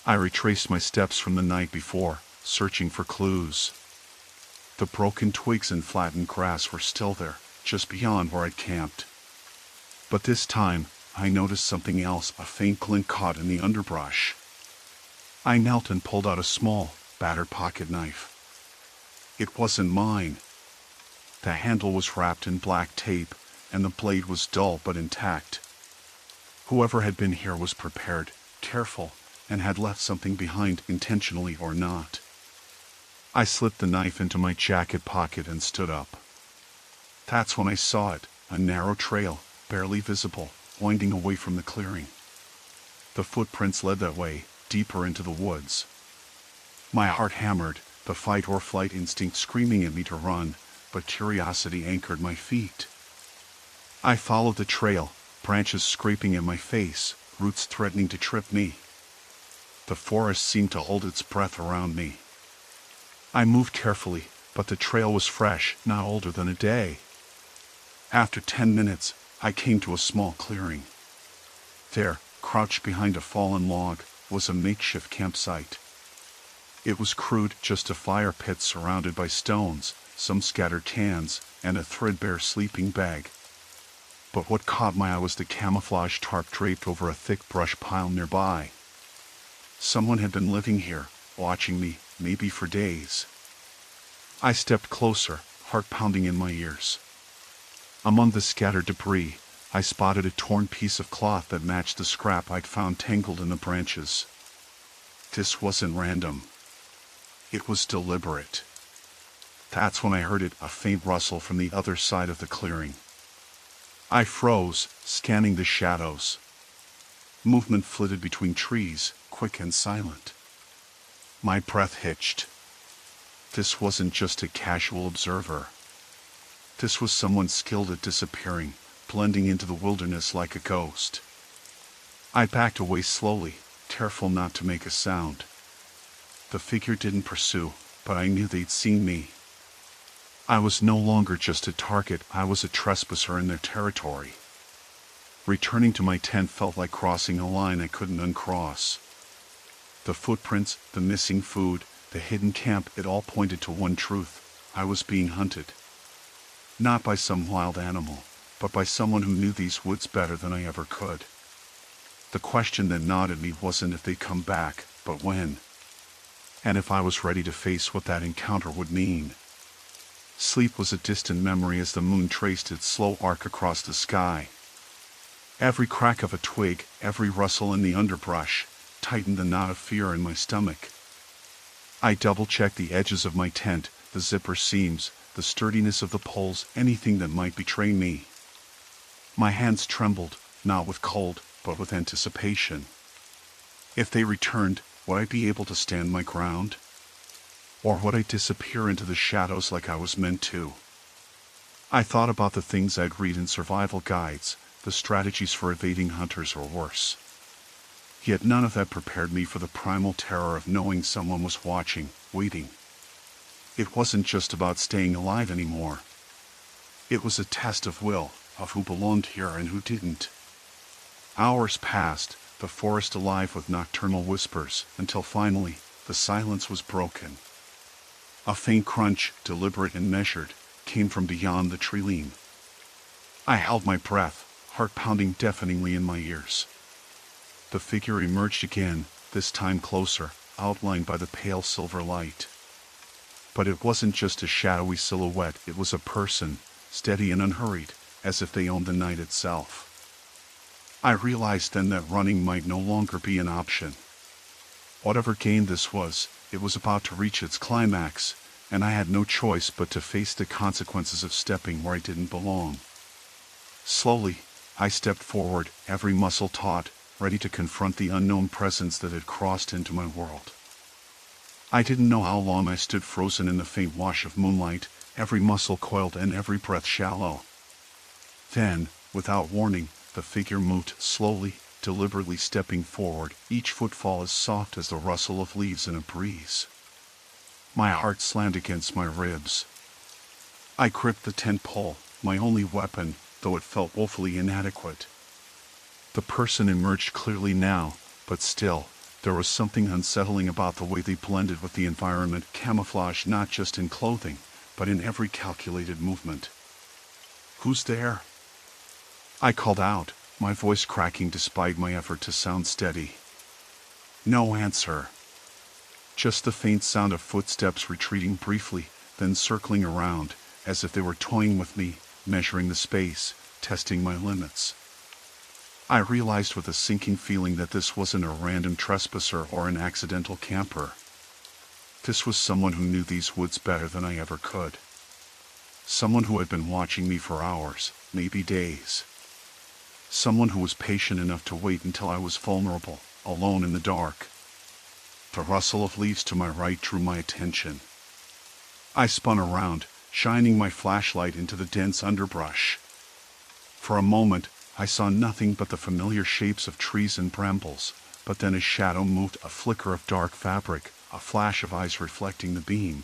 Speaker 1: I retraced my steps from the night before, searching for clues. The broken twigs and flattened grass were still there, just beyond where I'd camped. But this time, I noticed something else, a faint glint caught in the underbrush. I knelt and pulled out a small, battered pocket knife. It wasn't mine. The handle was wrapped in black tape, and the blade was dull but intact. Whoever had been here was prepared, careful, and had left something behind, intentionally or not. I slipped the knife into my jacket pocket and stood up. That's when I saw it, a narrow trail, barely visible, winding away from the clearing. The footprints led that way, deeper into the woods. My heart hammered, the fight or flight instinct screaming at me to run, but curiosity anchored my feet. I followed the trail, branches scraping at my face, roots threatening to trip me. The forest seemed to hold its breath around me. I moved carefully, but the trail was fresh, not older than a day. After 10 minutes, I came to a small clearing. There, crouched behind a fallen log, was a makeshift campsite. It was crude, just a fire pit surrounded by stones, some scattered cans, and a threadbare sleeping bag. But what caught my eye was the camouflage tarp draped over a thick brush pile nearby. Someone had been living here, watching me, maybe for days. I stepped closer, heart pounding in my ears. Among the scattered debris, I spotted a torn piece of cloth that matched the scrap I'd found tangled in the branches. This wasn't random. It was deliberate. That's when I heard it, a faint rustle from the other side of the clearing. I froze, scanning the shadows. Movement flitted between trees, quick and silent. My breath hitched. This wasn't just a casual observer. This was someone skilled at disappearing, blending into the wilderness like a ghost. I backed away slowly, careful not to make a sound. The figure didn't pursue, but I knew they'd seen me. I was no longer just a target, I was a trespasser in their territory. Returning to my tent felt like crossing a line I couldn't uncross. The footprints, the missing food, the hidden camp, it all pointed to one truth. I was being hunted. Not by some wild animal, but by someone who knew these woods better than I ever could. The question that gnawed at me wasn't if they'd come back, but when. And if I was ready to face what that encounter would mean. Sleep was a distant memory as the moon traced its slow arc across the sky. Every crack of a twig, every rustle in the underbrush, tightened the knot of fear in my stomach. I double-checked the edges of my tent, the zipper seams, the sturdiness of the poles, anything that might betray me. My hands trembled, not with cold, but with anticipation. If they returned, would I be able to stand my ground? Or would I disappear into the shadows like I was meant to? I thought about the things I'd read in survival guides, the strategies for evading hunters or worse. Yet none of that prepared me for the primal terror of knowing someone was watching, waiting. It wasn't just about staying alive anymore. It was a test of will, of who belonged here and who didn't. Hours passed, the forest alive with nocturnal whispers, until finally, the silence was broken. A faint crunch, deliberate and measured, came from beyond the tree line. I held my breath, heart pounding deafeningly in my ears. The figure emerged again, this time closer, outlined by the pale silver light. But it wasn't just a shadowy silhouette, it was a person, steady and unhurried, as if they owned the night itself. I realized then that running might no longer be an option. Whatever game this was, it was about to reach its climax, and I had no choice but to face the consequences of stepping where I didn't belong. Slowly, I stepped forward, every muscle taut, ready to confront the unknown presence that had crossed into my world. I didn't know how long I stood frozen in the faint wash of moonlight, every muscle coiled and every breath shallow. Then, without warning, the figure moved slowly, deliberately stepping forward, each footfall as soft as the rustle of leaves in a breeze. My heart slammed against my ribs. I gripped the tent pole, my only weapon, though it felt woefully inadequate. The person emerged clearly now, but still, there was something unsettling about the way they blended with the environment, camouflaged not just in clothing, but in every calculated movement. "Who's there?" I called out, my voice cracking despite my effort to sound steady. No answer. Just the faint sound of footsteps retreating briefly, then circling around, as if they were toying with me, measuring the space, testing my limits. I realized with a sinking feeling that this wasn't a random trespasser or an accidental camper. This was someone who knew these woods better than I ever could. Someone who had been watching me for hours, maybe days. Someone who was patient enough to wait until I was vulnerable, alone in the dark. The rustle of leaves to my right drew my attention. I spun around, shining my flashlight into the dense underbrush. For a moment, I saw nothing but the familiar shapes of trees and brambles, but then a shadow moved, a flicker of dark fabric, a flash of eyes reflecting the beam.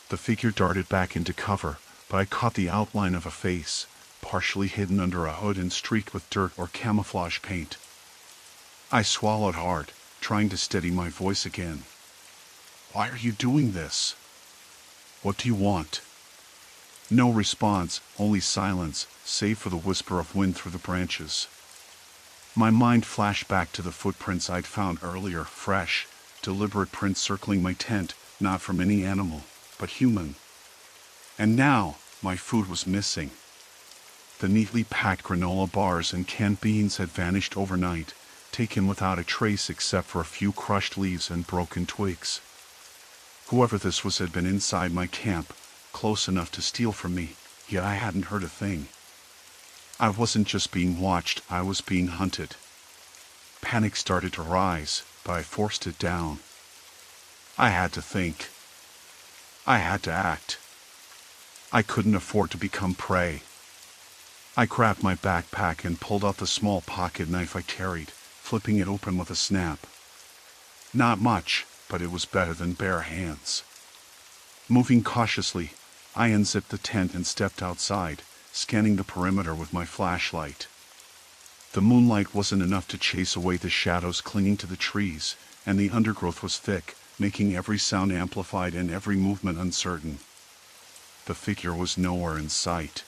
Speaker 1: The figure darted back into cover, but I caught the outline of a face, partially hidden under a hood and streaked with dirt or camouflage paint. I swallowed hard, trying to steady my voice again. "Why are you doing this? What do you want?" No response, only silence, save for the whisper of wind through the branches. My mind flashed back to the footprints I'd found earlier, fresh, deliberate prints circling my tent, not from any animal, but human. And now, my food was missing. The neatly packed granola bars and canned beans had vanished overnight, taken without a trace except for a few crushed leaves and broken twigs. Whoever this was had been inside my camp, close enough to steal from me, yet I hadn't heard a thing. I wasn't just being watched, I was being hunted. Panic started to rise, but I forced it down. I had to think. I had to act. I couldn't afford to become prey. I grabbed my backpack and pulled out the small pocket knife I carried, flipping it open with a snap. Not much, but it was better than bare hands. Moving cautiously, I unzipped the tent and stepped outside, scanning the perimeter with my flashlight. The moonlight wasn't enough to chase away the shadows clinging to the trees, and the undergrowth was thick, making every sound amplified and every movement uncertain. The figure was nowhere in sight.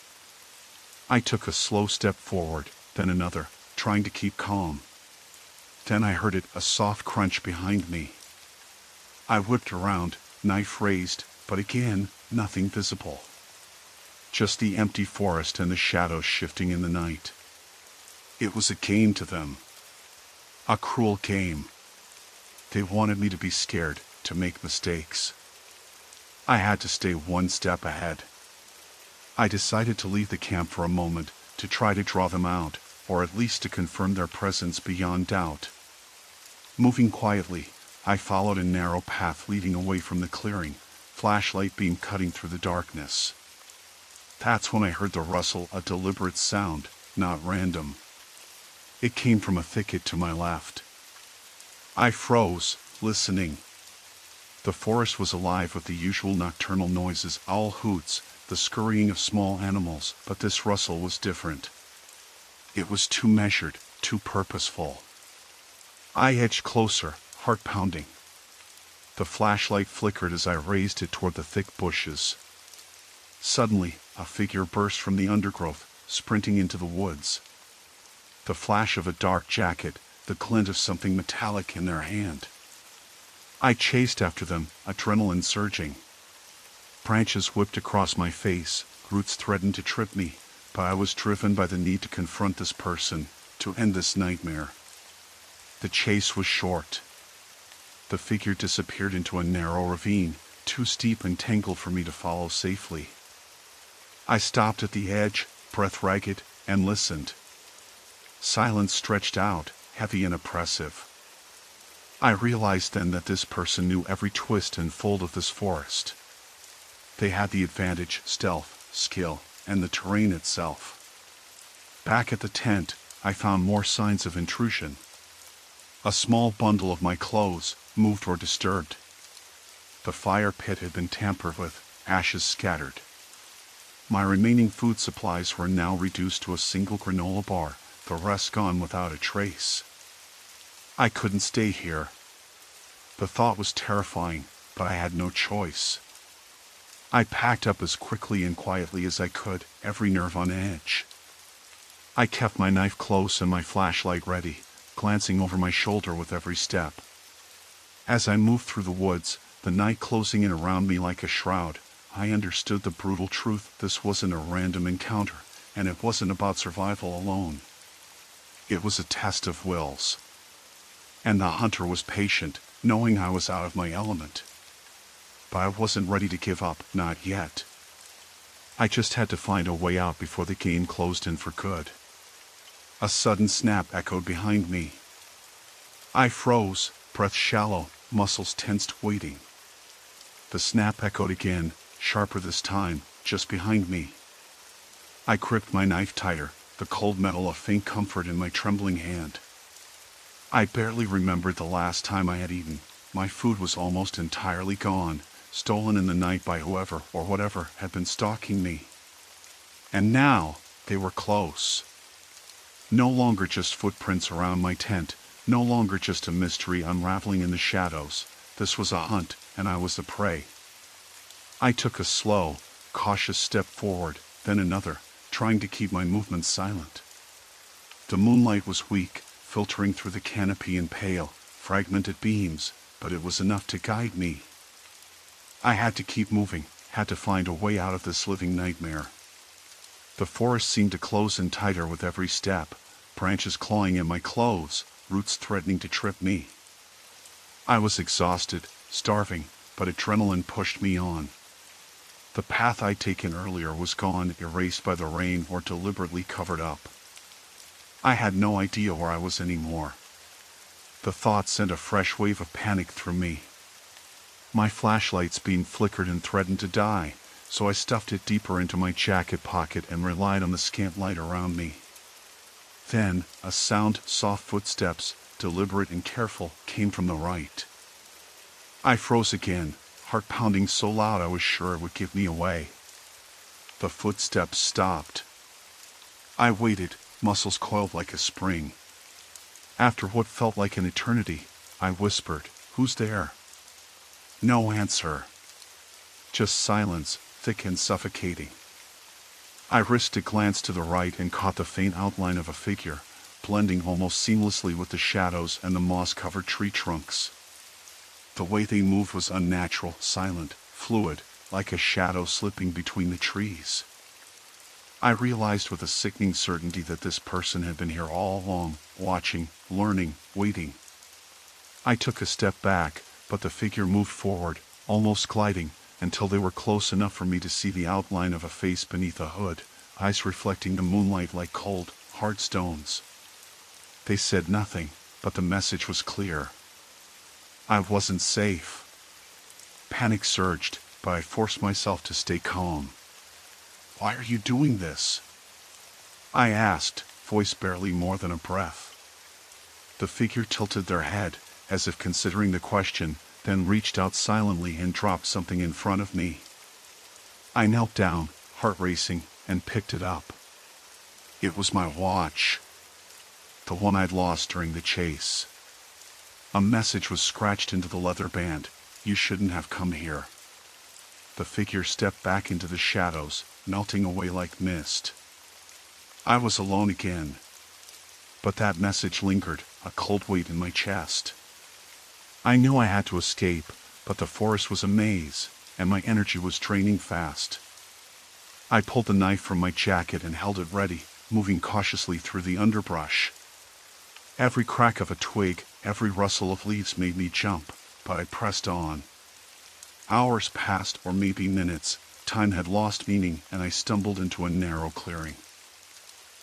Speaker 1: I took a slow step forward, then another, trying to keep calm. Then I heard a soft crunch behind me. I whipped around, knife raised, but again, nothing visible. Just the empty forest and the shadows shifting in the night. It was a game to them. A cruel game. They wanted me to be scared, to make mistakes. I had to stay one step ahead. I decided to leave the camp for a moment, to try to draw them out, or at least to confirm their presence beyond doubt. Moving quietly, I followed a narrow path leading away from the clearing, flashlight beam cutting through the darkness. That's when I heard the rustle, a deliberate sound, not random. It came from a thicket to my left. I froze, listening. The forest was alive with the usual nocturnal noises, owl hoots, the scurrying of small animals, but this rustle was different. It was too measured, too purposeful. I edged closer, heart pounding. The flashlight flickered as I raised it toward the thick bushes. Suddenly, a figure burst from the undergrowth, sprinting into the woods. The flash of a dark jacket, the glint of something metallic in their hand. I chased after them, adrenaline surging. Branches whipped across my face, roots threatened to trip me, but I was driven by the need to confront this person, to end this nightmare. The chase was short. The figure disappeared into a narrow ravine, too steep and tangled for me to follow safely. I stopped at the edge, breath ragged, and listened. Silence stretched out, heavy and oppressive. I realized then that this person knew every twist and fold of this forest. They had the advantage, stealth, skill, and the terrain itself. Back at the tent, I found more signs of intrusion. A small bundle of my clothes, moved or disturbed. The fire pit had been tampered with, ashes scattered. My remaining food supplies were now reduced to a single granola bar, the rest gone without a trace. I couldn't stay here. The thought was terrifying, but I had no choice. I packed up as quickly and quietly as I could, every nerve on edge. I kept my knife close and my flashlight ready, glancing over my shoulder with every step. As I moved through the woods, the night closing in around me like a shroud, I understood the brutal truth. This wasn't a random encounter, and it wasn't about survival alone. It was a test of wills. And the hunter was patient, knowing I was out of my element. But I wasn't ready to give up, not yet. I just had to find a way out before the game closed in for good. A sudden snap echoed behind me. I froze, breath shallow, muscles tensed, waiting. The snap echoed again, sharper this time, just behind me. I gripped my knife tighter, the cold metal a faint comfort in my trembling hand. I barely remembered the last time I had eaten. My food was almost entirely gone, stolen in the night by whoever or whatever had been stalking me. And now, they were close. No longer just footprints around my tent, no longer just a mystery unraveling in the shadows. This was a hunt, and I was the prey. I took a slow, cautious step forward, then another, trying to keep my movements silent. The moonlight was weak, filtering through the canopy in pale, fragmented beams, but it was enough to guide me. I had to keep moving, had to find a way out of this living nightmare. The forest seemed to close in tighter with every step, branches clawing at my clothes, roots threatening to trip me. I was exhausted, starving, but adrenaline pushed me on. The path I'd taken earlier was gone, erased by the rain or deliberately covered up. I had no idea where I was anymore. The thought sent a fresh wave of panic through me. My flashlight's beam flickered and threatened to die, so I stuffed it deeper into my jacket pocket and relied on the scant light around me. Then, a sound, soft footsteps, deliberate and careful, came from the right. I froze again, heart pounding so loud I was sure it would give me away. The footsteps stopped. I waited, muscles coiled like a spring. After what felt like an eternity, I whispered, "Who's there?" No answer. Just silence, thick and suffocating. I risked a glance to the right and caught the faint outline of a figure, blending almost seamlessly with the shadows and the moss-covered tree trunks. The way they moved was unnatural, silent, fluid, like a shadow slipping between the trees. I realized with a sickening certainty that this person had been here all along, watching, learning, waiting. I took a step back, but the figure moved forward, almost gliding, until they were close enough for me to see the outline of a face beneath a hood, eyes reflecting the moonlight like cold, hard stones. They said nothing, but the message was clear. I wasn't safe. Panic surged, but I forced myself to stay calm. "Why are you doing this?" I asked, voice barely more than a breath. The figure tilted their head, as if considering the question, then reached out silently and dropped something in front of me. I knelt down, heart racing, and picked it up. It was my watch. The one I'd lost during the chase. A message was scratched into the leather band: "You shouldn't have come here." The figure stepped back into the shadows, melting away like mist. I was alone again. But that message lingered, a cold weight in my chest. I knew I had to escape, but the forest was a maze, and my energy was draining fast. I pulled the knife from my jacket and held it ready, moving cautiously through the underbrush. Every crack of a twig, every rustle of leaves made me jump, but I pressed on. Hours passed, or maybe minutes. Time had lost meaning, and I stumbled into a narrow clearing.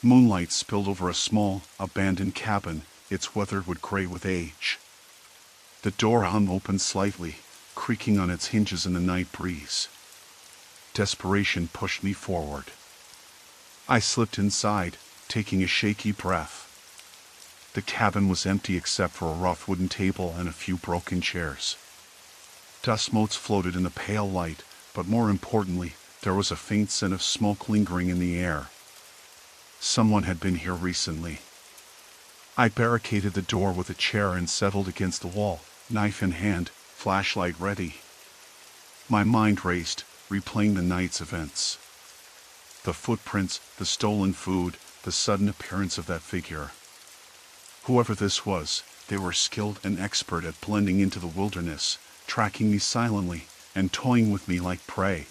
Speaker 1: Moonlight spilled over a small, abandoned cabin, its weatherwood gray with age. The door hung open slightly, creaking on its hinges in the night breeze. Desperation pushed me forward. I slipped inside, taking a shaky breath. The cabin was empty except for a rough wooden table and a few broken chairs. Dust motes floated in the pale light, but more importantly, there was a faint scent of smoke lingering in the air. Someone had been here recently. I barricaded the door with a chair and settled against the wall, knife in hand, flashlight ready. My mind raced, replaying the night's events. The footprints, the stolen food, the sudden appearance of that figure. Whoever this was, they were skilled and expert at blending into the wilderness, tracking me silently, and toying with me like prey.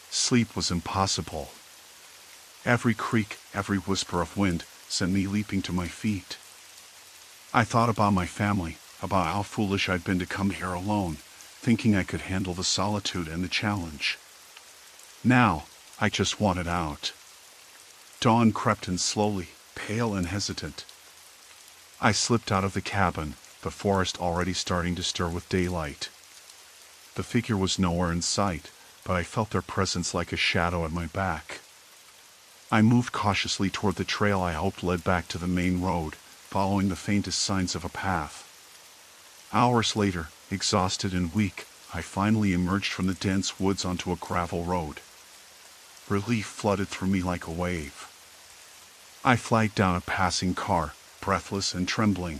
Speaker 1: Sleep was impossible. Every creak, every whisper of wind, sent me leaping to my feet. I thought about my family, about how foolish I'd been to come here alone, thinking I could handle the solitude and the challenge. Now, I just wanted out. Dawn crept in slowly, pale and hesitant. I slipped out of the cabin, the forest already starting to stir with daylight. The figure was nowhere in sight, but I felt their presence like a shadow at my back. I moved cautiously toward the trail I hoped led back to the main road, following the faintest signs of a path. Hours later, exhausted and weak, I finally emerged from the dense woods onto a gravel road. Relief flooded through me like a wave. I flagged down a passing car, breathless and trembling.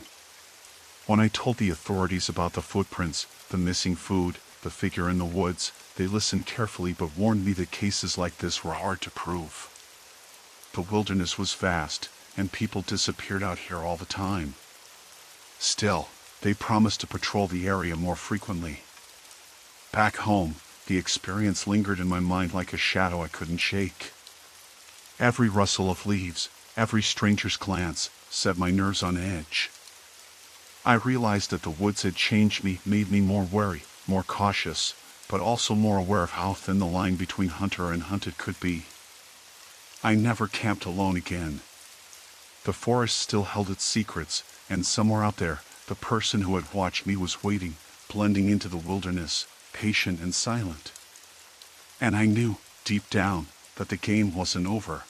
Speaker 1: When I told the authorities about the footprints, the missing food, the figure in the woods, they listened carefully but warned me that cases like this were hard to prove. The wilderness was vast, and people disappeared out here all the time. Still, they promised to patrol the area more frequently. Back home, the experience lingered in my mind like a shadow I couldn't shake. Every rustle of leaves, every stranger's glance, set my nerves on edge. I realized that the woods had changed me, made me more wary, more cautious, but also more aware of how thin the line between hunter and hunted could be. I never camped alone again. The forest still held its secrets, and somewhere out there, the person who had watched me was waiting, blending into the wilderness, patient and silent. And I knew, deep down, that the game wasn't over.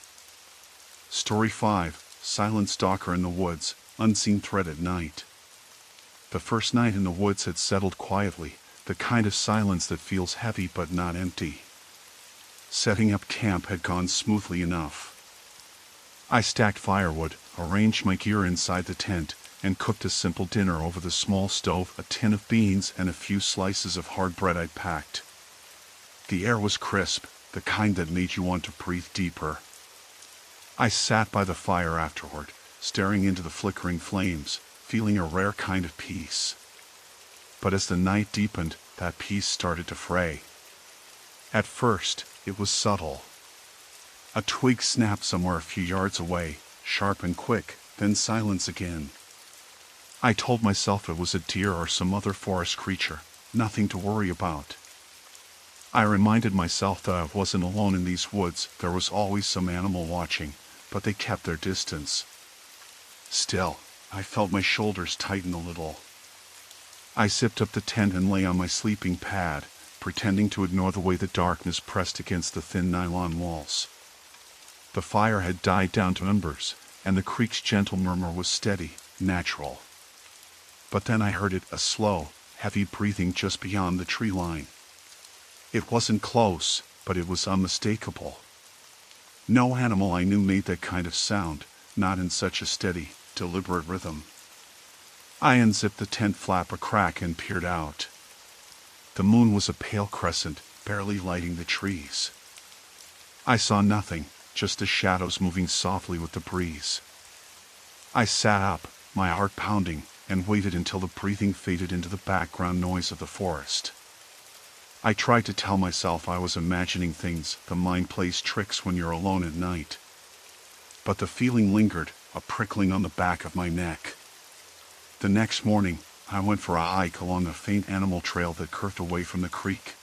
Speaker 1: Story 5, Silent Stalker in the Woods, Unseen Threat at Night. The first night in the woods had settled quietly, the kind of silence that feels heavy but not empty. Setting up camp had gone smoothly enough. I stacked firewood, arranged my gear inside the tent, and cooked a simple dinner over the small stove, a tin of beans and a few slices of hard bread I'd packed. The air was crisp, the kind that made you want to breathe deeper. I sat by the fire afterward, staring into the flickering flames, feeling a rare kind of peace. But as the night deepened, that peace started to fray. At first, it was subtle. A twig snapped somewhere a few yards away, sharp and quick, then silence again. I told myself it was a deer or some other forest creature, nothing to worry about. I reminded myself that I wasn't alone in these woods, there was always some animal watching, but they kept their distance. Still, I felt my shoulders tighten a little. I zipped up the tent and lay on my sleeping pad, pretending to ignore the way the darkness pressed against the thin nylon walls. The fire had died down to embers, and the creek's gentle murmur was steady, natural. But then I heard it, a slow, heavy breathing just beyond the tree line. It wasn't close, but it was unmistakable. No animal I knew made that kind of sound, not in such a steady, deliberate rhythm. I unzipped the tent flap a crack and peered out. The moon was a pale crescent, barely lighting the trees. I saw nothing, just the shadows moving softly with the breeze. I sat up, my heart pounding, and waited until the breathing faded into the background noise of the forest. I tried to tell myself I was imagining things, the mind plays tricks when you're alone at night. But the feeling lingered, a prickling on the back of my neck. The next morning, I went for a hike along a faint animal trail that curved away from the creek.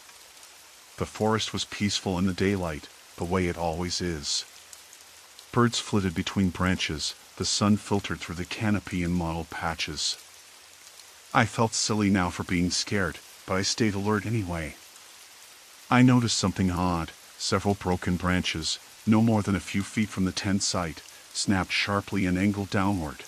Speaker 1: The forest was peaceful in the daylight, the way it always is. Birds flitted between branches, the sun filtered through the canopy in mottled patches. I felt silly now for being scared, but I stayed alert anyway. I noticed something odd. Several broken branches, no more than a few feet from the tent site, snapped sharply and angled downward.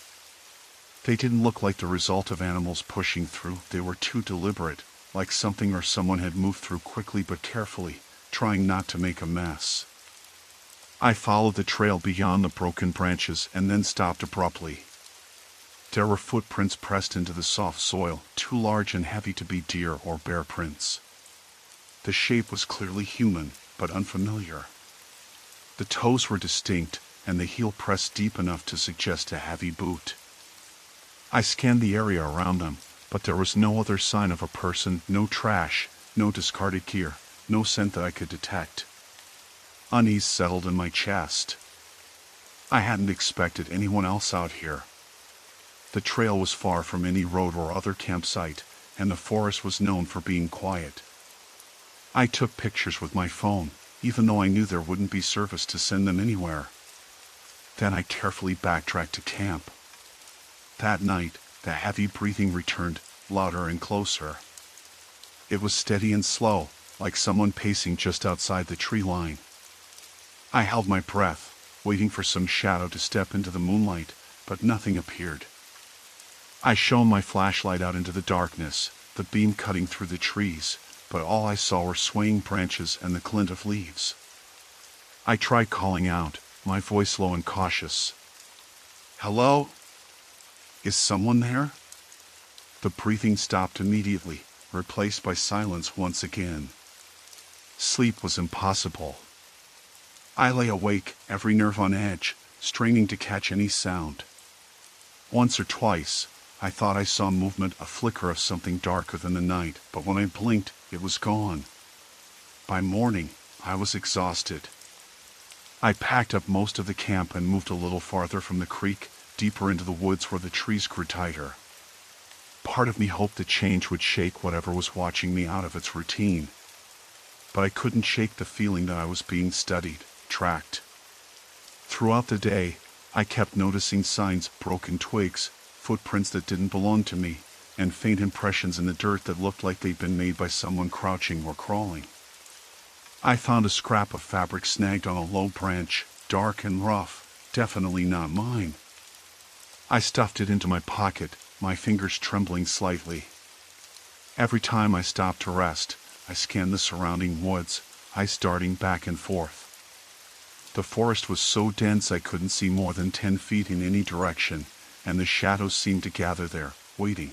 Speaker 1: They didn't look like the result of animals pushing through, they were too deliberate, like something or someone had moved through quickly but carefully, trying not to make a mess. I followed the trail beyond the broken branches and then stopped abruptly. There were footprints pressed into the soft soil, too large and heavy to be deer or bear prints. The shape was clearly human, but unfamiliar. The toes were distinct, and the heel pressed deep enough to suggest a heavy boot. I scanned the area around them, but there was no other sign of a person, no trash, no discarded gear, no scent that I could detect. Unease settled in my chest. I hadn't expected anyone else out here. The trail was far from any road or other campsite, and the forest was known for being quiet. I took pictures with my phone, even though I knew there wouldn't be service to send them anywhere. Then I carefully backtracked to camp. That night, the heavy breathing returned, louder and closer. It was steady and slow, like someone pacing just outside the tree line. I held my breath, waiting for some shadow to step into the moonlight, but nothing appeared. I shone my flashlight out into the darkness, the beam cutting through the trees, but all I saw were swaying branches and the glint of leaves. I tried calling out, my voice low and cautious. "Hello? Is someone there?" The breathing stopped immediately, replaced by silence once again. Sleep was impossible. I lay awake, every nerve on edge, straining to catch any sound. Once or twice, I thought I saw movement, a flicker of something darker than the night, but when I blinked, it was gone. By morning, I was exhausted. I packed up most of the camp and moved a little farther from the creek, deeper into the woods where the trees grew tighter. Part of me hoped the change would shake whatever was watching me out of its routine. But I couldn't shake the feeling that I was being studied, tracked. Throughout the day, I kept noticing signs, broken twigs, footprints that didn't belong to me, and faint impressions in the dirt that looked like they'd been made by someone crouching or crawling. I found a scrap of fabric snagged on a low branch, dark and rough, definitely not mine. I stuffed it into my pocket, my fingers trembling slightly. Every time I stopped to rest, I scanned the surrounding woods, eyes darting back and forth. The forest was so dense I couldn't see more than 10 feet in any direction, and the shadows seemed to gather there, waiting.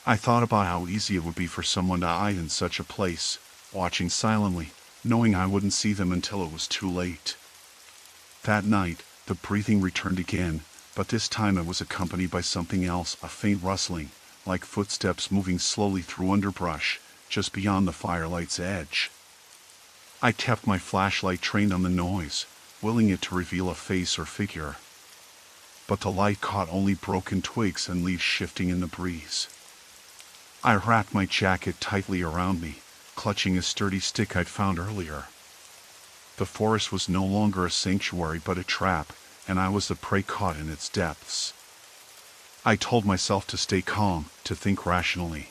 Speaker 1: I thought about how easy it would be for someone to hide in such a place, watching silently, knowing I wouldn't see them until it was too late. That night, the breathing returned again, but this time it was accompanied by something else, a faint rustling, like footsteps moving slowly through underbrush, just beyond the firelight's edge. I kept my flashlight trained on the noise, willing it to reveal a face or figure. But the light caught only broken twigs and leaves shifting in the breeze. I wrapped my jacket tightly around me, clutching a sturdy stick I'd found earlier. The forest was no longer a sanctuary but a trap, and I was the prey caught in its depths. I told myself to stay calm, to think rationally.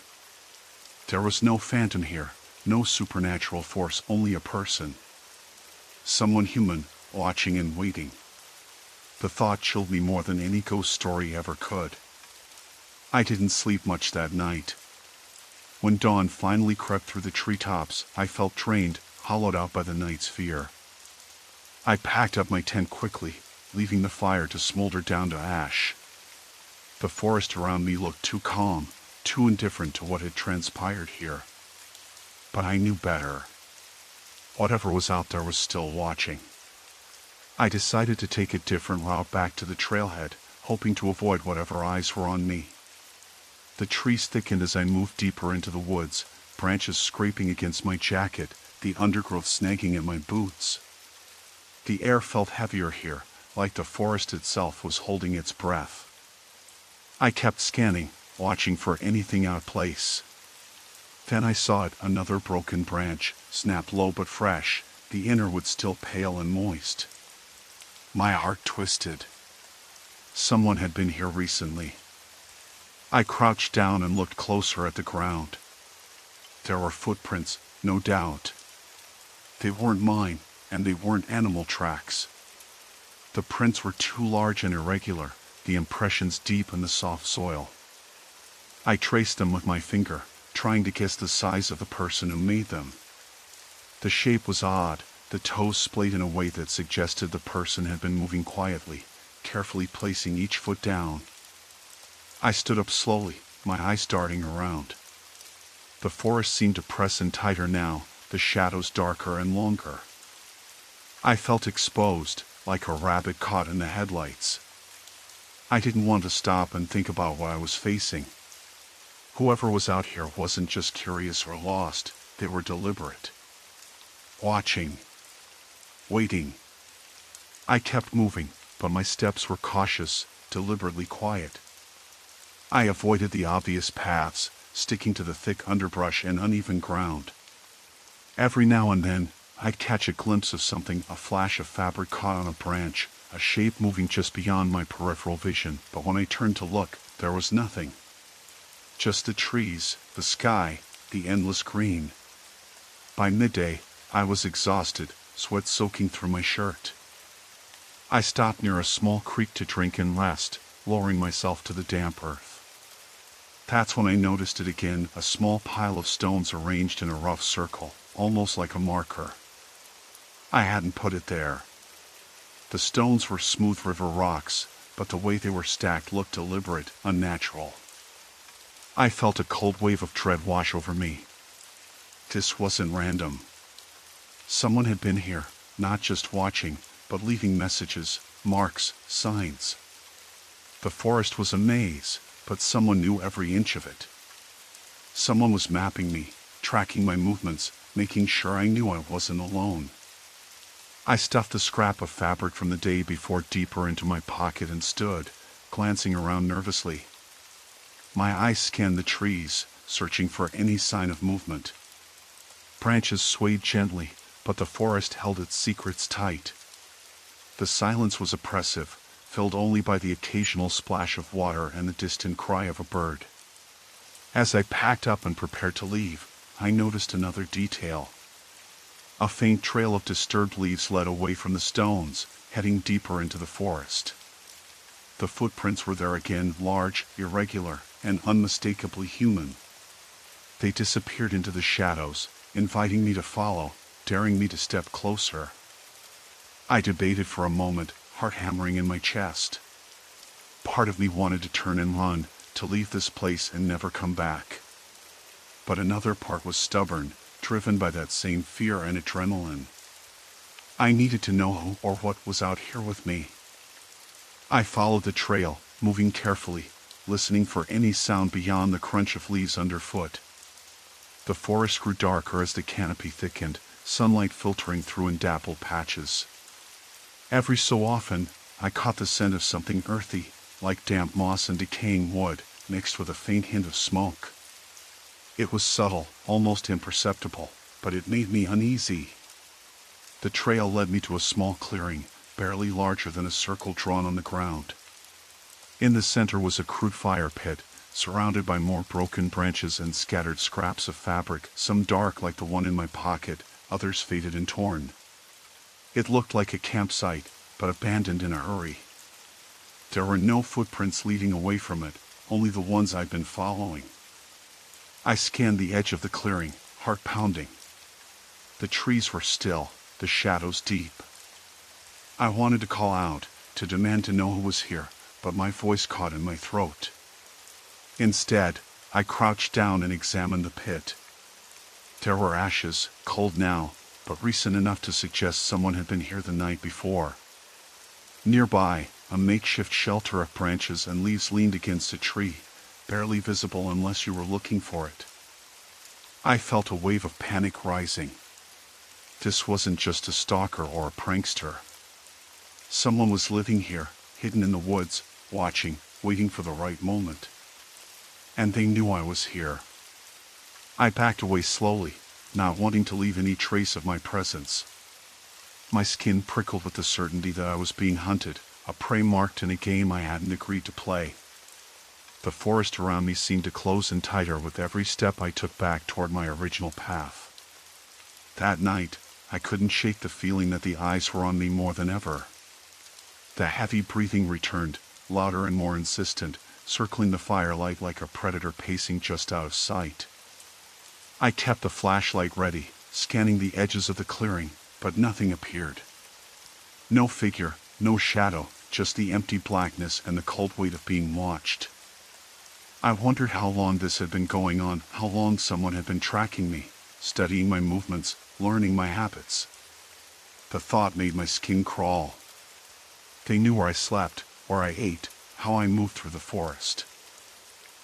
Speaker 1: There was no phantom here, no supernatural force, only a person. Someone human, watching and waiting. The thought chilled me more than any ghost story ever could. I didn't sleep much that night. When dawn finally crept through the treetops, I felt drained, hollowed out by the night's fear. I packed up my tent quickly, leaving the fire to smolder down to ash. The forest around me looked too calm, too indifferent to what had transpired here. But I knew better. Whatever was out there was still watching. I decided to take a different route back to the trailhead, hoping to avoid whatever eyes were on me. The trees thickened as I moved deeper into the woods, branches scraping against my jacket, the undergrowth snagging at my boots. The air felt heavier here, like the forest itself was holding its breath. I kept scanning, watching for anything out of place. Then I saw it, another broken branch, snapped low but fresh, the inner wood still pale and moist. My heart twisted. Someone had been here recently. I crouched down and looked closer at the ground. There were footprints, no doubt. They weren't mine, and they weren't animal tracks. The prints were too large and irregular, the impressions deep in the soft soil. I traced them with my finger, trying to guess the size of the person who made them. The shape was odd, the toes splayed in a way that suggested the person had been moving quietly, carefully placing each foot down. I stood up slowly, my eyes darting around. The forest seemed to press in tighter now, the shadows darker and longer. I felt exposed, like a rabbit caught in the headlights. I didn't want to stop and think about what I was facing. Whoever was out here wasn't just curious or lost, they were deliberate. Watching. Waiting. I kept moving, but my steps were cautious, deliberately quiet. I avoided the obvious paths, sticking to the thick underbrush and uneven ground. Every now and then, I'd catch a glimpse of something, a flash of fabric caught on a branch, a shape moving just beyond my peripheral vision, but when I turned to look, there was nothing. Just the trees, the sky, the endless green. By midday, I was exhausted, sweat soaking through my shirt. I stopped near a small creek to drink and rest, lowering myself to the damp earth. That's when I noticed it again, a small pile of stones arranged in a rough circle, almost like a marker. I hadn't put it there. The stones were smooth river rocks, but the way they were stacked looked deliberate, unnatural. I felt a cold wave of dread wash over me. This wasn't random. Someone had been here, not just watching, but leaving messages, marks, signs. The forest was a maze, but someone knew every inch of it. Someone was mapping me, tracking my movements, making sure I knew I wasn't alone. I stuffed a scrap of fabric from the day before deeper into my pocket and stood, glancing around nervously. My eyes scanned the trees, searching for any sign of movement. Branches swayed gently, but the forest held its secrets tight. The silence was oppressive, filled only by the occasional splash of water and the distant cry of a bird. As I packed up and prepared to leave, I noticed another detail. A faint trail of disturbed leaves led away from the stones, heading deeper into the forest. The footprints were there again, large, irregular, and unmistakably human. They disappeared into the shadows, inviting me to follow, daring me to step closer. I debated for a moment, heart hammering in my chest. Part of me wanted to turn and run, to leave this place and never come back. But another part was stubborn, driven by that same fear and adrenaline. I needed to know who or what was out here with me. I followed the trail, moving carefully, listening for any sound beyond the crunch of leaves underfoot. The forest grew darker as the canopy thickened, sunlight filtering through in dappled patches. Every so often, I caught the scent of something earthy, like damp moss and decaying wood, mixed with a faint hint of smoke. It was subtle, almost imperceptible, but it made me uneasy. The trail led me to a small clearing, barely larger than a circle drawn on the ground. In the center was a crude fire pit, surrounded by more broken branches and scattered scraps of fabric, some dark like the one in my pocket, others faded and torn. It looked like a campsite, but abandoned in a hurry. There were no footprints leading away from it, only the ones I'd been following. I scanned the edge of the clearing, heart pounding. The trees were still, the shadows deep. I wanted to call out, to demand to know who was here, but my voice caught in my throat. Instead, I crouched down and examined the pit. There were ashes, cold now, but recent enough to suggest someone had been here the night before. Nearby, a makeshift shelter of branches and leaves leaned against a tree, barely visible unless you were looking for it. I felt a wave of panic rising. This wasn't just a stalker or a prankster. Someone was living here, hidden in the woods, watching, waiting for the right moment. And they knew I was here. I backed away slowly, not wanting to leave any trace of my presence. My skin prickled with the certainty that I was being hunted, a prey marked in a game I hadn't agreed to play. The forest around me seemed to close in tighter with every step I took back toward my original path. That night, I couldn't shake the feeling that the eyes were on me more than ever. The heavy breathing returned, louder and more insistent, circling the firelight like a predator pacing just out of sight. I kept the flashlight ready, scanning the edges of the clearing, but nothing appeared. No figure, no shadow, just the empty blackness and the cold weight of being watched. I wondered how long this had been going on, how long someone had been tracking me, studying my movements, learning my habits. The thought made my skin crawl. They knew where I slept, where I ate, how I moved through the forest.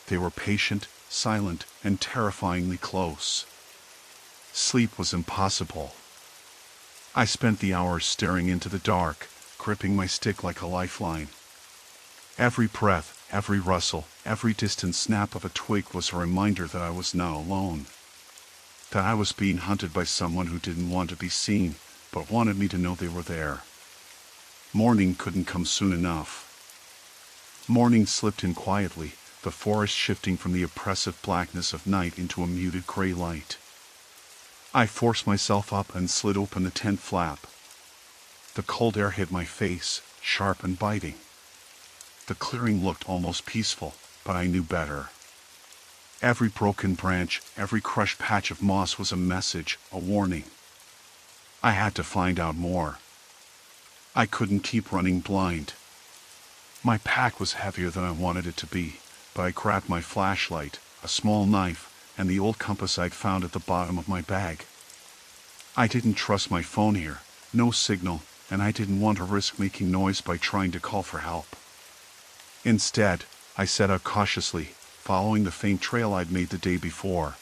Speaker 1: They were patient, silent, and terrifyingly close. Sleep was impossible. I spent the hours staring into the dark, gripping my stick like a lifeline. Every breath, every rustle, every distant snap of a twig was a reminder that I was not alone. That I was being hunted by someone who didn't want to be seen, but wanted me to know they were there. Morning couldn't come soon enough. Morning slipped in quietly, the forest shifting from the oppressive blackness of night into a muted gray light. I forced myself up and slid open the tent flap. The cold air hit my face, sharp and biting. The clearing looked almost peaceful, but I knew better. Every broken branch, every crushed patch of moss was a message, a warning. I had to find out more. I couldn't keep running blind. My pack was heavier than I wanted it to be, but I grabbed my flashlight, a small knife, and the old compass I'd found at the bottom of my bag. I didn't trust my phone here, no signal, and I didn't want to risk making noise by trying to call for help. Instead, I set out cautiously, following the faint trail I'd made the day before.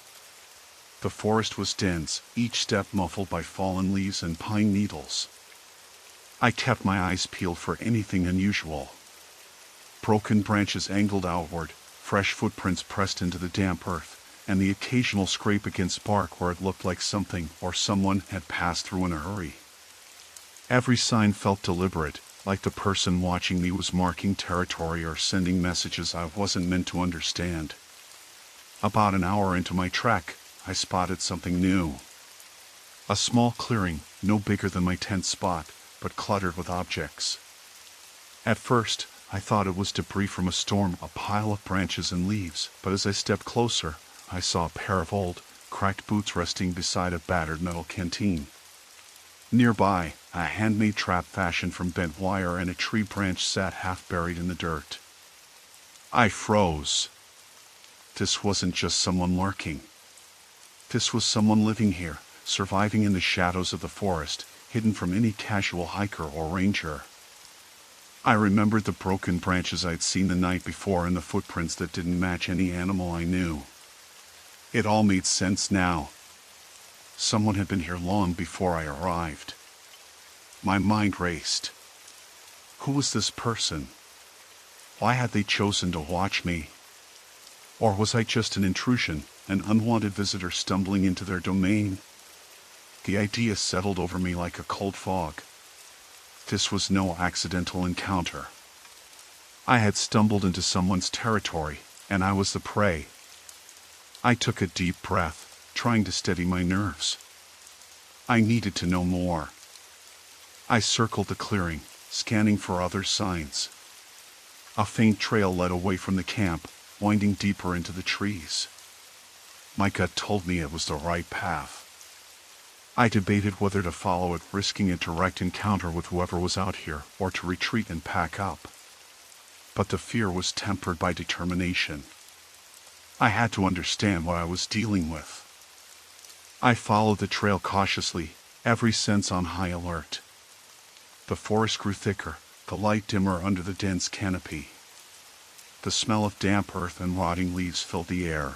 Speaker 1: The forest was dense, each step muffled by fallen leaves and pine needles. I kept my eyes peeled for anything unusual. Broken branches angled outward, fresh footprints pressed into the damp earth, and the occasional scrape against bark where it looked like something or someone had passed through in a hurry. Every sign felt deliberate, like the person watching me was marking territory or sending messages I wasn't meant to understand. About an hour into my trek, I spotted something new. A small clearing, no bigger than my tent spot, but cluttered with objects. At first, I thought it was debris from a storm, a pile of branches and leaves, but as I stepped closer, I saw a pair of old, cracked boots resting beside a battered metal canteen. Nearby, a handmade trap fashioned from bent wire and a tree branch sat half buried in the dirt. I froze. This wasn't just someone lurking. This was someone living here, surviving in the shadows of the forest, hidden from any casual hiker or ranger. I remembered the broken branches I'd seen the night before and the footprints that didn't match any animal I knew. It all made sense now. Someone had been here long before I arrived. My mind raced. Who was this person? Why had they chosen to watch me? Or was I just an intrusion, an unwanted visitor stumbling into their domain? The idea settled over me like a cold fog. This was no accidental encounter. I had stumbled into someone's territory, and I was the prey. I took a deep breath, trying to steady my nerves. I needed to know more. I circled the clearing, scanning for other signs. A faint trail led away from the camp, winding deeper into the trees. My gut told me it was the right path. I debated whether to follow it, risking a direct encounter with whoever was out here, or to retreat and pack up. But the fear was tempered by determination. I had to understand what I was dealing with. I followed the trail cautiously, every sense on high alert. The forest grew thicker, the light dimmer under the dense canopy. The smell of damp earth and rotting leaves filled the air.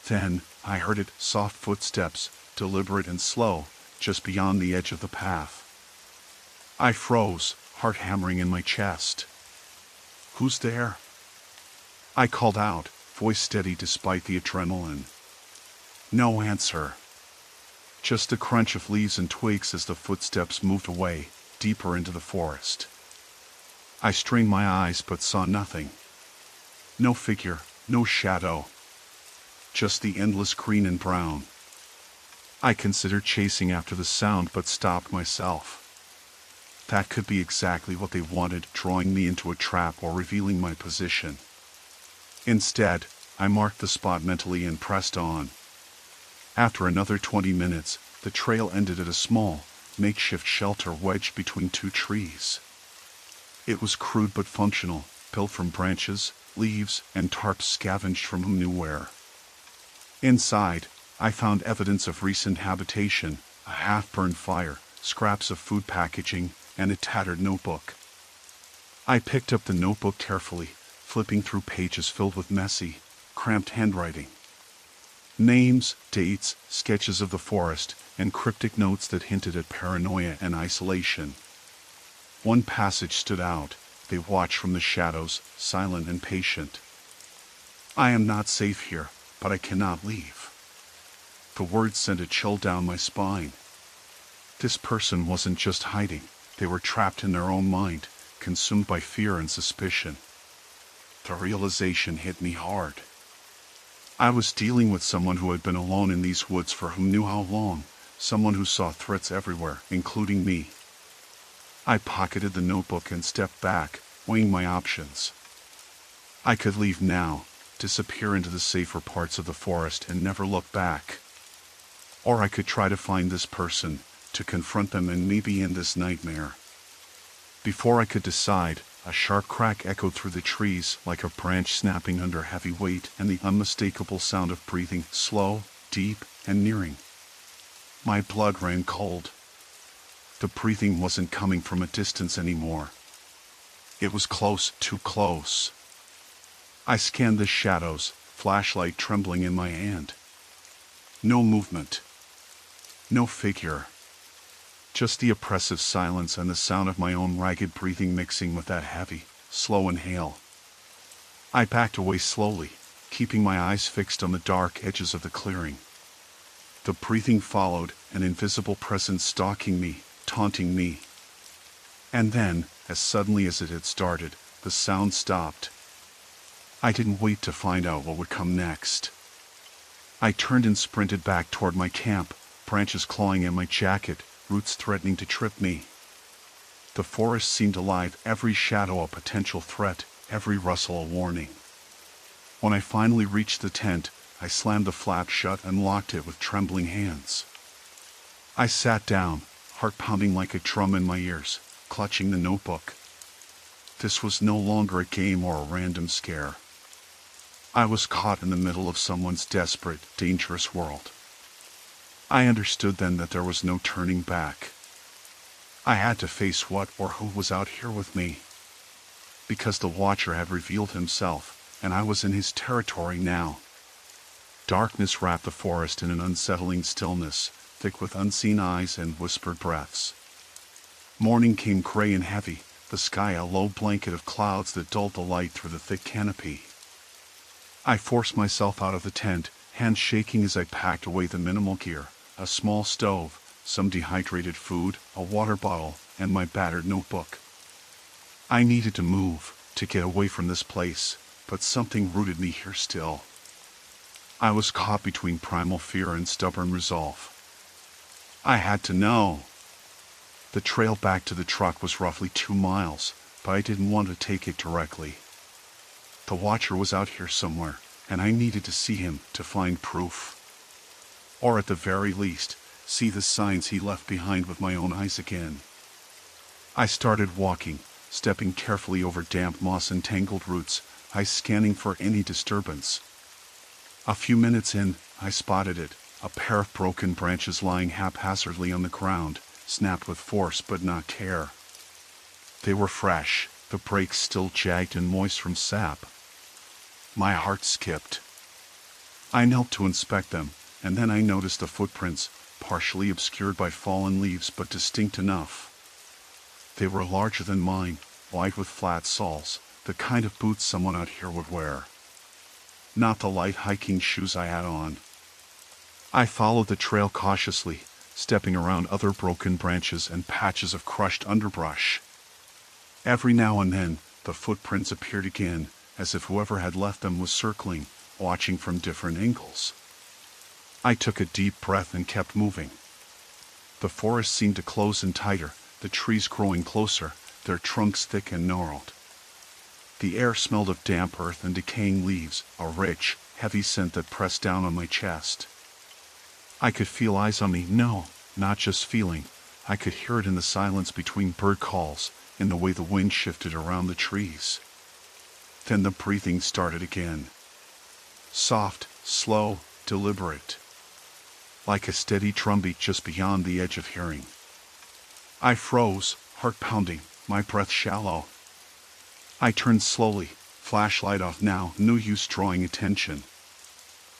Speaker 1: Then, I heard it, soft footsteps, deliberate and slow, just beyond the edge of the path. I froze, heart hammering in my chest. "Who's there?" I called out, voice steady despite the adrenaline. No answer. Just the crunch of leaves and twigs as the footsteps moved away, deeper into the forest. I strained my eyes but saw nothing. No figure, no shadow. Just the endless green and brown. I considered chasing after the sound but stopped myself. That could be exactly what they wanted, drawing me into a trap or revealing my position. Instead, I marked the spot mentally and pressed on. After another 20 minutes, the trail ended at a small, makeshift shelter wedged between two trees. It was crude but functional, built from branches, leaves, and tarps scavenged from who knew where. Inside, I found evidence of recent habitation, a half-burned fire, scraps of food packaging, and a tattered notebook. I picked up the notebook carefully, flipping through pages filled with messy, cramped handwriting. Names, dates, sketches of the forest, and cryptic notes that hinted at paranoia and isolation. One passage stood out. They watch from the shadows, silent and patient. "I am not safe here, but I cannot leave." The words sent a chill down my spine. This person wasn't just hiding. They were trapped in their own mind, consumed by fear and suspicion. The realization hit me hard. I was dealing with someone who had been alone in these woods for who knew how long, someone who saw threats everywhere, including me. I pocketed the notebook and stepped back, weighing my options. I could leave now, disappear into the safer parts of the forest and never look back. Or I could try to find this person, to confront them and maybe end this nightmare. Before I could decide, a sharp crack echoed through the trees like a branch snapping under heavy weight, and the unmistakable sound of breathing, slow, deep, and nearing. My blood ran cold. The breathing wasn't coming from a distance anymore. It was close, too close. I scanned the shadows, flashlight trembling in my hand. No movement. No figure. Just the oppressive silence and the sound of my own ragged breathing mixing with that heavy, slow inhale. I backed away slowly, keeping my eyes fixed on the dark edges of the clearing. The breathing followed, an invisible presence stalking me, taunting me. And then, as suddenly as it had started, the sound stopped. I didn't wait to find out what would come next. I turned and sprinted back toward my camp, branches clawing at my jacket, roots threatening to trip me. The forest seemed alive, every shadow a potential threat, every rustle a warning. When I finally reached the tent, I slammed the flap shut and locked it with trembling hands. I sat down, heart pounding like a drum in my ears, clutching the notebook. This was no longer a game or a random scare. I was caught in the middle of someone's desperate, dangerous world. I understood then that there was no turning back. I had to face what or who was out here with me. Because the Watcher had revealed himself, and I was in his territory now. Darkness wrapped the forest in an unsettling stillness, thick with unseen eyes and whispered breaths. Morning came gray and heavy, the sky a low blanket of clouds that dulled the light through the thick canopy. I forced myself out of the tent, hands shaking as I packed away the minimal gear, a small stove, some dehydrated food, a water bottle, and my battered notebook. I needed to move, to get away from this place, but something rooted me here still. I was caught between primal fear and stubborn resolve. I had to know. The trail back to the truck was roughly 2 miles, but I didn't want to take it directly. The Watcher was out here somewhere, and I needed to see him to find proof. Or at the very least, see the signs he left behind with my own eyes again. I started walking, stepping carefully over damp moss and tangled roots, eyes scanning for any disturbance. A few minutes in, I spotted it, a pair of broken branches lying haphazardly on the ground, snapped with force but not care. They were fresh, the breaks still jagged and moist from sap. My heart skipped. I knelt to inspect them, and then I noticed the footprints, partially obscured by fallen leaves but distinct enough. They were larger than mine, wide with flat soles, the kind of boots someone out here would wear. Not the light hiking shoes I had on. I followed the trail cautiously, stepping around other broken branches and patches of crushed underbrush. Every now and then, the footprints appeared again, as if whoever had left them was circling, watching from different angles. I took a deep breath and kept moving. The forest seemed to close in tighter, the trees growing closer, their trunks thick and gnarled. The air smelled of damp earth and decaying leaves, a rich, heavy scent that pressed down on my chest. I could feel eyes on me, no, not just feeling. I could hear it in the silence between bird calls, in the way the wind shifted around the trees. Then the breathing started again. Soft, slow, deliberate. Like a steady drumbeat just beyond the edge of hearing. I froze, heart pounding, my breath shallow. I turned slowly, flashlight off now, no use drawing attention.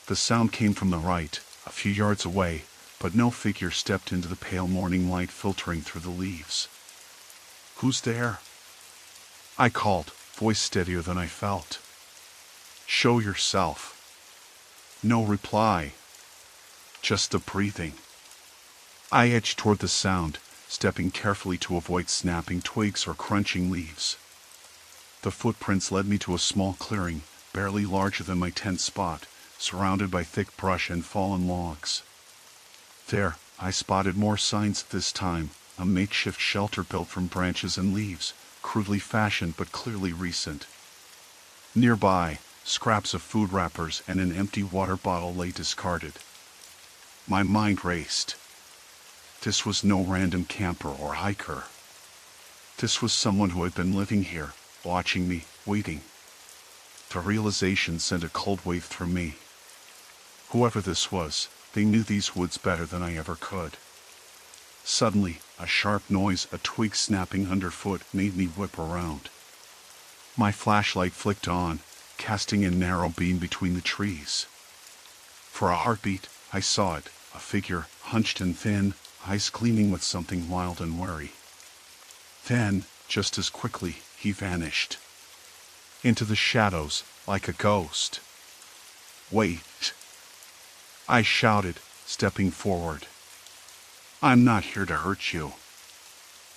Speaker 1: The sound came from the right, a few yards away, but no figure stepped into the pale morning light filtering through the leaves. "Who's there?" I called, voice steadier than I felt. "Show yourself." No reply. Just the breathing. I edged toward the sound, stepping carefully to avoid snapping twigs or crunching leaves. The footprints led me to a small clearing, barely larger than my tent spot, surrounded by thick brush and fallen logs. There, I spotted more signs this time, a makeshift shelter built from branches and leaves, crudely fashioned but clearly recent. Nearby, scraps of food wrappers and an empty water bottle lay discarded. My mind raced. This was no random camper or hiker. This was someone who had been living here, watching me, waiting. The realization sent a cold wave through me. Whoever this was, they knew these woods better than I ever could. Suddenly, a sharp noise, a twig snapping underfoot, made me whip around. My flashlight flicked on, casting a narrow beam between the trees. For a heartbeat, I saw it, a figure, hunched and thin, eyes gleaming with something wild and wary. Then, just as quickly, he vanished. Into the shadows, like a ghost. "Wait!" I shouted, stepping forward. "I'm not here to hurt you."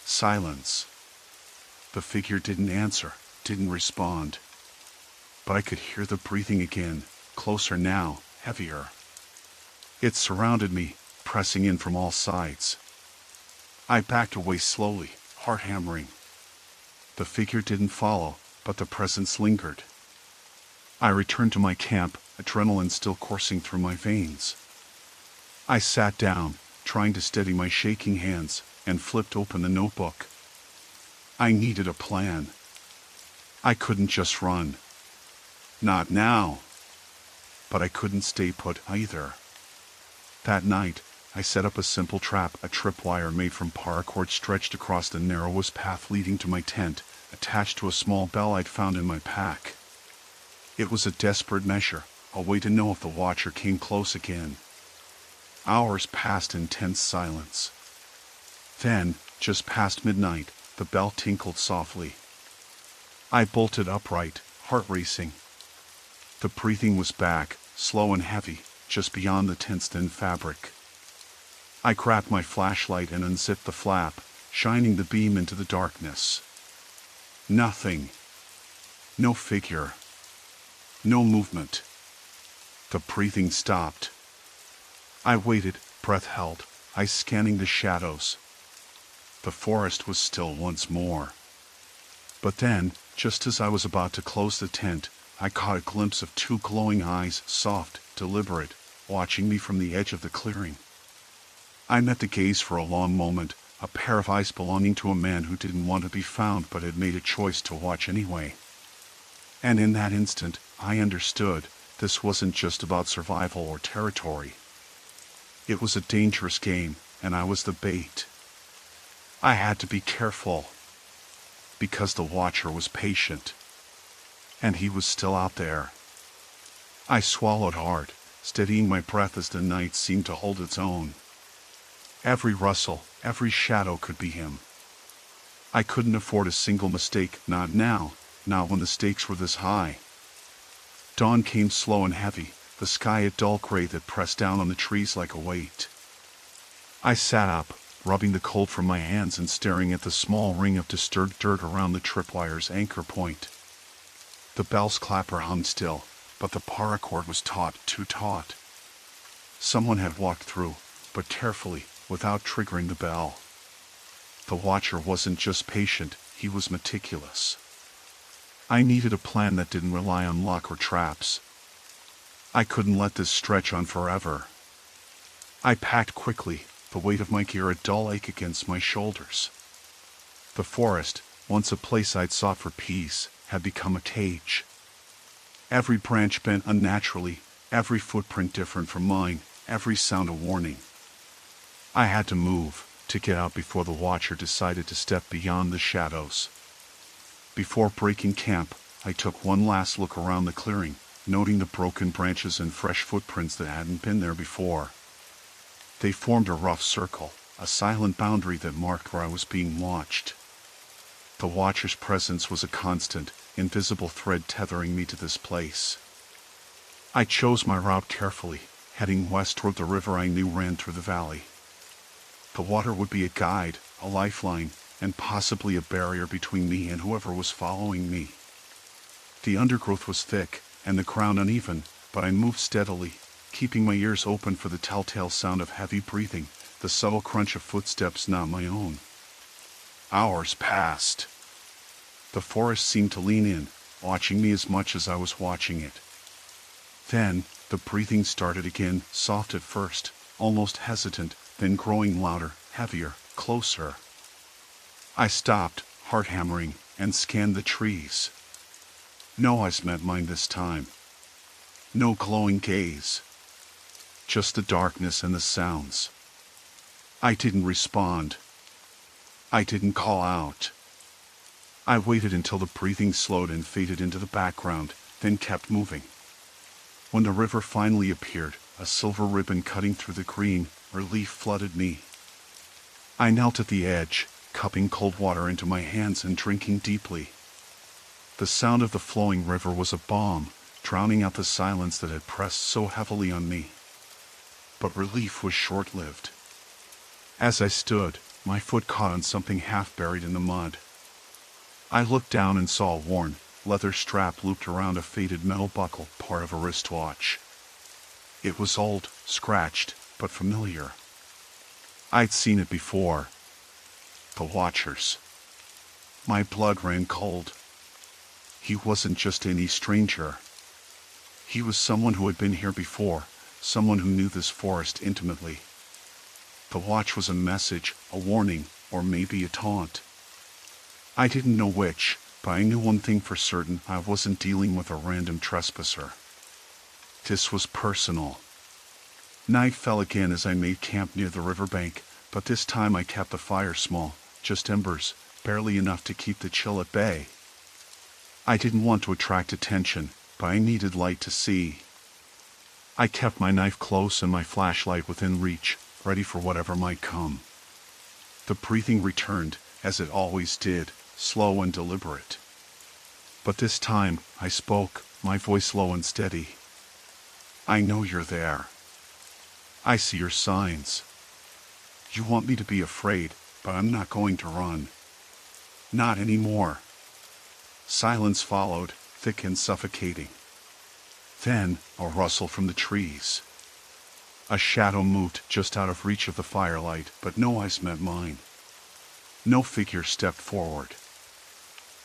Speaker 1: Silence. The figure didn't answer, didn't respond. But I could hear the breathing again, closer now, heavier. It surrounded me, pressing in from all sides. I backed away slowly, heart hammering. The figure didn't follow, but the presence lingered. I returned to my camp, adrenaline still coursing through my veins. I sat down, trying to steady my shaking hands, and flipped open the notebook. I needed a plan. I couldn't just run. Not now. But I couldn't stay put either. That night, I set up a simple trap, a tripwire made from paracord stretched across the narrowest path leading to my tent, attached to a small bell I'd found in my pack. It was a desperate measure, a way to know if the watcher came close again. Hours passed in tense silence. Then, just past midnight, the bell tinkled softly. I bolted upright, heart racing. The breathing was back, slow and heavy, just beyond the tent's thin fabric. I grabbed my flashlight and unzipped the flap, shining the beam into the darkness. Nothing. No figure. No movement. The breathing stopped. I waited, breath held, eyes scanning the shadows. The forest was still once more. But then, just as I was about to close the tent, I caught a glimpse of two glowing eyes, soft, deliberate, watching me from the edge of the clearing. I met the gaze for a long moment, a pair of eyes belonging to a man who didn't want to be found but had made a choice to watch anyway. And in that instant, I understood, this wasn't just about survival or territory. It was a dangerous game, and I was the bait. I had to be careful, because the watcher was patient. And he was still out there. I swallowed hard, steadying my breath as the night seemed to hold its own. Every rustle, every shadow could be him. I couldn't afford a single mistake, not now, not when the stakes were this high. Dawn came slow and heavy, the sky a dull gray that pressed down on the trees like a weight. I sat up, rubbing the cold from my hands and staring at the small ring of disturbed dirt around the tripwire's anchor point. The bell's clapper hung still, but the paracord was taut, too taut. Someone had walked through, but carefully, without triggering the bell. The watcher wasn't just patient, he was meticulous. I needed a plan that didn't rely on luck or traps. I couldn't let this stretch on forever. I packed quickly, the weight of my gear a dull ache against my shoulders. The forest, once a place I'd sought for peace, had become a cage. Every branch bent unnaturally, every footprint different from mine, every sound a warning. I had to move, to get out before the watcher decided to step beyond the shadows. Before breaking camp, I took one last look around the clearing, noting the broken branches and fresh footprints that hadn't been there before. They formed a rough circle, a silent boundary that marked where I was being watched. The watcher's presence was a constant, invisible thread tethering me to this place. I chose my route carefully, heading west toward the river I knew ran through the valley. The water would be a guide, a lifeline, and possibly a barrier between me and whoever was following me. The undergrowth was thick, and the ground uneven, but I moved steadily, keeping my ears open for the telltale sound of heavy breathing, the subtle crunch of footsteps not my own. Hours passed. The forest seemed to lean in, watching me as much as I was watching it. Then, the breathing started again, soft at first, almost hesitant, then growing louder, heavier, closer. I stopped, heart hammering, and scanned the trees. No eyes met mine this time. No glowing gaze. Just the darkness and the sounds. I didn't respond. I didn't call out. I waited until the breathing slowed and faded into the background, then kept moving. When the river finally appeared, a silver ribbon cutting through the green, relief flooded me. I knelt at the edge, cupping cold water into my hands and drinking deeply. The sound of the flowing river was a balm, drowning out the silence that had pressed so heavily on me. But relief was short-lived. As I stood, my foot caught on something half buried in the mud. I looked down and saw a worn, leather strap looped around a faded metal buckle, part of a wristwatch. It was old, scratched, but familiar. I'd seen it before. The Watcher's. My blood ran cold. He wasn't just any stranger. He was someone who had been here before, someone who knew this forest intimately. The watch was a message, a warning, or maybe a taunt. I didn't know which, but I knew one thing for certain: I wasn't dealing with a random trespasser. This was personal. Night fell again as I made camp near the riverbank, but this time I kept the fire small, just embers, barely enough to keep the chill at bay. I didn't want to attract attention, but I needed light to see. I kept my knife close and my flashlight within reach, ready for whatever might come. The breathing returned, as it always did, slow and deliberate. But this time, I spoke, my voice low and steady. I know you're there. I see your signs. You want me to be afraid, but I'm not going to run. Not anymore. Silence followed, thick and suffocating. Then, a rustle from the trees. A shadow moved just out of reach of the firelight, but no eyes met mine. No figure stepped forward.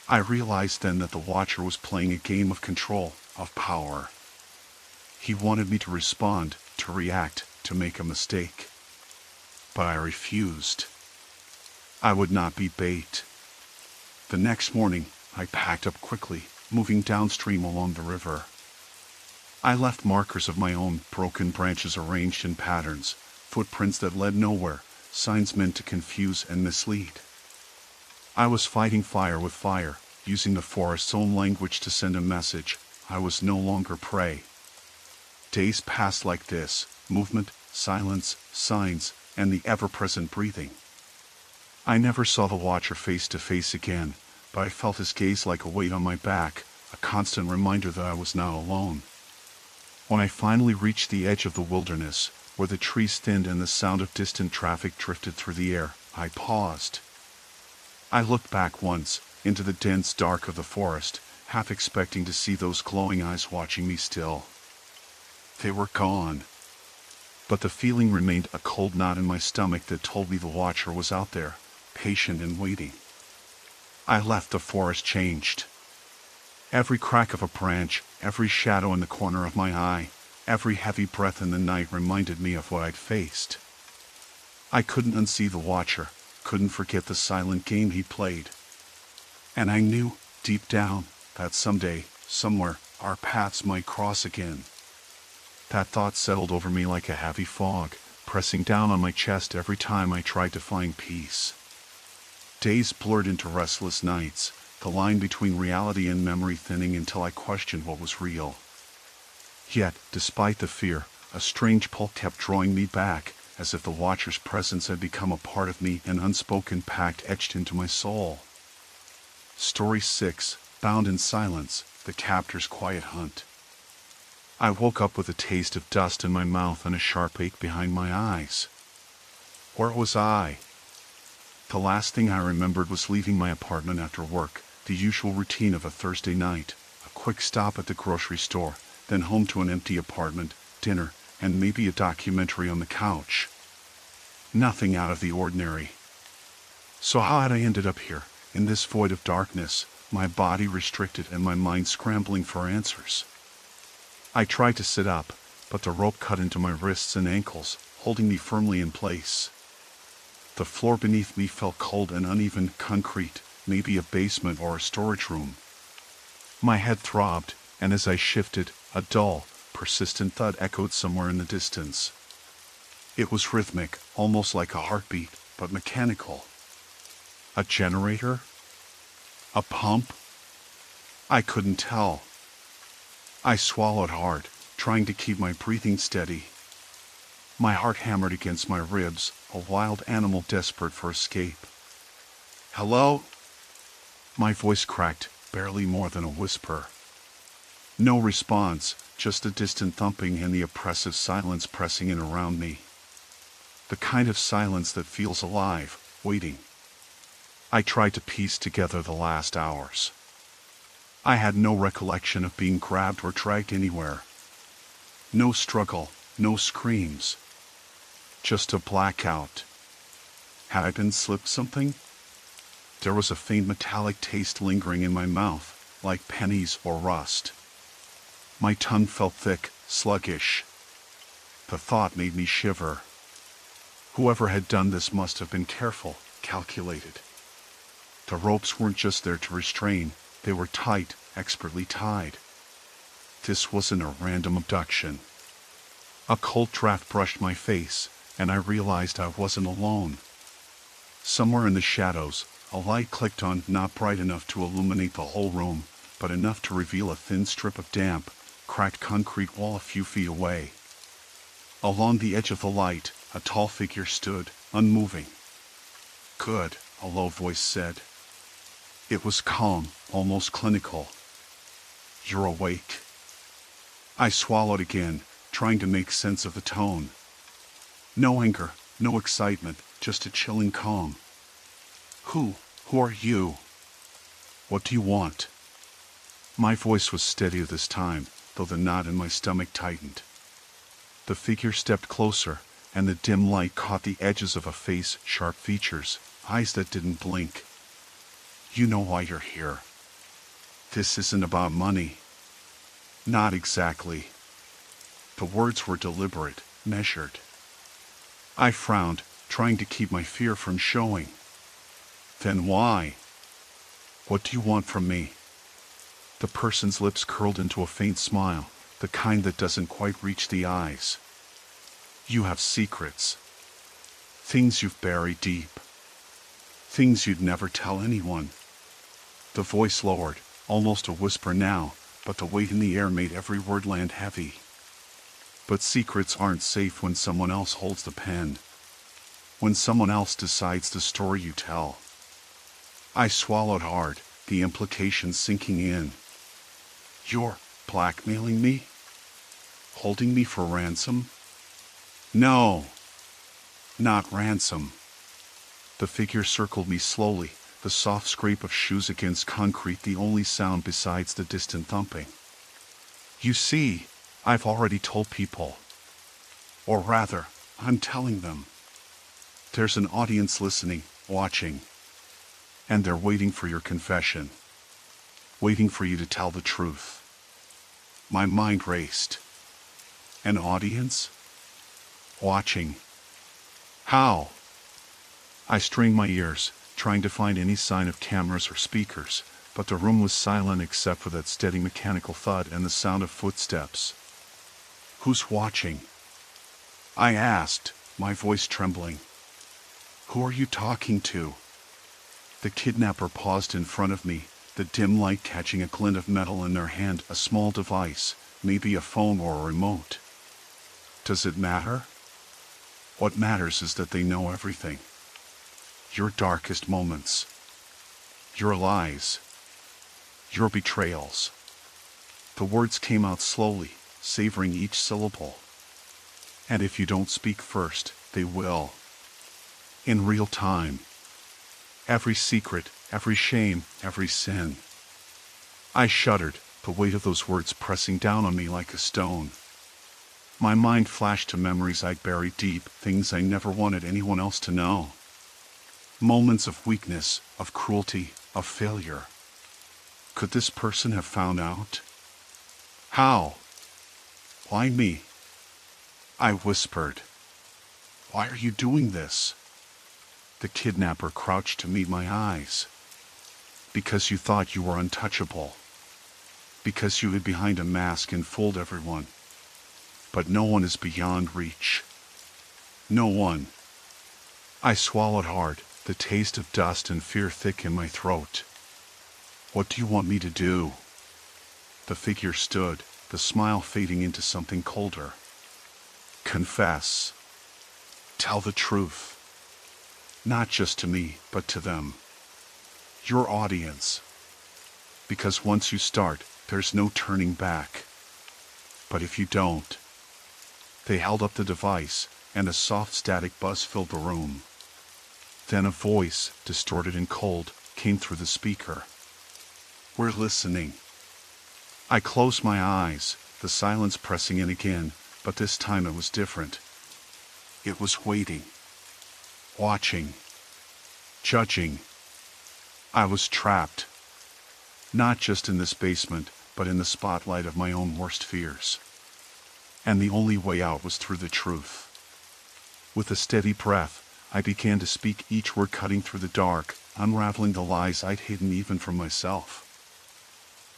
Speaker 1: I realized then that the Watcher was playing a game of control, of power. He wanted me to respond, to react, to make a mistake. But I refused. I would not be bait. The next morning, I packed up quickly, moving downstream along the river. I left markers of my own, broken branches arranged in patterns, footprints that led nowhere, signs meant to confuse and mislead. I was fighting fire with fire, using the forest's own language to send a message. I was no longer prey. Days passed like this: movement, silence, signs, and the ever-present breathing. I never saw the Watcher face to face again, but I felt his gaze like a weight on my back, a constant reminder that I was not alone. When I finally reached the edge of the wilderness, where the trees thinned and the sound of distant traffic drifted through the air, I paused. I looked back once, into the dense dark of the forest, half expecting to see those glowing eyes watching me still. They were gone. But the feeling remained, a cold knot in my stomach that told me the Watcher was out there, patient and waiting. I left the forest changed. Every crack of a branch, every shadow in the corner of my eye, every heavy breath in the night reminded me of what I'd faced. I couldn't unsee the Watcher, couldn't forget the silent game he played. And I knew, deep down, that someday, somewhere, our paths might cross again. That thought settled over me like a heavy fog, pressing down on my chest every time I tried to find peace. Days blurred into restless nights, the line between reality and memory thinning until I questioned what was real. Yet, despite the fear, a strange pull kept drawing me back, as if the Watcher's presence had become a part of me, an unspoken pact etched into my soul. Story 6, Bound in Silence, The Captor's Quiet Hunt. I woke up with a taste of dust in my mouth and a sharp ache behind my eyes. Where was I? The last thing I remembered was leaving my apartment after work, the usual routine of a Thursday night, a quick stop at the grocery store, then home to an empty apartment, dinner, and maybe a documentary on the couch. Nothing out of the ordinary. So how had I ended up here, in this void of darkness, my body restricted and my mind scrambling for answers? I tried to sit up, but the rope cut into my wrists and ankles, holding me firmly in place. The floor beneath me felt cold and uneven, concrete, maybe a basement or a storage room. My head throbbed, and as I shifted, a dull, persistent thud echoed somewhere in the distance. It was rhythmic, almost like a heartbeat, but mechanical. A generator? A pump? I couldn't tell. I swallowed hard, trying to keep my breathing steady. My heart hammered against my ribs, a wild animal desperate for escape. Hello? My voice cracked, barely more than a whisper. No response, just a distant thumping and the oppressive silence pressing in around me. The kind of silence that feels alive, waiting. I tried to piece together the last hours. I had no recollection of being grabbed or dragged anywhere. No struggle, no screams. Just a blackout. Had I been slipped something? There was a faint metallic taste lingering in my mouth, like pennies or rust. My tongue felt thick, sluggish. The thought made me shiver. Whoever had done this must have been careful, calculated. The ropes weren't just there to restrain, they were tight, expertly tied. This wasn't a random abduction. A cold draft brushed my face, and I realized I wasn't alone. Somewhere in the shadows, a light clicked on, not bright enough to illuminate the whole room, but enough to reveal a thin strip of damp, cracked concrete wall a few feet away. Along the edge of the light, a tall figure stood, unmoving. "Good," a low voice said. It was calm, almost clinical. "You're awake." I swallowed again, trying to make sense of the tone. No anger, no excitement, just a chilling calm. Who are you? What do you want?" My voice was steadier this time, though the knot in my stomach tightened. The figure stepped closer, and the dim light caught the edges of a face, sharp features, eyes that didn't blink. "You know why you're here. This isn't about money." "Not exactly." The words were deliberate, measured. I frowned, trying to keep my fear from showing. "Then why? What do you want from me?" The person's lips curled into a faint smile, the kind that doesn't quite reach the eyes. "You have secrets. Things you've buried deep. Things you'd never tell anyone." The voice lowered, almost a whisper now, but the weight in the air made every word land heavy. "But secrets aren't safe when someone else holds the pen. When someone else decides the story you tell." I swallowed hard, the implication sinking in. "You're blackmailing me? Holding me for ransom?" "No, not ransom." The figure circled me slowly, the soft scrape of shoes against concrete the only sound besides the distant thumping. "You see, I've already told people. Or rather, I'm telling them. There's an audience listening, watching. And they're waiting for your confession. Waiting for you to tell the truth." My mind raced. An audience? Watching. How? I strained my ears, trying to find any sign of cameras or speakers, but the room was silent except for that steady mechanical thud and the sound of footsteps. "Who's watching?" I asked, my voice trembling. "Who are you talking to?" The kidnapper paused in front of me, the dim light catching a glint of metal in their hand, a small device, maybe a phone or a remote. Does it matter? What matters is that they know everything. Your darkest moments. Your lies. Your betrayals. The words came out slowly, savoring each syllable. And if you don't speak first, they will. In real time. Every secret, every shame, every sin. I shuddered, the weight of those words pressing down on me like a stone. My mind flashed to memories I'd buried deep, things I never wanted anyone else to know. Moments of weakness, of cruelty, of failure. Could this person have found out? How? Why me? I whispered. "Why are you doing this?" The kidnapper crouched to meet my eyes. "Because you thought you were untouchable. Because you hid behind a mask and fooled everyone. But no one is beyond reach. No one." I swallowed hard, the taste of dust and fear thick in my throat. "What do you want me to do?" The figure stood, the smile fading into something colder. "Confess. Tell the truth. Not just to me, but to them. Your audience. Because once you start, there's no turning back. But if you don't..." They held up the device, and a soft static buzz filled the room. Then a voice, distorted and cold, came through the speaker. "We're listening." I closed my eyes, the silence pressing in again, but this time it was different. It was waiting. Watching. Judging. I was trapped. Not just in this basement, but in the spotlight of my own worst fears. And the only way out was through the truth. With a steady breath, I began to speak, each word cutting through the dark, unraveling the lies I'd hidden even from myself.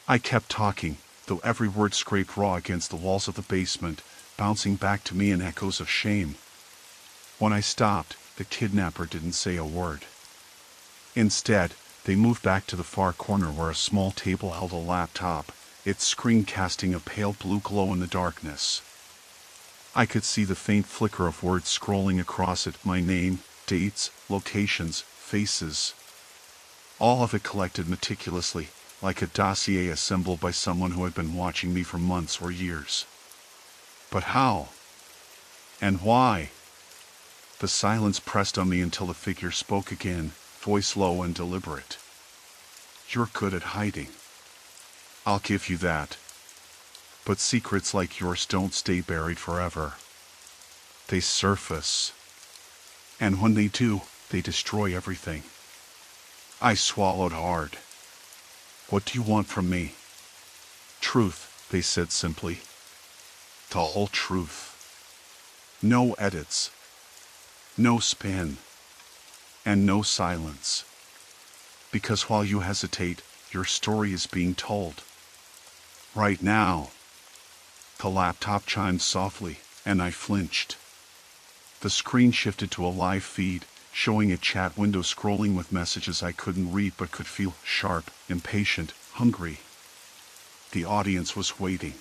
Speaker 1: I kept talking, though every word scraped raw against the walls of the basement, bouncing back to me in echoes of shame. When I stopped, the kidnapper didn't say a word. Instead, they moved back to the far corner where a small table held a laptop, its screen casting a pale blue glow in the darkness. I could see the faint flicker of words scrolling across it, my name, dates, locations, faces. All of it collected meticulously, like a dossier assembled by someone who had been watching me for months or years. But how? And why? The silence pressed on me until the figure spoke again, voice low and deliberate. You're good at hiding. I'll give you that. But secrets like yours don't stay buried forever. They surface. And when they do, they destroy everything. I swallowed hard. What do you want from me? Truth, they said simply. The whole truth. No edits. No spin. And no silence. Because while you hesitate, your story is being told. Right now. The laptop chimed softly, and I flinched. The screen shifted to a live feed, showing a chat window scrolling with messages I couldn't read but could feel: sharp, impatient, hungry. The audience was waiting.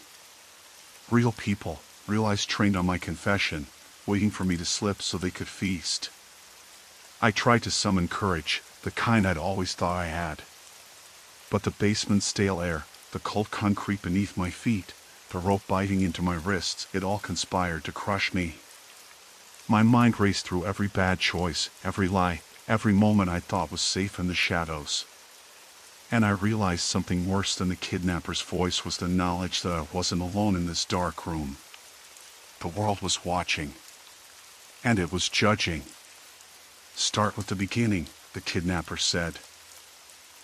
Speaker 1: Real people, real eyes trained on my confession, waiting for me to slip so they could feast. I tried to summon courage, the kind I'd always thought I had. But the basement's stale air, the cold concrete beneath my feet, the rope biting into my wrists, it all conspired to crush me. My mind raced through every bad choice, every lie, every moment I thought was safe in the shadows. And I realized something worse than the kidnapper's voice was the knowledge that I wasn't alone in this dark room. The world was watching. And it was judging. Start with the beginning, the kidnapper said.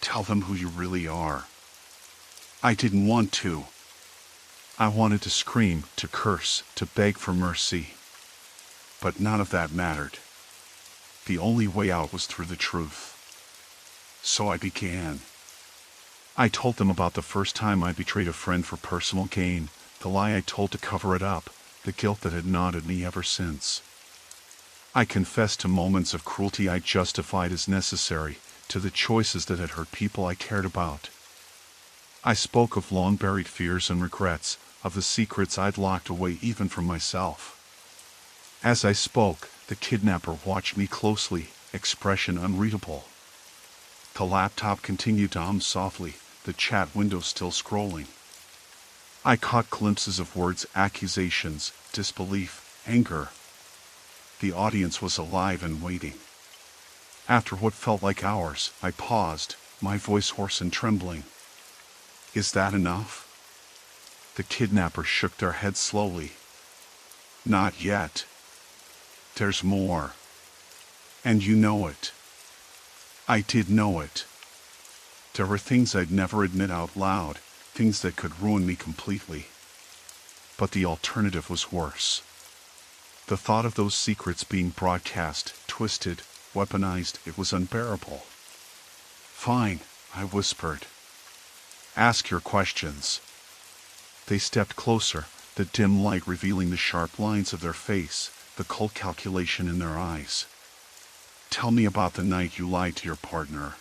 Speaker 1: Tell them who you really are. I didn't want to. I wanted to scream, to curse, to beg for mercy. But none of that mattered. The only way out was through the truth. So I began. I told them about the first time I betrayed a friend for personal gain, the lie I told to cover it up, the guilt that had gnawed at me ever since. I confessed to moments of cruelty I justified as necessary, to the choices that had hurt people I cared about. I spoke of long-buried fears and regrets, of the secrets I'd locked away even from myself. As I spoke, the kidnapper watched me closely, expression unreadable. The laptop continued to hum softly, the chat window still scrolling. I caught glimpses of words: accusations, disbelief, anger. The audience was alive and waiting. After what felt like hours, I paused, my voice hoarse and trembling. Is that enough? The kidnapper shook their head slowly. Not yet. There's more. And you know it. I did know it. There were things I'd never admit out loud, things that could ruin me completely. But the alternative was worse. The thought of those secrets being broadcast, twisted, weaponized, it was unbearable. Fine, I whispered. Ask your questions. They stepped closer, the dim light revealing the sharp lines of their face, the cold calculation in their eyes. Tell me about the night you lied to your partner.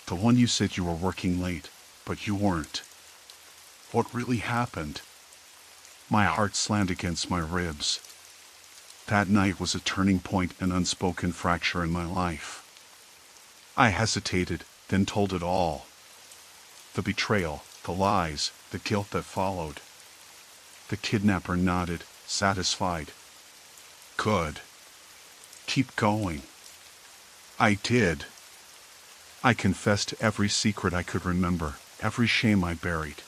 Speaker 1: The one you said you were working late, but you weren't. What really happened? My heart slammed against my ribs. That night was a turning point, an unspoken fracture in my life. I hesitated, then told it all. The betrayal, the lies, the guilt that followed. The kidnapper nodded, satisfied. Good. Keep going. I did. I confessed every secret I could remember, every shame I buried.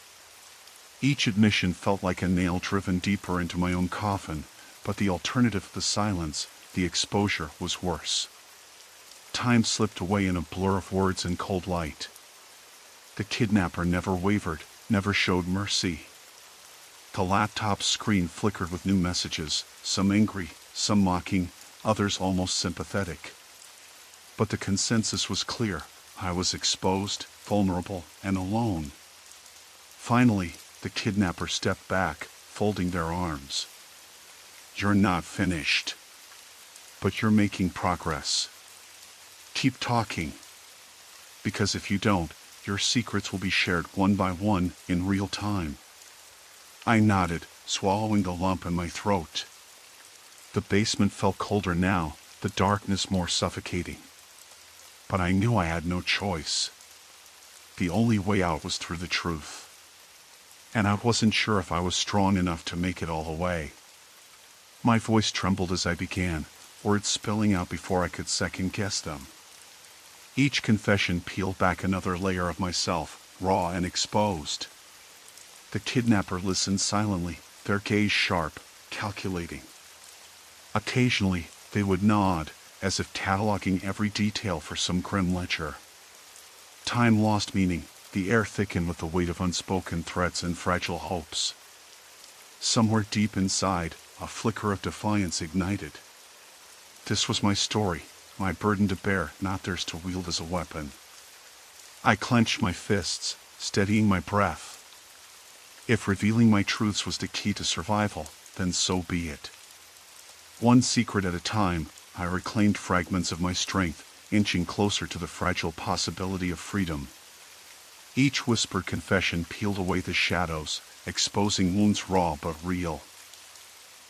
Speaker 1: Each admission felt like a nail driven deeper into my own coffin, but the alternative, the silence, the exposure, was worse. Time slipped away in a blur of words and cold light. The kidnapper never wavered, never showed mercy. The laptop's screen flickered with new messages, some angry, some mocking, others almost sympathetic. But the consensus was clear. I was exposed, vulnerable, and alone. Finally, the kidnapper stepped back, folding their arms. "You're not finished. But you're making progress. Keep talking. Because if you don't, your secrets will be shared one by one in real time." I nodded, swallowing the lump in my throat. The basement felt colder now, the darkness more suffocating. But I knew I had no choice. The only way out was through the truth. And I wasn't sure if I was strong enough to make it all the way. My voice trembled as I began, words spilling out before I could second-guess them. Each confession peeled back another layer of myself, raw and exposed. The kidnapper listened silently, their gaze sharp, calculating. Occasionally, they would nod, as if cataloging every detail for some grim ledger. Time lost meaning, the air thickened with the weight of unspoken threats and fragile hopes. Somewhere deep inside, a flicker of defiance ignited. This was my story, my burden to bear, not theirs to wield as a weapon. I clenched my fists, steadying my breath. If revealing my truths was the key to survival, then so be it. One secret at a time, I reclaimed fragments of my strength, inching closer to the fragile possibility of freedom. Each whispered confession peeled away the shadows, exposing wounds raw but real.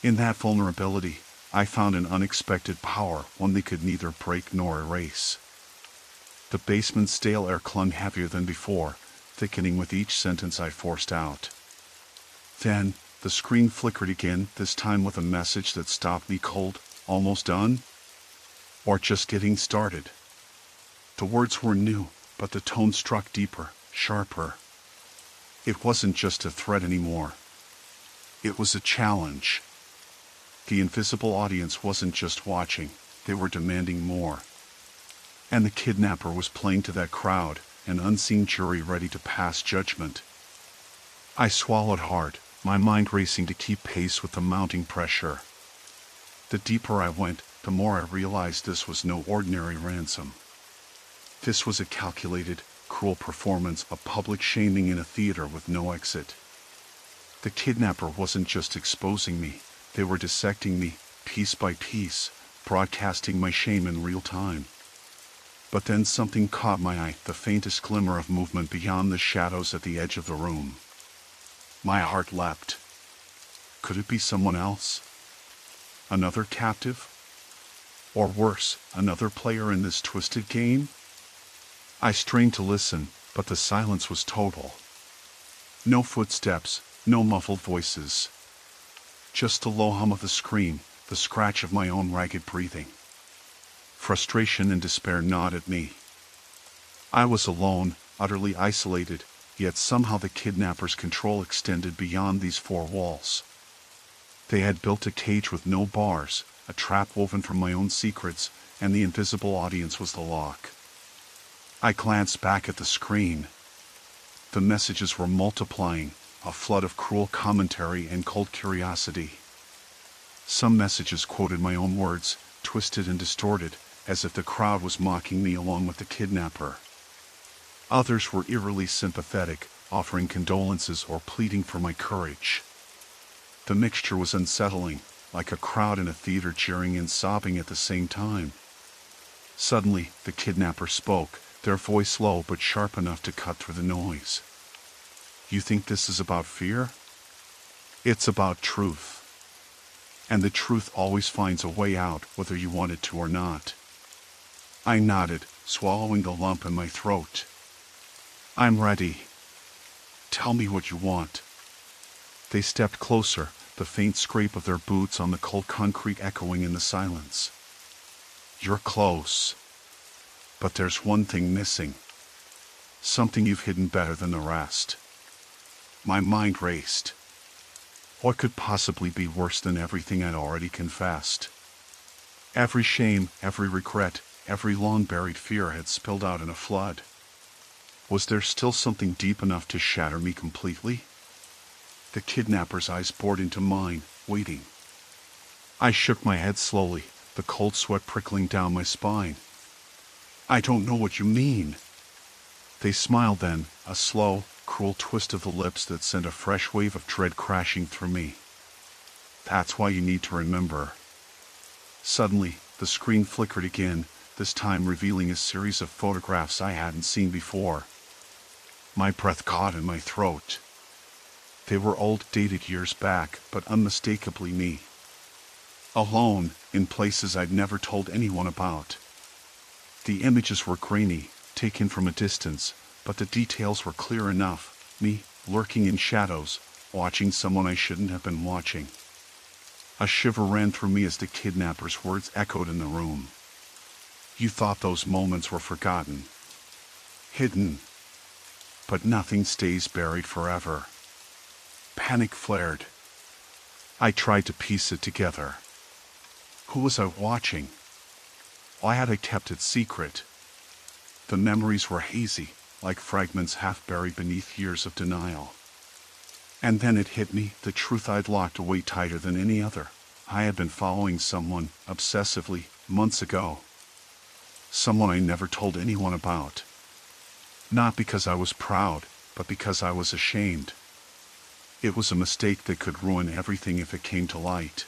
Speaker 1: In that vulnerability, I found an unexpected power, one they could neither break nor erase. The basement's stale air clung heavier than before, thickening with each sentence I forced out. Then, the screen flickered again, this time with a message that stopped me cold. "Almost done? Or just getting started?" The words were new, but the tone struck deeper, sharper. It wasn't just a threat anymore. It was a challenge. The invisible audience wasn't just watching, they were demanding more. And the kidnapper was playing to that crowd, an unseen jury ready to pass judgment. I swallowed hard, my mind racing to keep pace with the mounting pressure. The deeper I went, the more I realized this was no ordinary ransom. This was a calculated, cruel performance, a public shaming in a theater with no exit. The kidnapper wasn't just exposing me, they were dissecting me, piece by piece, broadcasting my shame in real time. But then something caught my eye, the faintest glimmer of movement beyond the shadows at the edge of the room. My heart leapt. Could it be someone else? Another captive? Or worse, another player in this twisted game? I strained to listen, but the silence was total. No footsteps, no muffled voices. Just the low hum of the screen, the scratch of my own ragged breathing. Frustration and despair gnawed at me. I was alone, utterly isolated, yet somehow the kidnapper's control extended beyond these four walls. They had built a cage with no bars, a trap woven from my own secrets, and the invisible audience was the lock. I glanced back at the screen. The messages were multiplying, a flood of cruel commentary and cold curiosity. Some messages quoted my own words, twisted and distorted, as if the crowd was mocking me along with the kidnapper. Others were eerily sympathetic, offering condolences or pleading for my courage. The mixture was unsettling, like a crowd in a theater cheering and sobbing at the same time. Suddenly, the kidnapper spoke, their voice low but sharp enough to cut through the noise. "You think this is about fear? It's about truth. And the truth always finds a way out, whether you want it to or not." I nodded, swallowing the lump in my throat. "I'm ready. Tell me what you want." They stepped closer, the faint scrape of their boots on the cold concrete echoing in the silence. "You're close. But there's one thing missing. Something you've hidden better than the rest." My mind raced. What could possibly be worse than everything I'd already confessed? Every shame, every regret, every long-buried fear had spilled out in a flood. Was there still something deep enough to shatter me completely? The kidnapper's eyes bored into mine, waiting. I shook my head slowly, the cold sweat prickling down my spine. I don't know what you mean. They smiled then, a slow, cruel twist of the lips that sent a fresh wave of dread crashing through me. That's why you need to remember. Suddenly, the screen flickered again, this time revealing a series of photographs I hadn't seen before. My breath caught in my throat. They were old, dated years back, but unmistakably me. Alone, in places I'd never told anyone about. The images were grainy, taken from a distance, but the details were clear enough. Me, lurking in shadows, watching someone I shouldn't have been watching. A shiver ran through me as the kidnapper's words echoed in the room. You thought those moments were forgotten, hidden, but nothing stays buried forever. Panic flared. I tried to piece it together. Who was I watching? Why had I kept it secret? The memories were hazy, like fragments half buried beneath years of denial. And then it hit me, the truth I'd locked away tighter than any other. I had been following someone, obsessively, months ago. Someone I never told anyone about. Not because I was proud, but because I was ashamed. It was a mistake that could ruin everything if it came to light.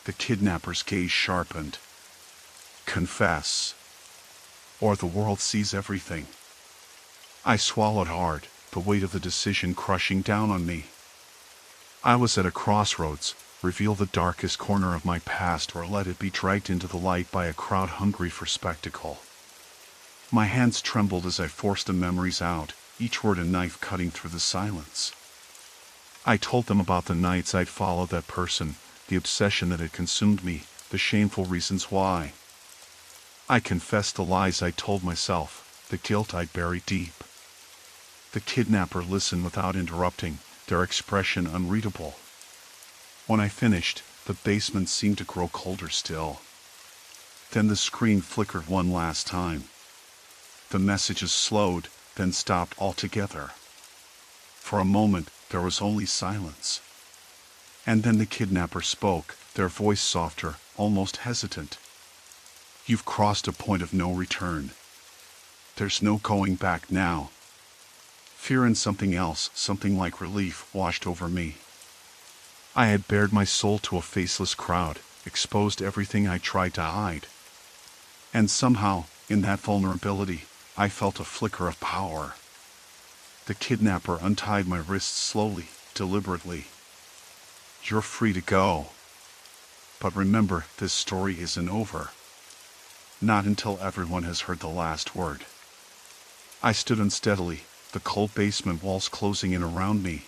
Speaker 1: The kidnapper's gaze sharpened. Confess, or the world sees everything. I swallowed hard, the weight of the decision crushing down on me. I was at a crossroads, reveal the darkest corner of my past or let it be dragged into the light by a crowd hungry for spectacle. My hands trembled as I forced the memories out, each word a knife cutting through the silence. I told them about the nights I'd followed that person, the obsession that had consumed me, the shameful reasons why. I confessed the lies I told myself, the guilt I'd buried deep. The kidnapper listened without interrupting, their expression unreadable. When I finished, the basement seemed to grow colder still. Then the screen flickered one last time. The messages slowed, then stopped altogether. For a moment, there was only silence. And then the kidnapper spoke, their voice softer, almost hesitant. You've crossed a point of no return. There's no going back now. Fear and something else, something like relief, washed over me. I had bared my soul to a faceless crowd, exposed everything I tried to hide. And somehow, in that vulnerability, I felt a flicker of power. The kidnapper untied my wrists slowly, deliberately. You're free to go. But remember, this story isn't over. Not until everyone has heard the last word. I stood unsteadily, the cold basement walls closing in around me.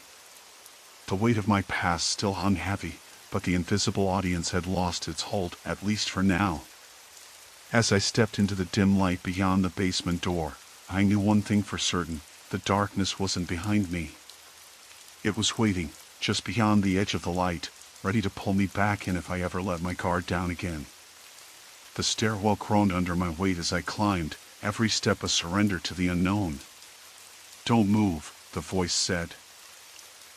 Speaker 1: The weight of my past still hung heavy, but the invisible audience had lost its hold, at least for now. As I stepped into the dim light beyond the basement door, I knew one thing for certain: the darkness wasn't behind me. It was waiting, just beyond the edge of the light, ready to pull me back in if I ever let my guard down again. The stairwell groaned under my weight as I climbed, every step a surrender to the unknown. Don't move, the voice said.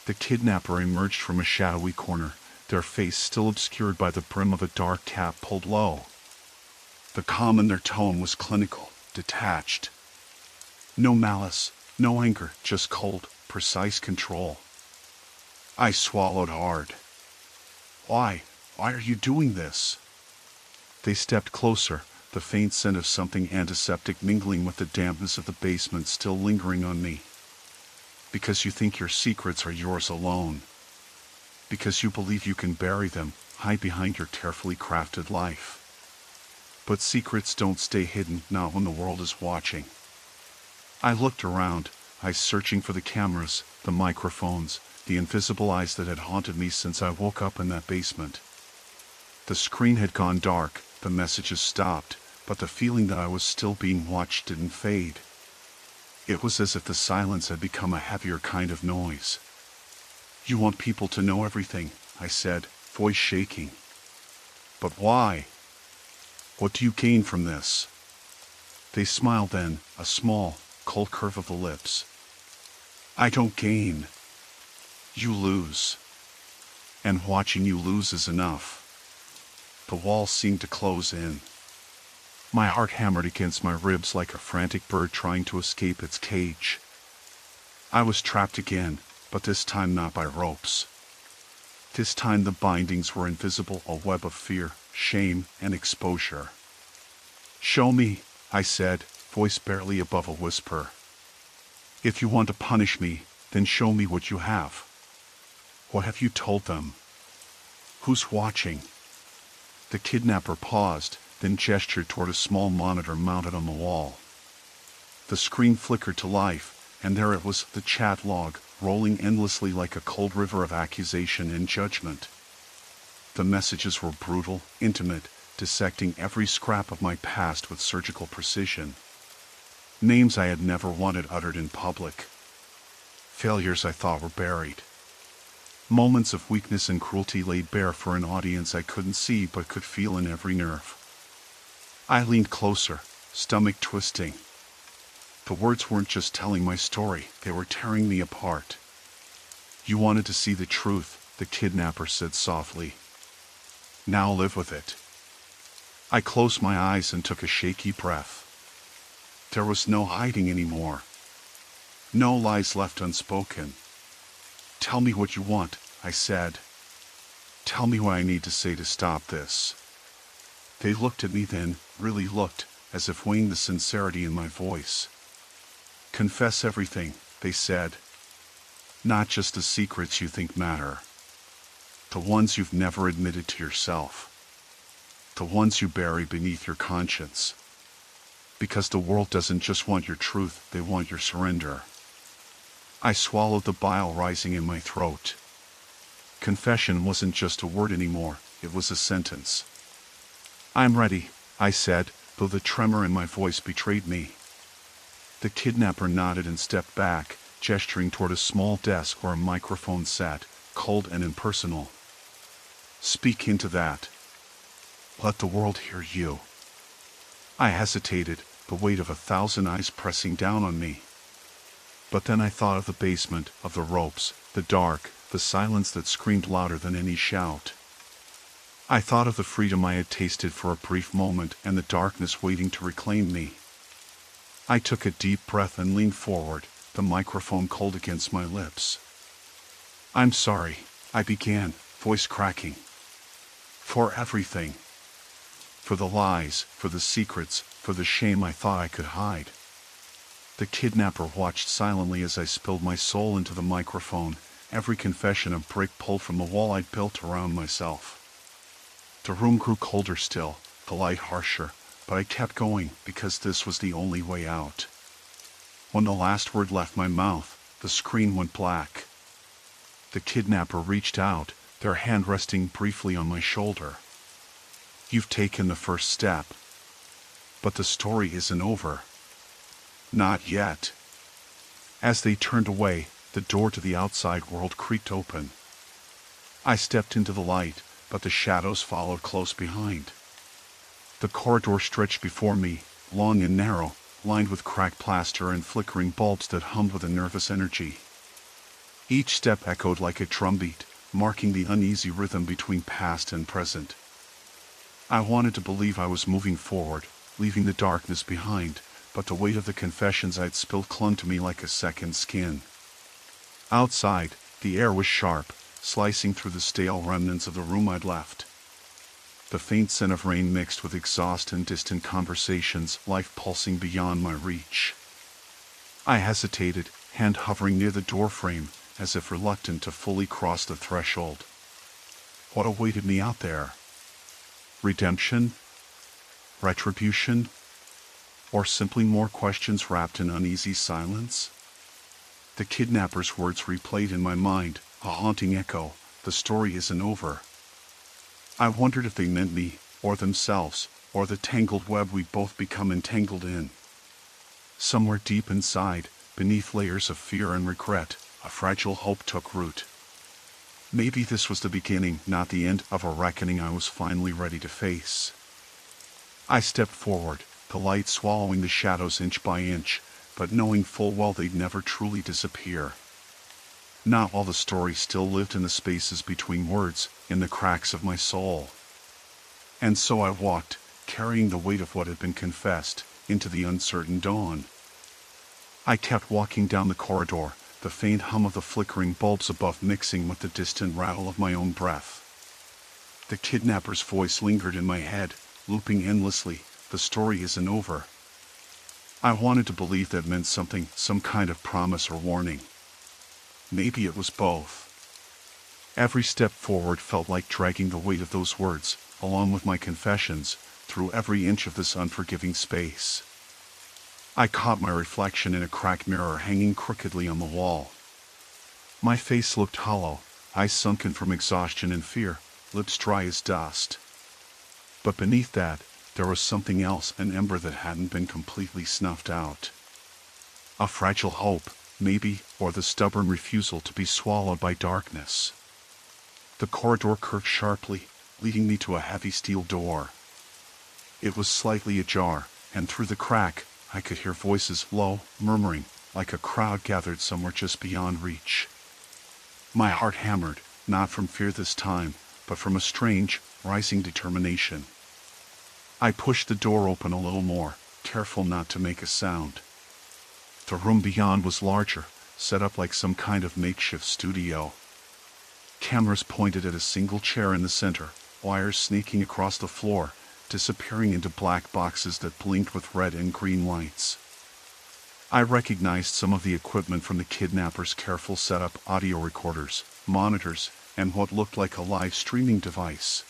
Speaker 1: The kidnapper emerged from a shadowy corner, their face still obscured by the brim of a dark cap pulled low. The calm in their tone was clinical, detached. No malice, no anger, just cold, precise control. I swallowed hard. Why? Why are you doing this? They stepped closer, the faint scent of something antiseptic mingling with the dampness of the basement still lingering on me. Because you think your secrets are yours alone. Because you believe you can bury them, hide behind your carefully crafted life. But secrets don't stay hidden, not when the world is watching. I looked around, eyes searching for the cameras, the microphones, the invisible eyes that had haunted me since I woke up in that basement. The screen had gone dark, the messages stopped, but the feeling that I was still being watched didn't fade. It was as if the silence had become a heavier kind of noise. You want people to know everything, I said, voice shaking. But why? What do you gain from this? They smiled then, a small, cold curve of the lips. I don't gain. You lose. And watching you lose is enough. The walls seemed to close in. My heart hammered against my ribs like a frantic bird trying to escape its cage. I was trapped again, but this time not by ropes. This time the bindings were invisible, a web of fear, shame, and exposure. "Show me," I said, voice barely above a whisper. "If you want to punish me, then show me what you have. What have you told them? Who's watching?" The kidnapper paused, then gestured toward a small monitor mounted on the wall. The screen flickered to life, and there it was, the chat log, rolling endlessly like a cold river of accusation and judgment. The messages were brutal, intimate, dissecting every scrap of my past with surgical precision. Names I had never wanted uttered in public. Failures I thought were buried. Moments of weakness and cruelty laid bare for an audience I couldn't see but could feel in every nerve. I leaned closer, stomach twisting. The words weren't just telling my story, they were tearing me apart. "You wanted to see the truth," the kidnapper said softly. "Now live with it." I closed my eyes and took a shaky breath. There was no hiding anymore. No lies left unspoken. "Tell me what you want," I said. "Tell me what I need to say to stop this." They looked at me then, really looked, as if weighing the sincerity in my voice. "Confess everything," they said. "Not just the secrets you think matter. The ones you've never admitted to yourself. The ones you bury beneath your conscience. Because the world doesn't just want your truth, they want your surrender." I swallowed the bile rising in my throat. Confession wasn't just a word anymore, it was a sentence. "I'm ready," I said, though the tremor in my voice betrayed me. The kidnapper nodded and stepped back, gesturing toward a small desk where a microphone sat, cold and impersonal. "Speak into that. Let the world hear you." I hesitated, the weight of 1,000 eyes pressing down on me. But then I thought of the basement, of the ropes, the dark, the silence that screamed louder than any shout. I thought of the freedom I had tasted for a brief moment and the darkness waiting to reclaim me. I took a deep breath and leaned forward, the microphone cold against my lips. "I'm sorry," I began, voice cracking. "For everything. For the lies, for the secrets, for the shame I thought I could hide." The kidnapper watched silently as I spilled my soul into the microphone, every confession a brick pulled from the wall I'd built around myself. The room grew colder still, the light harsher, but I kept going because this was the only way out. When the last word left my mouth, the screen went black. The kidnapper reached out, their hand resting briefly on my shoulder. "You've taken the first step. But the story isn't over." "Not yet." As they turned away, the door to the outside world creaked open. I stepped into the light, but the shadows followed close behind. The corridor stretched before me, long and narrow, lined with cracked plaster and flickering bulbs that hummed with a nervous energy. Each step echoed like a drumbeat, marking the uneasy rhythm between past and present. I wanted to believe I was moving forward, leaving the darkness behind, but the weight of the confessions I'd spilled clung to me like a second skin. Outside, the air was sharp, slicing through the stale remnants of the room I'd left. The faint scent of rain mixed with exhaust and distant conversations, life pulsing beyond my reach. I hesitated, hand hovering near the doorframe, as if reluctant to fully cross the threshold. What awaited me out there? Redemption? Retribution? Or simply more questions wrapped in uneasy silence? The kidnapper's words replayed in my mind, a haunting echo. "The story isn't over." I wondered if they meant me, or themselves, or the tangled web we'd both become entangled in. Somewhere deep inside, beneath layers of fear and regret, a fragile hope took root. Maybe this was the beginning, not the end, of a reckoning I was finally ready to face. I stepped forward, the light swallowing the shadows inch by inch, but knowing full well they'd never truly disappear. Not while the story still lived in the spaces between words, in the cracks of my soul. And so I walked, carrying the weight of what had been confessed, into the uncertain dawn. I kept walking down the corridor, the faint hum of the flickering bulbs above mixing with the distant rattle of my own breath. The kidnapper's voice lingered in my head, looping endlessly, "The story isn't over." I wanted to believe that meant something, some kind of promise or warning. Maybe it was both. Every step forward felt like dragging the weight of those words, along with my confessions, through every inch of this unforgiving space. I caught my reflection in a cracked mirror hanging crookedly on the wall. My face looked hollow, eyes sunken from exhaustion and fear, lips dry as dust. But beneath that, there was something else, an ember that hadn't been completely snuffed out. A fragile hope, maybe, or the stubborn refusal to be swallowed by darkness. The corridor curved sharply, leading me to a heavy steel door. It was slightly ajar, and through the crack, I could hear voices, low, murmuring, like a crowd gathered somewhere just beyond reach. My heart hammered, not from fear this time, but from a strange, rising determination. I pushed the door open a little more, careful not to make a sound. The room beyond was larger, set up like some kind of makeshift studio. Cameras pointed at a single chair in the center, wires snaking across the floor, disappearing into black boxes that blinked with red and green lights. I recognized some of the equipment from the kidnapper's careful setup: audio recorders, monitors, and what looked like a live streaming device.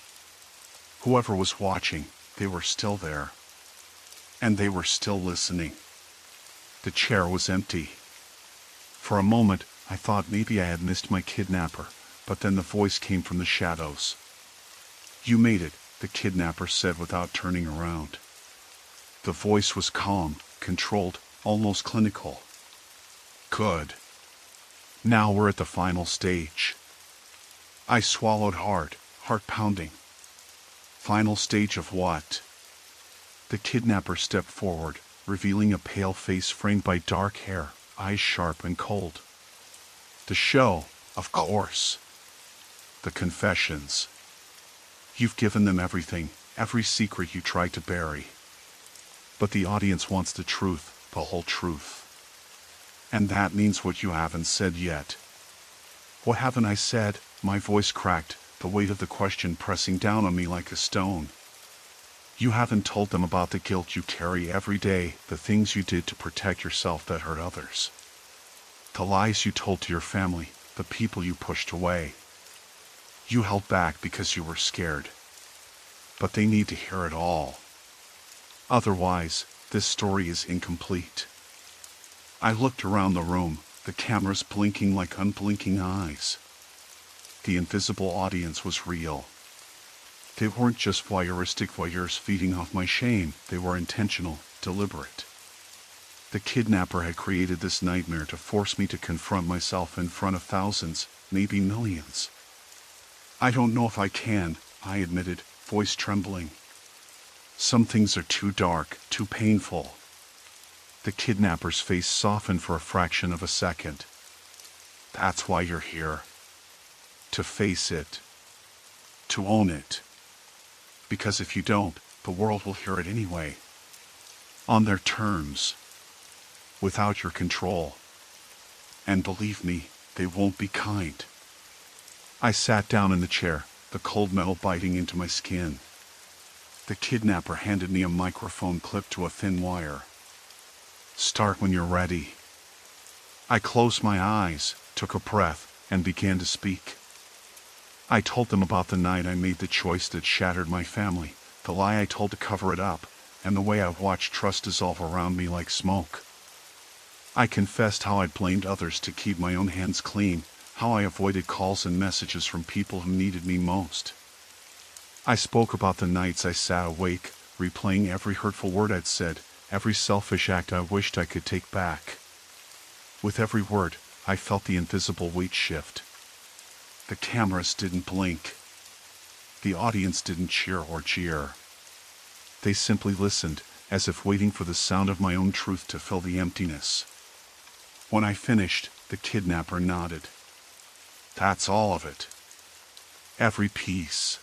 Speaker 1: Whoever was watching, they were still there. And they were still listening. The chair was empty. For a moment, I thought maybe I had missed my kidnapper, but then the voice came from the shadows. "You made it," the kidnapper said without turning around. The voice was calm, controlled, almost clinical. "Good. Now we're at the final stage." I swallowed hard, heart pounding. Final stage of what? The kidnapper stepped forward, revealing a pale face framed by dark hair, eyes sharp and cold. "The show, of course. The confessions. You've given them everything, every secret you tried to bury. But the audience wants the truth, the whole truth. And that means what you haven't said yet." "What haven't I said?" My voice cracked, the weight of the question pressing down on me like a stone. "You haven't told them about the guilt you carry every day, the things you did to protect yourself that hurt others. The lies you told to your family, the people you pushed away. You held back because you were scared. But they need to hear it all. Otherwise, this story is incomplete." I looked around the room, the cameras blinking like unblinking eyes. The invisible audience was real. They weren't just voyeuristic voyeurs feeding off my shame, they were intentional, deliberate. The kidnapper had created this nightmare to force me to confront myself in front of thousands, maybe millions. "I don't know if I can," I admitted, voice trembling. "Some things are too dark, too painful." The kidnapper's face softened for a fraction of a second. "That's why you're here. To face it. To own it. Because if you don't, the world will hear it anyway. On their terms. Without your control. And believe me, they won't be kind." I sat down in the chair, the cold metal biting into my skin. The kidnapper handed me a microphone clipped to a thin wire. "Start when you're ready." I closed my eyes, took a breath, and began to speak. I told them about the night I made the choice that shattered my family, the lie I told to cover it up, and the way I watched trust dissolve around me like smoke. I confessed how I'd blamed others to keep my own hands clean, how I avoided calls and messages from people who needed me most. I spoke about the nights I sat awake, replaying every hurtful word I'd said, every selfish act I wished I could take back. With every word, I felt the invisible weight shift. The cameras didn't blink. The audience didn't cheer or jeer. They simply listened, as if waiting for the sound of my own truth to fill the emptiness. When I finished, the kidnapper nodded. "That's all of it. Every piece.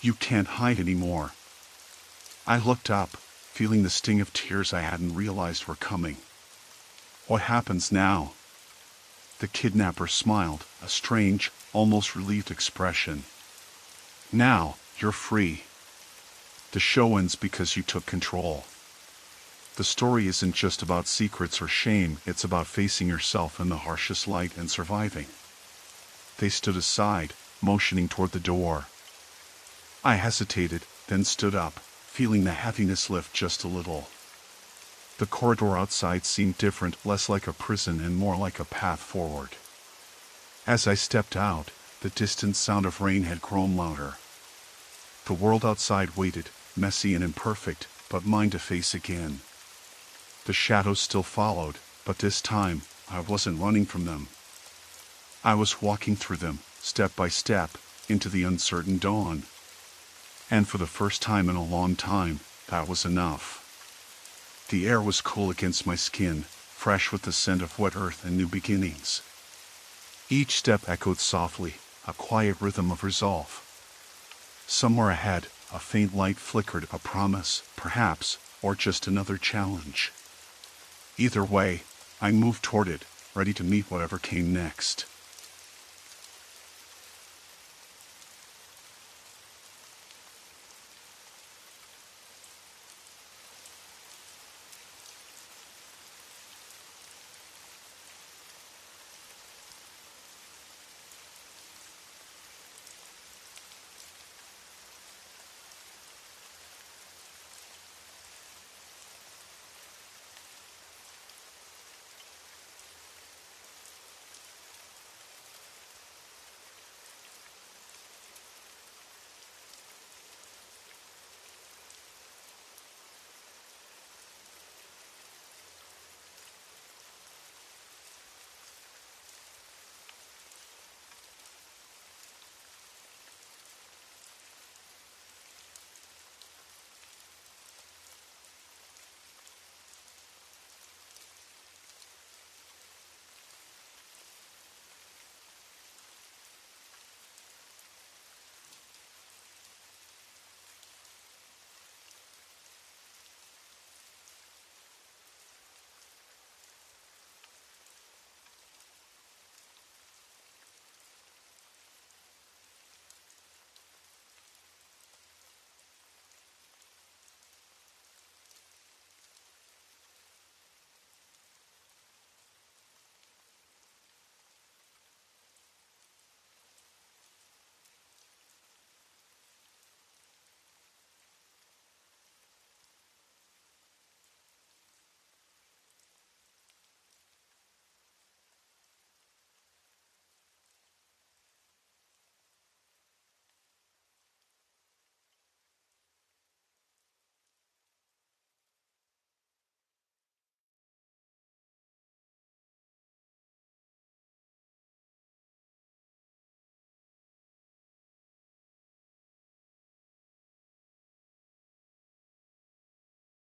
Speaker 1: You can't hide anymore. I looked up, feeling the sting of tears I hadn't realized were coming. What happens now? The kidnapper smiled, a strange, almost relieved expression. Now, you're free. The show ends because you took control. The story isn't just about secrets or shame, it's about facing yourself in the harshest light and surviving. They stood aside, motioning toward the door. I hesitated, then stood up, feeling the heaviness lift just a little. The corridor outside seemed different, less like a prison and more like a path forward. As I stepped out, the distant sound of rain had grown louder. The world outside waited, messy and imperfect, but mine to face again. The shadows still followed, but this time, I wasn't running from them. I was walking through them, step by step, into the uncertain dawn. And for the first time in a long time, that was enough. The air was cool against my skin, fresh with the scent of wet earth and new beginnings. Each step echoed softly, a quiet rhythm of resolve. Somewhere ahead, a faint light flickered, a promise, perhaps, or just another challenge. Either way, I moved toward it, ready to meet whatever came next.